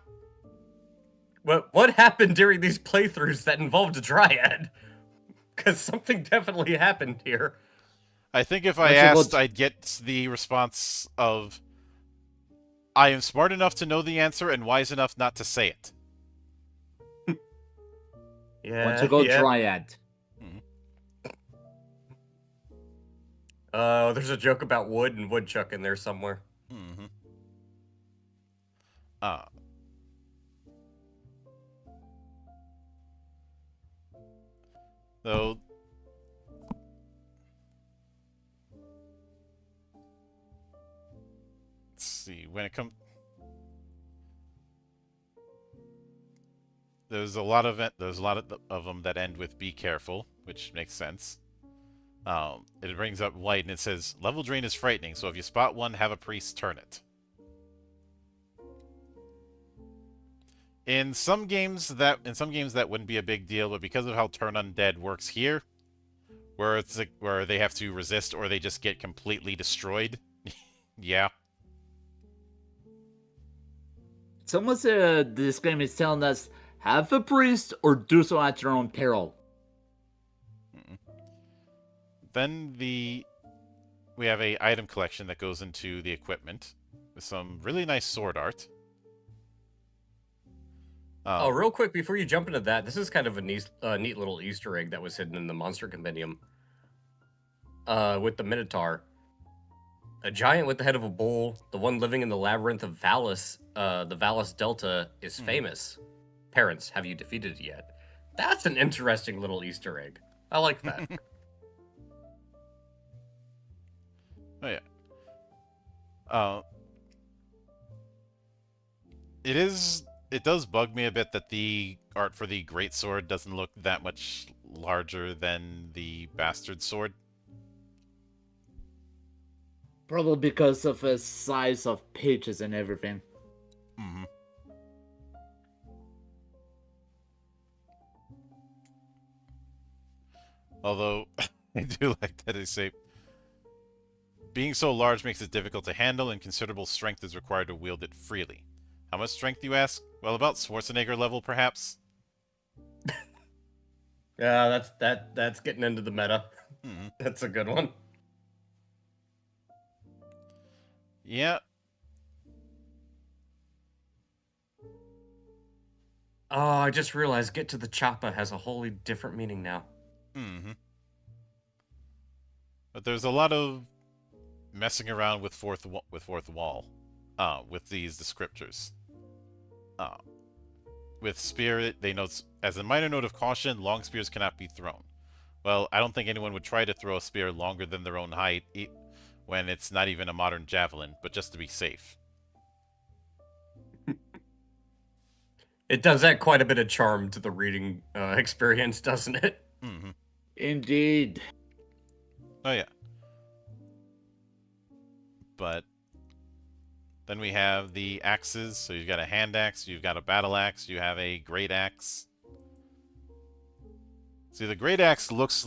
What happened during these playthroughs that involved a Dryad? Because something definitely happened here. I think if I asked, I'd get the response of, I am smart enough to know the answer and wise enough not to say it. Yeah. Want to go Dryad. There's a joke about wood and woodchuck in there somewhere. Mm-hmm. So let's see, when it comes, there's a lot of them that end with "be careful," which makes sense. It brings up white and it says level drain is frightening, so if you spot one, have a priest turn it. In some games that wouldn't be a big deal, but because of how turn undead works here, where it's like, where they have to resist or they just get completely destroyed, yeah. It's almost this game is telling us, have a priest or do so at your own peril. Then we have a item collection that goes into the equipment with some really nice sword art. Oh, real quick, before you jump into that, this is kind of a neat little Easter egg that was hidden in the Monster Compendium. With the Minotaur. A giant with the head of a bull, the one living in the labyrinth of Valus, the Valus Delta, is famous. Parents, have you defeated it yet? That's an interesting little Easter egg. I like that. Oh, yeah. It does bug me a bit that the art for the greatsword doesn't look that much larger than the bastard sword. Probably because of the size of pages and everything. Mm-hmm. Although, I do like that they say, being so large makes it difficult to handle and considerable strength is required to wield it freely. How much strength, you ask? Well, about Schwarzenegger level, perhaps? Yeah, that's getting into the meta. Mm-hmm. That's a good one. Yeah. Oh, I just realized get to the choppa has a wholly different meaning now. Mm-hmm. But there's a lot of messing around with fourth wall, with these descriptors. Uh, with spirit, they note as a minor note of caution, long spears cannot be thrown. Well, I don't think anyone would try to throw a spear longer than their own height when it's not even a modern javelin, but just to be safe. It does add quite a bit of charm to the reading experience, doesn't it? Mm-hmm. Indeed. Oh yeah. But then we have the axes. So you've got a hand axe, you've got a battle axe, you have a great axe. See, the great axe looks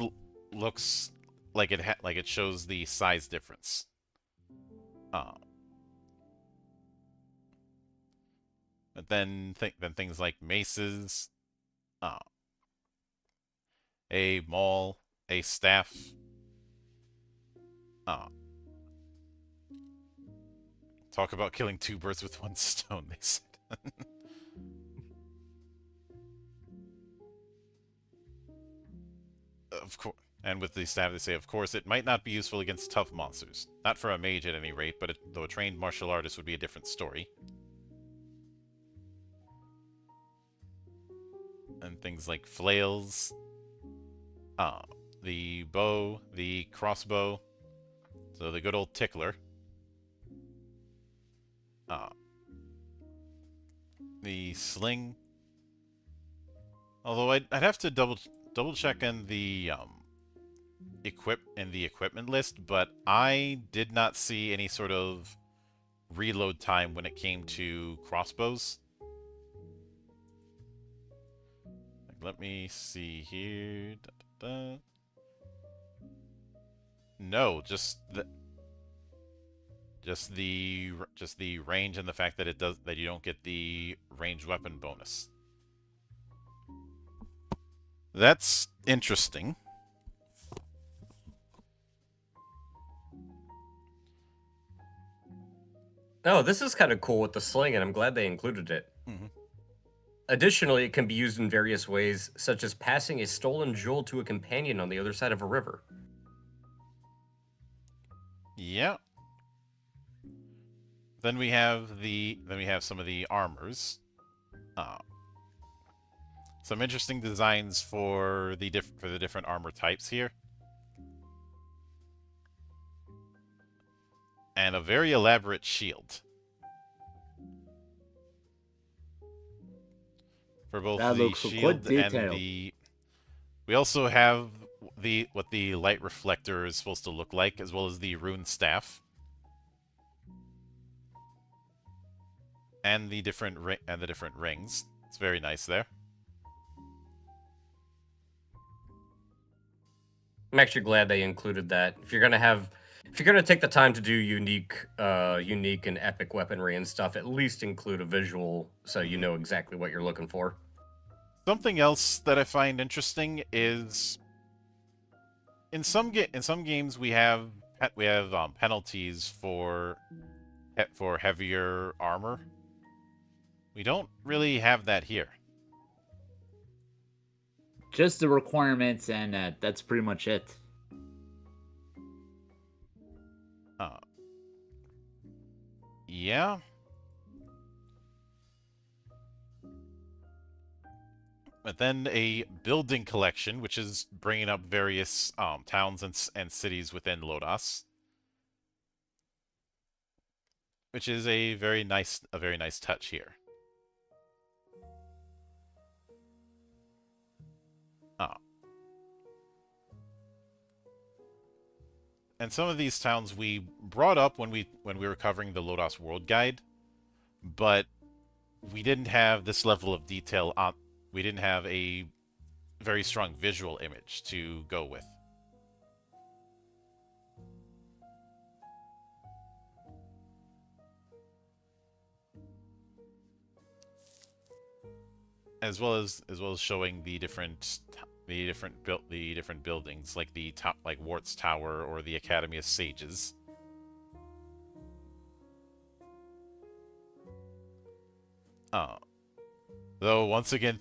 like it shows the size difference. But then things like maces, uh, a maul, a staff. Uh, Talk about killing two birds with one stone, they said. Of course. And with the staff, they say, of course, it might not be useful against tough monsters. Not for a mage at any rate, but though a trained martial artist would be a different story. And things like flails, the bow, the crossbow, so the good old tickler. The sling. Although I'd have to double check in the equipment list, but I did not see any sort of reload time when it came to crossbows. Let me see here. Da, da, da. No, just the range and the fact that you don't get the ranged weapon bonus. That's interesting. Oh, this is kind of cool with the sling, and I'm glad they included it. Mm-hmm. Additionally, it can be used in various ways, such as passing a stolen jewel to a companion on the other side of a river. Yeah. Then we have some of the armors. Some interesting designs for the different armor types here. And a very elaborate shield. For both That the looks quite shield and detailed. the... We also have what the light reflector is supposed to look like, as well as the rune staff. And the different rings. It's very nice there. I'm actually glad they included that. If you're gonna take the time to do unique and epic weaponry and stuff, at least include a visual so you know exactly what you're looking for. Something else that I find interesting is in some games we have penalties for heavier armor. We don't really have that here. Just the requirements, and that's pretty much it. Yeah. But then a building collection, which is bringing up various towns and cities within Lodoss, which is a very nice touch here. and some of these towns we brought up when we were covering the Lodoss World Guide, but we didn't have this level of detail on. We didn't have a very strong visual image to go with. As well as showing the different buildings, like like Wart's Tower or the Academy of Sages. Though once again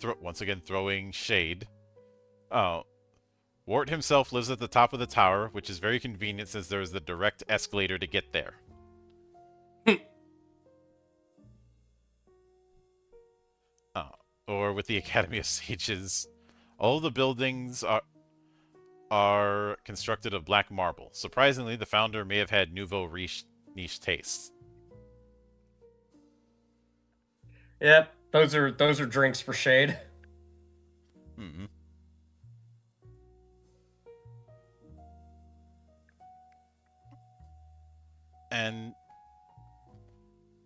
throwing shade. Wart himself lives at the top of the tower, which is very convenient since there is the direct escalator to get there. Or with the Academy of Sages, all the buildings are constructed of black marble. Surprisingly, the founder may have had nouveau riche niche tastes. Yep, those are drinks for shade. Mm-hmm. And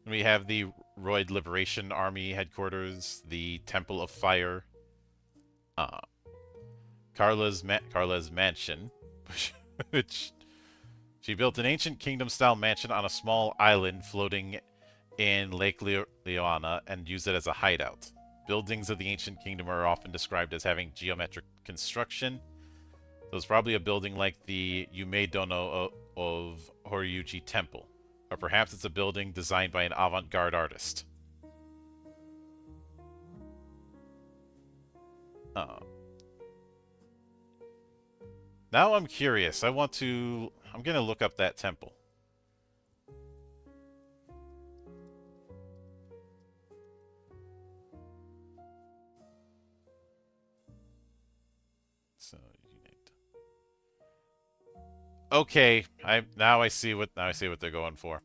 we have the Roid Liberation Army headquarters, the Temple of Fire, Carla's mansion, which she built an ancient kingdom-style mansion on a small island floating in Lake Leona and used it as a hideout. Buildings of the ancient kingdom are often described as having geometric construction. So it's probably a building like the Yume Dono of Horyuji Temple. Or perhaps it's a building designed by an avant-garde artist. Now I'm curious. I'm gonna look up that temple. So okay, I see what they're going for.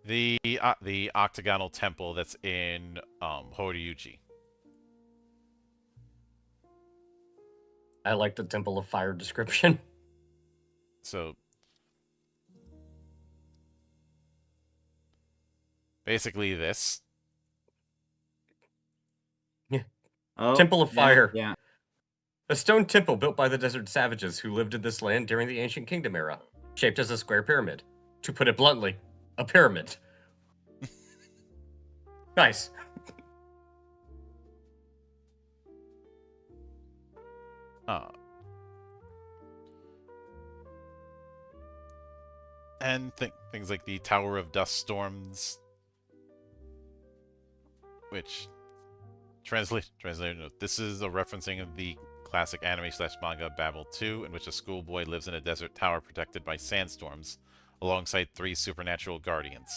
The octagonal temple that's in Horyuji. I like the Temple of Fire description. So basically this. Yeah. Oh, Temple of Fire. Yeah. A stone temple built by the desert savages who lived in this land during the ancient kingdom era, shaped as a square pyramid. To put it bluntly, a pyramid. Nice. And things like the Tower of Dust Storms, which translated note, this is a referencing of the classic anime/manga Babel 2, in which a schoolboy lives in a desert tower protected by sandstorms, alongside 3 supernatural guardians.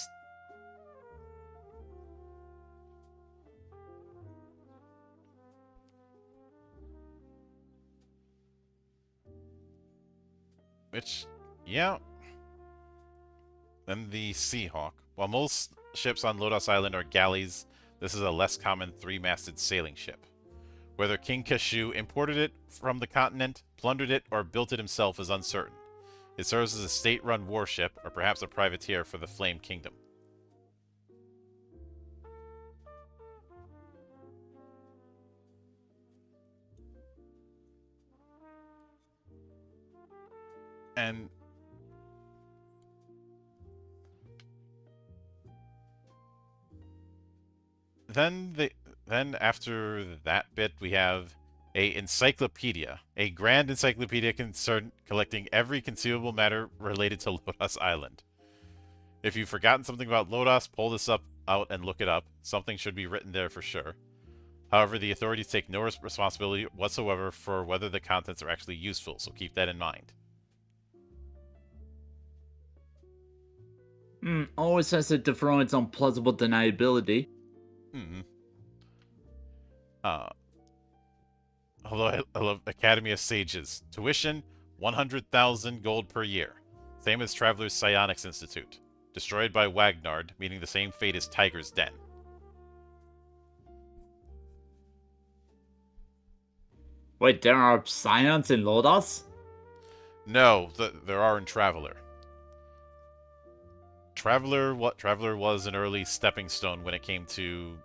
Which, yeah. Then the Seahawk. While most ships on Lodoss Island are galleys, this is a less common 3-masted sailing ship. Whether King Kashu imported it from the continent, plundered it, or built it himself is uncertain. It serves as a state-run warship, or perhaps a privateer for the Flame Kingdom. And then after that bit, we have a encyclopedia, a grand encyclopedia concerned collecting every conceivable matter related to Lodoss Island. If you've forgotten something about Lodoss, pull this out and look it up. Something should be written there for sure. However, the authorities take no responsibility whatsoever for whether the contents are actually useful, so keep that in mind. Always has to throw its own plausible deniability. Although I love Academy of Sages. Tuition, 100,000 gold per year. Same as Traveler's Psionics Institute. Destroyed by Wagnard, meaning the same fate as Tiger's Den. Wait, there are psions in Lodoss? No, there are in Traveler. Traveler was an early stepping stone when it came to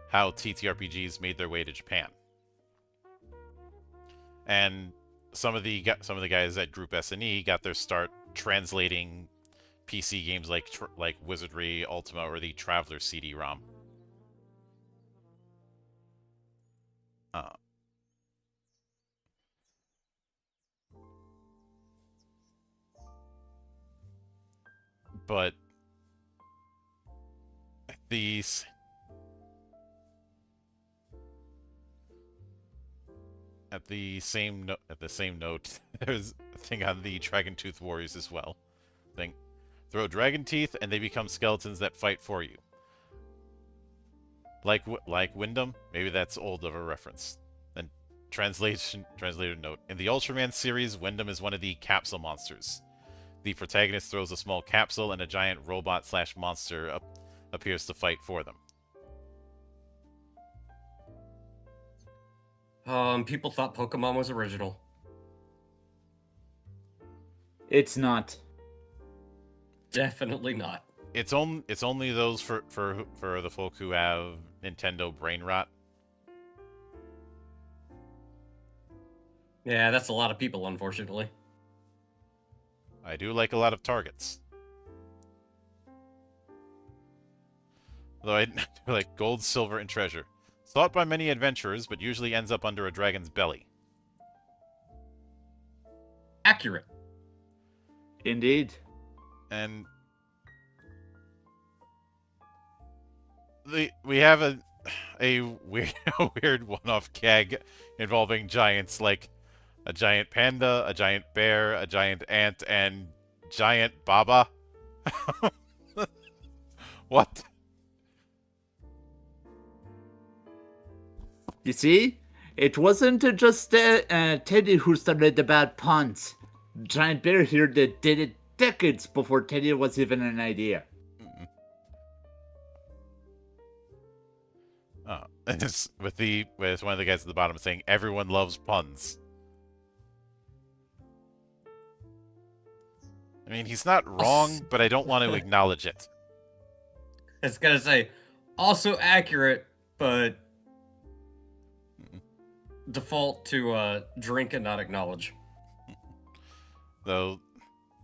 how TTRPGs made their way to Japan. And some of the guys at Group S&E got their start translating PC games like Wizardry, Ultima, or the Traveler CD-ROM. But these at the same note, there's a thing on the Dragon Tooth Warriors as well. Thing, throw dragon teeth and they become skeletons that fight for you. Like Wyndham, maybe that's old of a reference. Then translator note: in the Ultraman series, Wyndham is one of the capsule monsters. The protagonist throws a small capsule and a giant robot/monster appears to fight for them. People thought Pokemon was original. It's not. Definitely not. It's only those for the folk who have Nintendo brain rot. Yeah, that's a lot of people, unfortunately. I do like a lot of targets. Though I do like gold, silver, and treasure. Sought by many adventurers, but usually ends up under a dragon's belly. Accurate. Indeed. And we have a weird one-off gag involving giants, like a giant panda, a giant bear, a giant ant, and giant baba. What? You see, it wasn't just Teddy who started the bad puns. Giant Bear here that did it decades before Teddy was even an idea. And it's with one of the guys at the bottom saying everyone loves puns. I mean, he's not wrong, but I don't want to acknowledge it. I was gonna say, also accurate, but default to drink and not acknowledge. Though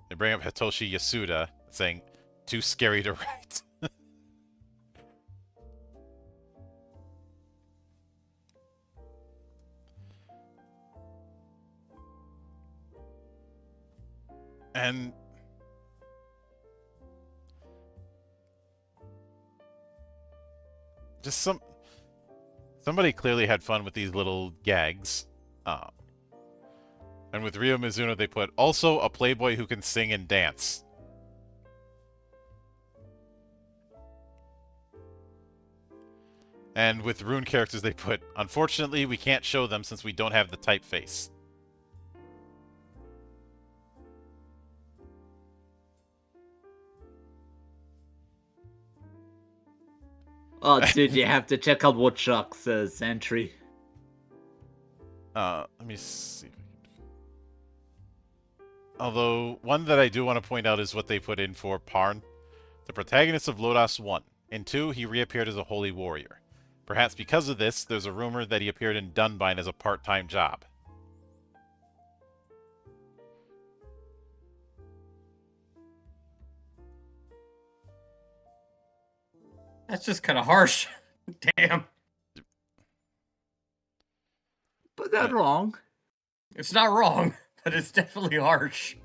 they bring up Hitoshi Yasuda saying, "Too scary to write." And just somebody clearly had fun with these little gags. And with Ryo Mizuno, they put, also a playboy who can sing and dance. And with Rune characters, they put, unfortunately, we can't show them since we don't have the typeface. Oh, dude, you have to check out Woodchuck's entry. Let me see. Although, one that I do want to point out is what they put in for Parn. The protagonist of Lodoss 1. In 2, he reappeared as a holy warrior. Perhaps because of this, there's a rumor that he appeared in Dunbine as a part-time job. That's just kind of harsh. Damn. But not wrong. It's not wrong, but it's definitely harsh.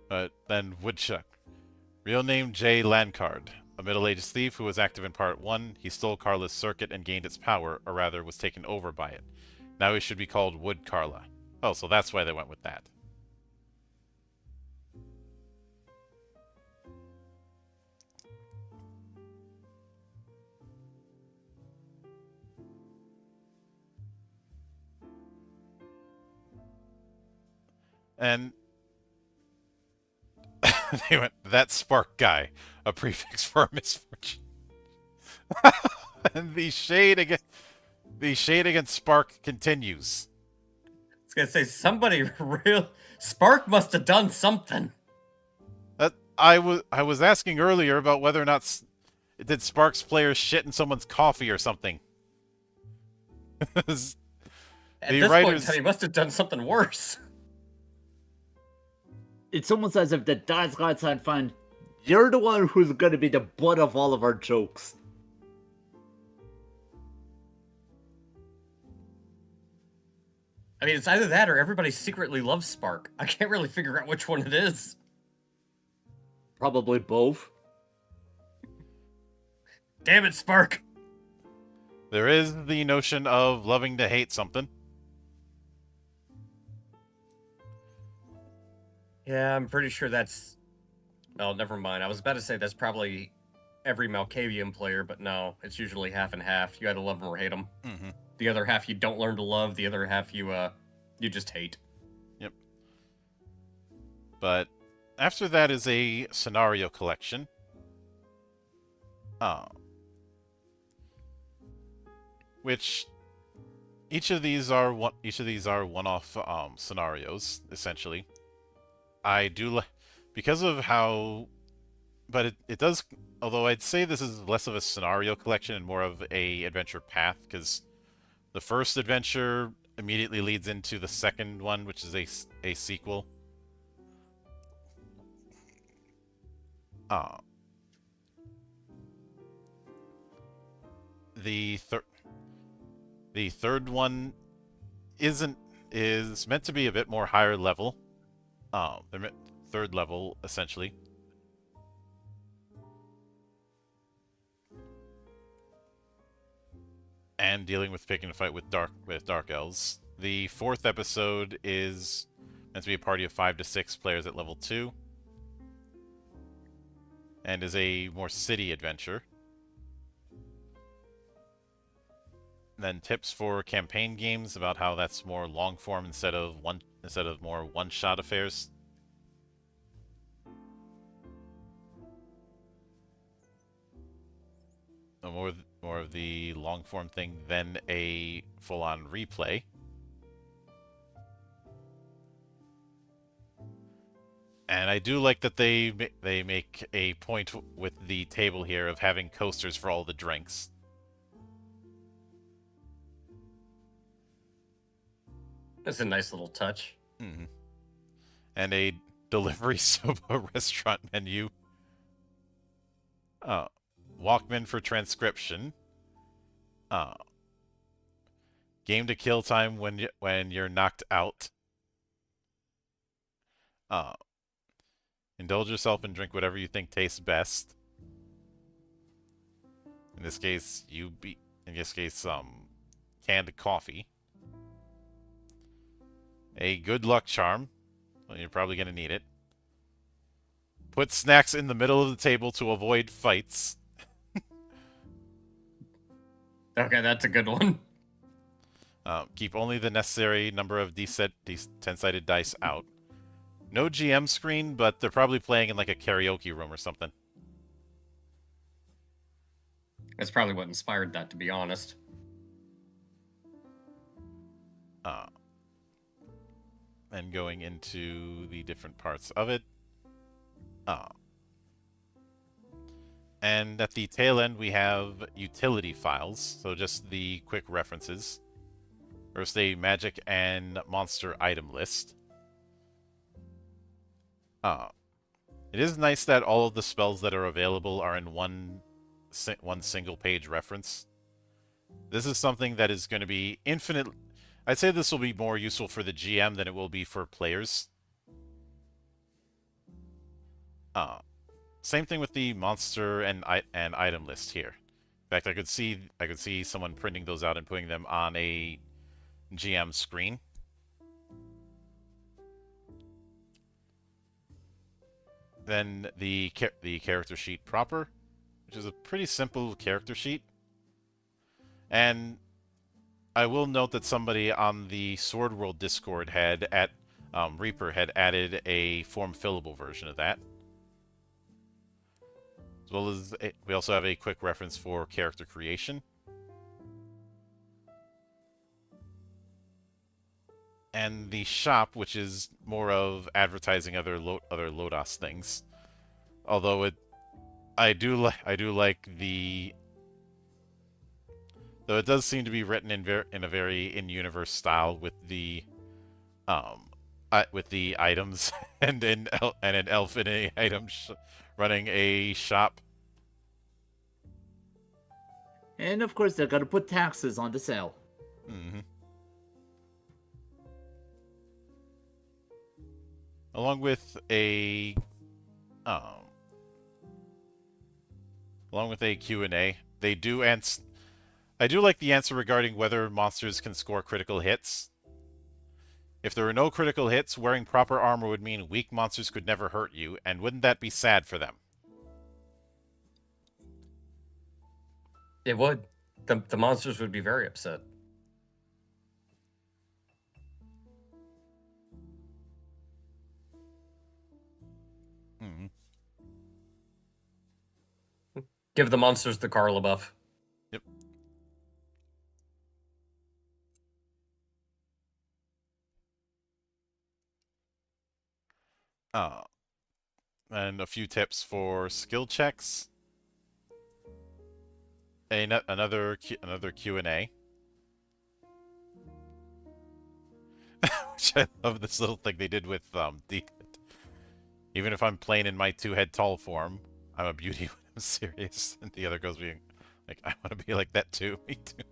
But then Woodchuck. Real name Jay Lancard. A middle-aged thief who was active in Part 1, he stole Carla's circuit and gained its power, or rather was taken over by it. Now he should be called Wood Carla. Oh, so that's why they went with that. And they went, that spark guy, a prefix for a misfortune. And the shade against Spark continues. gonna say somebody real Spark must have done something. I was asking earlier about whether or not did Sparks players shit in someone's coffee or something. At The this point in writers, time, he must have done something worse. It's almost as if the Dice Gods had found you're the one who's going to be the butt of all of our jokes. I mean, it's either that or everybody secretly loves Spark. I can't really figure out which one it is. Probably both. Damn it, Spark! there is the notion of loving to hate something. Yeah, I'm pretty sure that's... Oh, never mind. I was about to say that's probably every Malkavian player, but no. It's usually half and half. You either love them or hate them. Mm-hmm. The other half you don't learn to love. The other half you just hate. Yep. But after that is a scenario collection. Which each of these are one-off scenarios essentially. I do because of how, but it does. Although I'd say this is less of a scenario collection and more of a adventure path, because the first adventure immediately leads into the second one, which is a sequel. The third one is meant to be a bit more higher level. The third level essentially. And dealing with picking a fight with dark elves. The fourth episode is meant to be a party of 5 to 6 players at level 2, and is a more city adventure. And then tips for campaign games about how that's more long form instead of more one-shot affairs. More of the long form thing than a full-on replay. And I do like that they make a point with the table here of having coasters for all the drinks. That's a nice little touch. Mm-hmm. And a delivery soba restaurant menu. Walkman for transcription. Game to kill time when you're knocked out. Indulge yourself and drink whatever you think tastes best. In this case, canned coffee. A good luck charm. Well, you're probably going to need it. Put snacks in the middle of the table to avoid fights. Okay, that's a good one. Keep only the necessary number of 10-sided dice out. No GM screen, but they're probably playing in like a karaoke room or something. That's probably what inspired that, to be honest. And going into the different parts of it. And at the tail end, we have utility files, so just the quick references. First, a magic and monster item list. It is nice that all of the spells that are available are in one single page reference. This is something that is going to be infinite. I'd say this will be more useful for the GM than it will be for players. Same thing with the monster and item list here. In fact, I could see someone printing those out and putting them on a GM screen. Then the character sheet proper, which is a pretty simple character sheet. And I will note that somebody on the Sword World Discord Reaper had added a form fillable version of that. As well as we also have a quick reference for character creation. and the shop, which is more of advertising other Lodoss things. Although I do like the, though it does seem to be written in a very in-universe style with the items and an elf in a running a shop. And of course, they're gonna put taxes on the sale. Mm-hmm. Along with a um, Q&A, they do answer. I do like the answer regarding whether monsters can score critical hits. If there were no critical hits, wearing proper armor would mean weak monsters could never hurt you, and wouldn't that be sad for them? It would. The monsters would be very upset. Mm-hmm. Give the monsters the Carla buff. Yep. And a few tips for skill checks. Another Q&A. Which I love this little thing they did with even if I'm playing in my two-head tall form, I'm a beauty when I'm serious. And the other goes being like, I want to be like that too. Me too.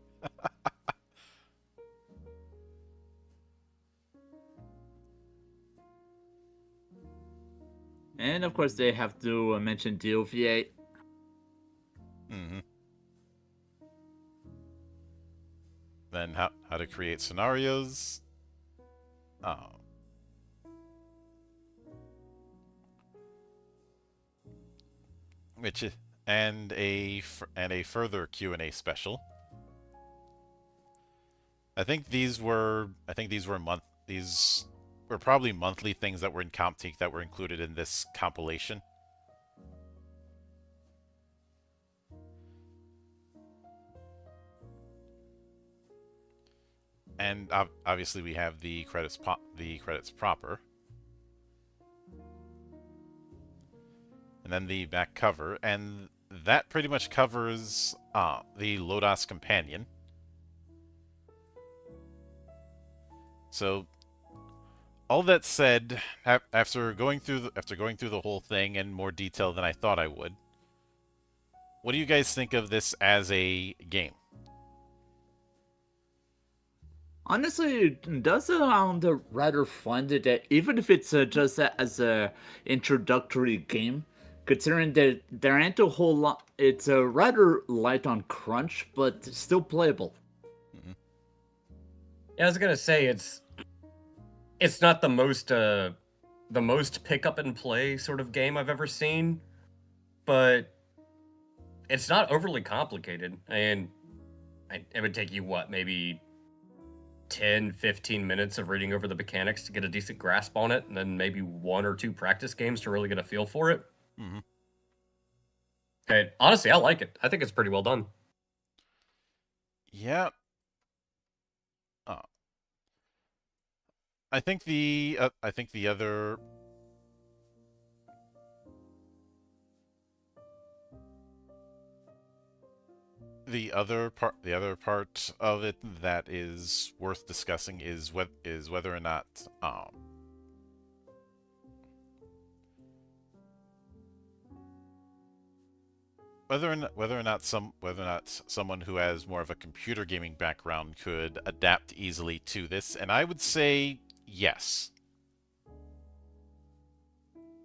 And of course, they have to mention DOVA. Mm-hmm. Then how to create scenarios. Which and a further Q&A special. These were probably monthly things that were in Comptique that were included in this compilation. And obviously we have the credits proper. And then the back cover, and that pretty much covers the Lodoss companion. So, all that said, after going through the whole thing in more detail than I thought I would, what do you guys think of this as a game? Honestly, it does sound rather fun that even if it's just as a introductory game, considering that there ain't a whole lot, it's rather light on crunch, but still playable. Mm-hmm. Yeah, I was gonna say it's not the most pick up and play sort of game I've ever seen, but it's not overly complicated. And it would take you what, maybe 10, 15 minutes of reading over the mechanics to get a decent grasp on it, and then maybe 1 or 2 practice games to really get a feel for it. Mm-hmm. Okay, honestly, I like it. I think it's pretty well done. Yeah. I think the other part of it that is worth discussing is whether or not whether or not someone who has more of a computer gaming background could adapt easily to this, and I would say yes.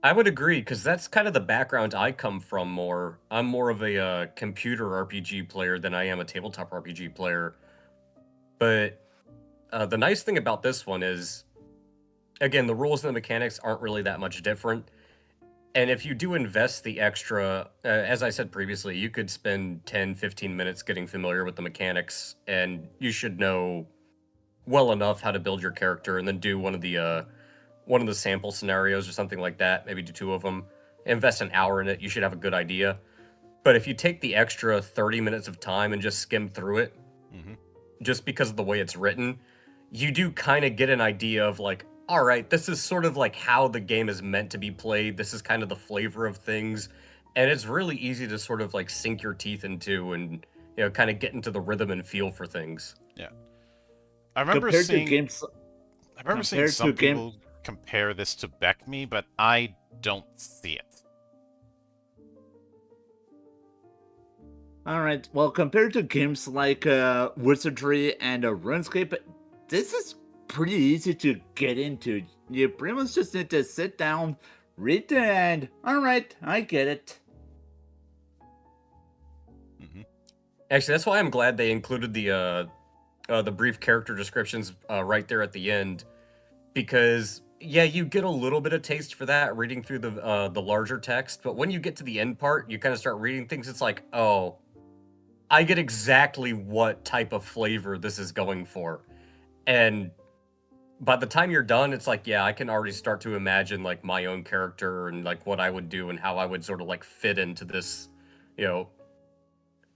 I would agree, because that's kind of the background I come from more. I'm more of a computer RPG player than I am a tabletop RPG player. But the nice thing about this one is, again, the rules and the mechanics aren't really that much different. And if you do invest the extra, as I said previously, you could spend 10, 15 minutes getting familiar with the mechanics, and you should know well enough how to build your character, and then do one of the sample scenarios or something like that, maybe do 2 of them, invest an hour in it, you should have a good idea. But if you take the extra 30 minutes of time and just skim through it, Mm-hmm. just because of the way it's written, you do kind of get an idea of like, all right, this is sort of like how the game is meant to be played. This is kind of the flavor of things, and it's really easy to sort of like sink your teeth into and kind of get into the rhythm and feel for things. Yeah. I remember compared to seeing games, I remember seeing compared some to game. people compare this to Beck Me, but I don't see it. All right. Well, compared to games like Wizardry and RuneScape, this is pretty easy to get into. You pretty much just need to sit down, read the end. All right, I get it. Hmm. Actually, that's why I'm glad they included the brief character descriptions right there at the end, because yeah, you get a little bit of taste for that reading through the larger text, but when you get to the end part, you kind of start reading things. It's like, oh, I get exactly what type of flavor this is going for, and by the time you're done, it's like, yeah, I can already start to imagine like my own character and like what I would do and how I would sort of like fit into this, you know,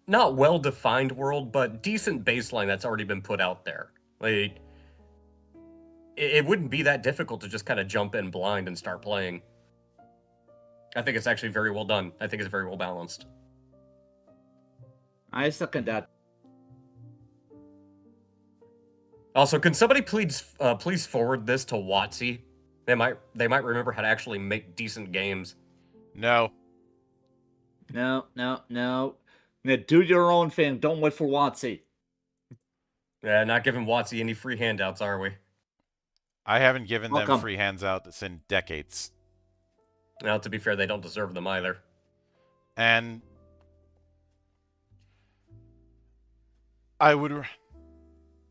not well defined world, but decent baseline that's already been put out there. Like, it wouldn't be that difficult to just kind of jump in blind and start playing. I think it's actually very well done. I think it's very well balanced. I second that. Also, can somebody please forward this to WotC? They might remember how to actually make decent games. No. No, no, no. Now do your own thing. Don't wait for WotC. Yeah, not giving WotC any free handouts, are we? I haven't given them Welcome. free hands out in decades. Now, to be fair, they don't deserve them either. And I would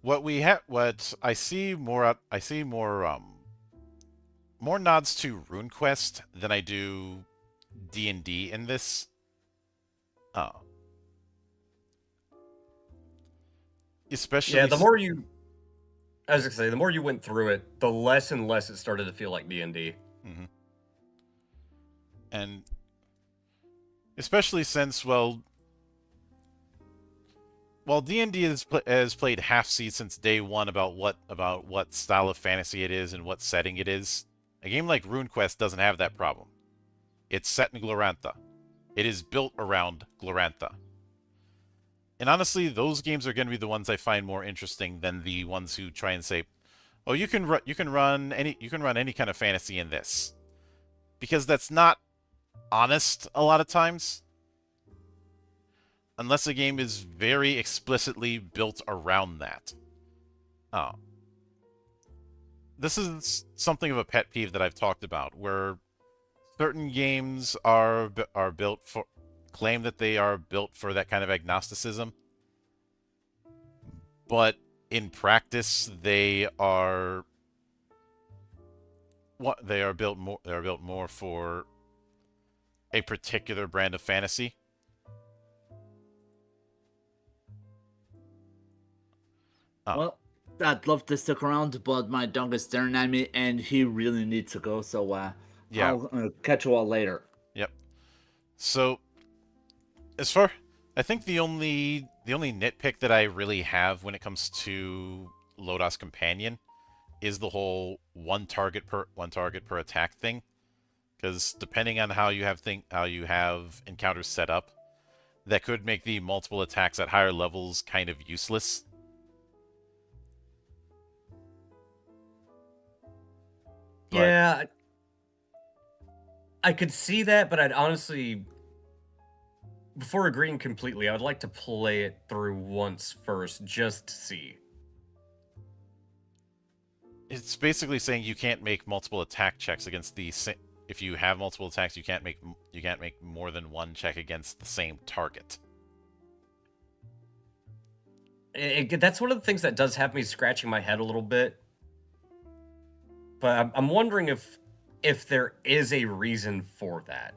what I see more more nods to RuneQuest than I do D&D in this. Oh. Especially Yeah, the more you, as I say, the more you went through it, the less and less it started to feel like D&D. Mhm. And especially since, well, while D&D has played half seed since day one about what style of fantasy it is and what setting it is, a game like RuneQuest doesn't have that problem. It's set in Glorantha. It is built around Glorantha. And honestly, those games are going to be the ones I find more interesting than the ones who try and say, "Oh, you can run any kind of fantasy in this," because that's not honest a lot of times. Unless a game is very explicitly built around that. Oh. This is something of a pet peeve that I've talked about, where certain games are built for claim that they are built for that kind of agnosticism, but in practice they are built more for a particular brand of fantasy. Oh. Well, I'd love to stick around, but my dog is staring at me, and he really needs to go. So Yeah. I'll catch you all later. Yep. So, I think the only nitpick that I really have when it comes to Lodoss Companion is the whole one target per attack thing. Because depending on how you have encounters set up, that could make the multiple attacks at higher levels kind of useless. But, Yeah, I could see that, but I'd honestly, before agreeing completely, I would like to play it through once first, just to see. it's basically saying you can't make multiple attack checks against if you have multiple attacks, you can't make more than one check against the same target. That's one of the things that does have me scratching my head a little bit. But I'm wondering if there is a reason for that.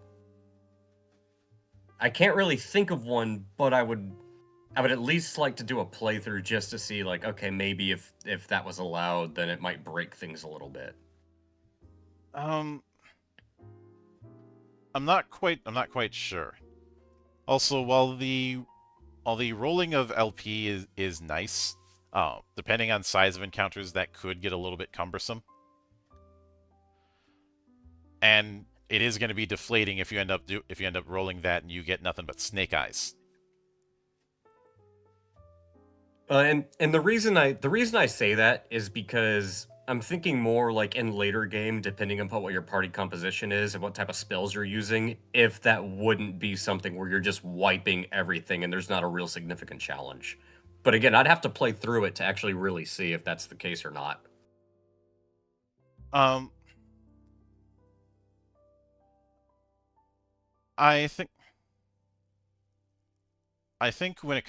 I can't really think of one, but I would at least like to do a playthrough just to see, like, okay, maybe if that was allowed, then it might break things a little bit. I'm not quite sure. Also, while the rolling of LP is nice, Depending on size of encounters, that could get a little bit cumbersome. And it is going to be deflating if you end up rolling that and you get nothing but snake eyes. And the reason I say that is because I'm thinking more like in later game, depending upon what your party composition is and what type of spells you're using, if that wouldn't be something where you're just wiping everything and there's not a real significant challenge. But again, I'd have to play through it to actually really see if that's the case or not. Um, I think when it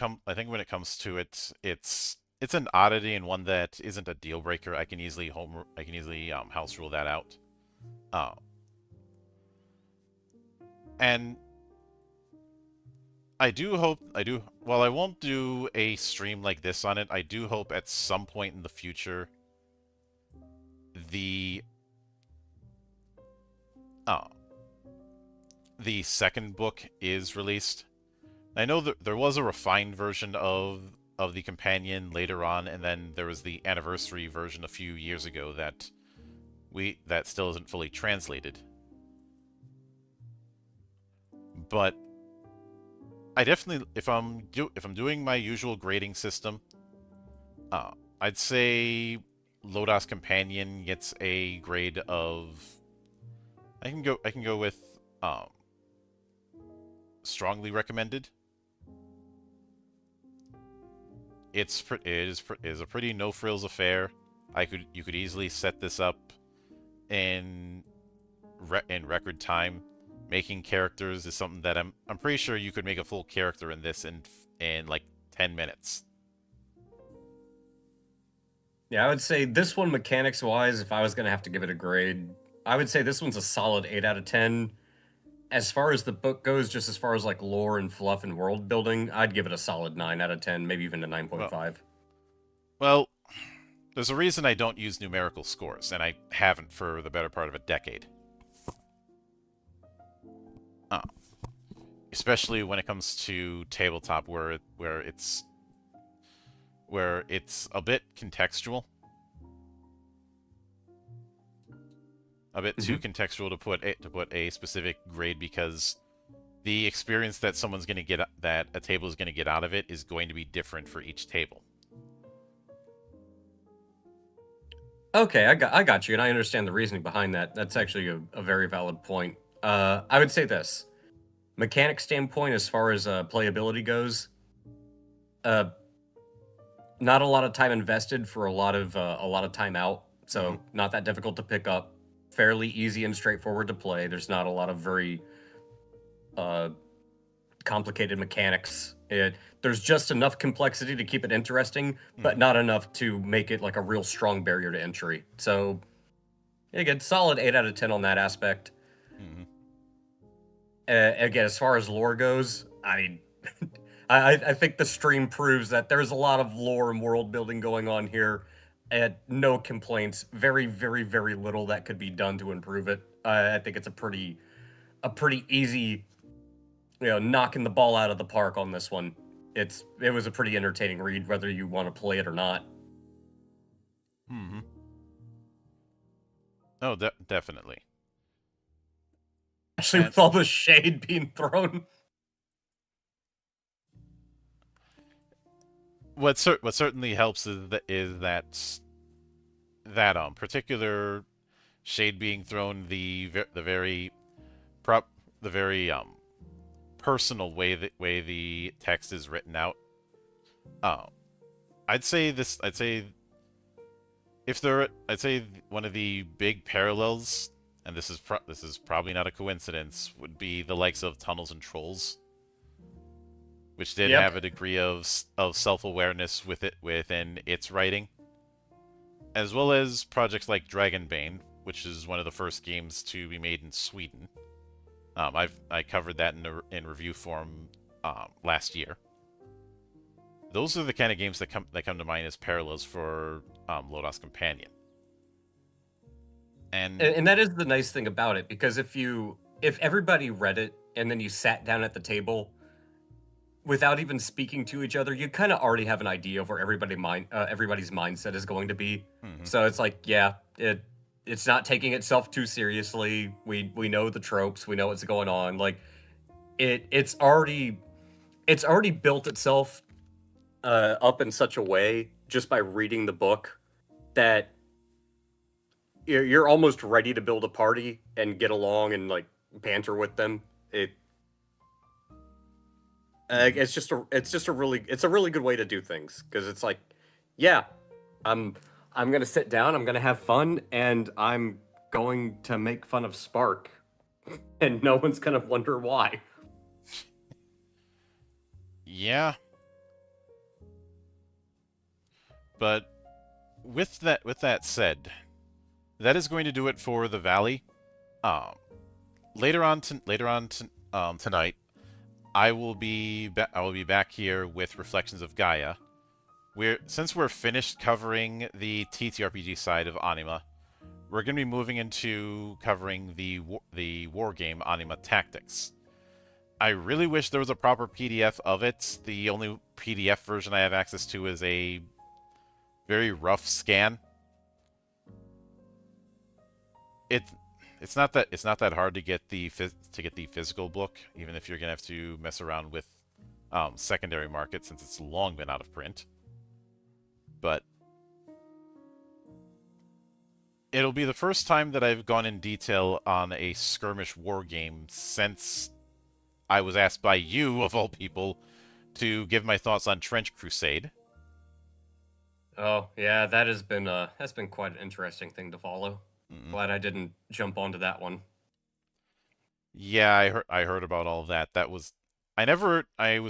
comes to it, it's an oddity and one that isn't a deal breaker. I can easily house rule that out. And while I won't do a stream like this on it, I do hope at some point in the future the second book is released. I know that there was a refined version of the companion later on, and then there was the anniversary version a few years ago that still isn't fully translated. But I definitely, if I'm doing my usual grading system, I'd say Lodoss Companion gets a grade of. I can go with strongly recommended. It is a pretty no frills affair. You could easily set this up in record time. Making characters is something that I'm pretty sure you could make a full character in this in like 10 minutes. Yeah, I would say this one, mechanics wise, if I was gonna have to give it a grade, I would say this one's a solid 8 out of 10. As far as the book goes, just as far as like lore and fluff and world building, I'd give it a solid 9 out of 10, maybe even a 9.5. Well, there's a reason I don't use numerical scores, and I haven't for the better part of a decade. Especially when it comes to tabletop, where it's a bit contextual, a bit too contextual to put a specific grade, because the experience that a table is going to get out of it is going to be different for each table. Okay, I got you, and I understand the reasoning behind that. That's actually a very valid point. I would say this. Mechanic standpoint, as far as playability goes, not a lot of time invested for a lot of time out, so not that difficult to pick up. Fairly easy and straightforward to play. There's not a lot of very complicated mechanics. There's just enough complexity to keep it interesting, but not enough to make it like a real strong barrier to entry. So, again, solid 8 out of 10 on that aspect. Again, as far as lore goes, I think the stream proves that there's a lot of lore and world building going on here, and no complaints. Very, very, very little that could be done to improve it. I think it's a pretty easy, knocking the ball out of the park on this one. It was a pretty entertaining read, whether you want to play it or not. Oh, definitely. Especially with all the shade being thrown. What certainly helps is that particular shade being thrown, the very personal way the text is written out. I'd say one of the big parallels, and this is probably not a coincidence, would be the likes of Tunnels and Trolls, which did have a degree of self-awareness within its writing, as well as projects like Dragonbane, which is one of the first games to be made in Sweden. I covered that in review form last year. Those are the kind of games that come to mind as parallels for Lodoss Companion. And that is the nice thing about it, because if everybody read it and then you sat down at the table, without even speaking to each other, you kind of already have an idea of where everybody's mindset is going to be. So it's like, yeah, it's not taking itself too seriously. We know the tropes, we know what's going on. Like it's already built itself up in such a way just by reading the book that you're almost ready to build a party and get along and like banter with them. It's a really good way to do things because it's like, yeah, I'm gonna sit down, I'm gonna have fun, and I'm going to make fun of Spark, and no one's gonna wonder why. Yeah. But with that said, that is going to do it for the Valley. Later on tonight, I will be back here with Reflections of Gaia. Since we're finished covering the TTRPG side of Anima, we're going to be moving into covering the war game Anima Tactics. I really wish there was a proper PDF of it. The only PDF version I have access to is a very rough scan. It's not that hard to get the physical book, even if you're gonna have to mess around with secondary market since it's long been out of print. But it'll be the first time that I've gone in detail on a skirmish war game since I was asked by you, of all people, to give my thoughts on Trench Crusade. Oh yeah, that's been quite an interesting thing to follow. Glad I didn't jump onto that one. Yeah, I heard about all of that. I was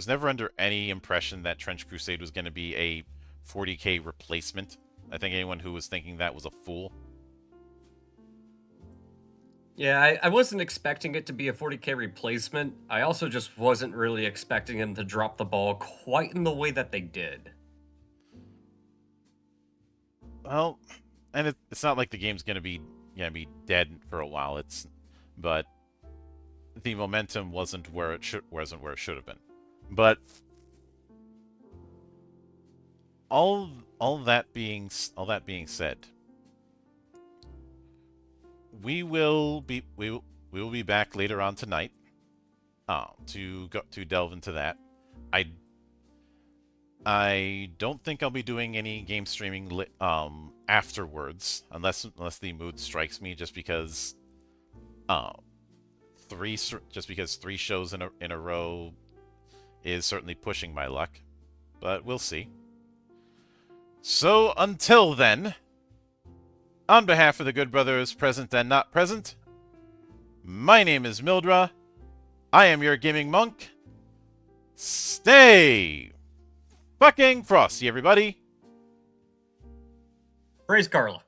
never under any impression that Trench Crusade was going to be a 40K replacement. I think anyone who was thinking that was a fool. Yeah, I wasn't expecting it to be a 40K replacement. I also just wasn't really expecting them to drop the ball quite in the way that they did. Well, and it's not like the game's gonna be dead for a while. But the momentum wasn't where it should have been. But all that being said, we will be back later on tonight to delve into that. I don't think I'll be doing any game streaming afterwards, unless the mood strikes me. Just because three shows in a row is certainly pushing my luck, but we'll see. So until then, on behalf of the good brothers present and not present, my name is Mildra. I am your gaming monk. Stay fucking frosty, everybody. Praise Carla.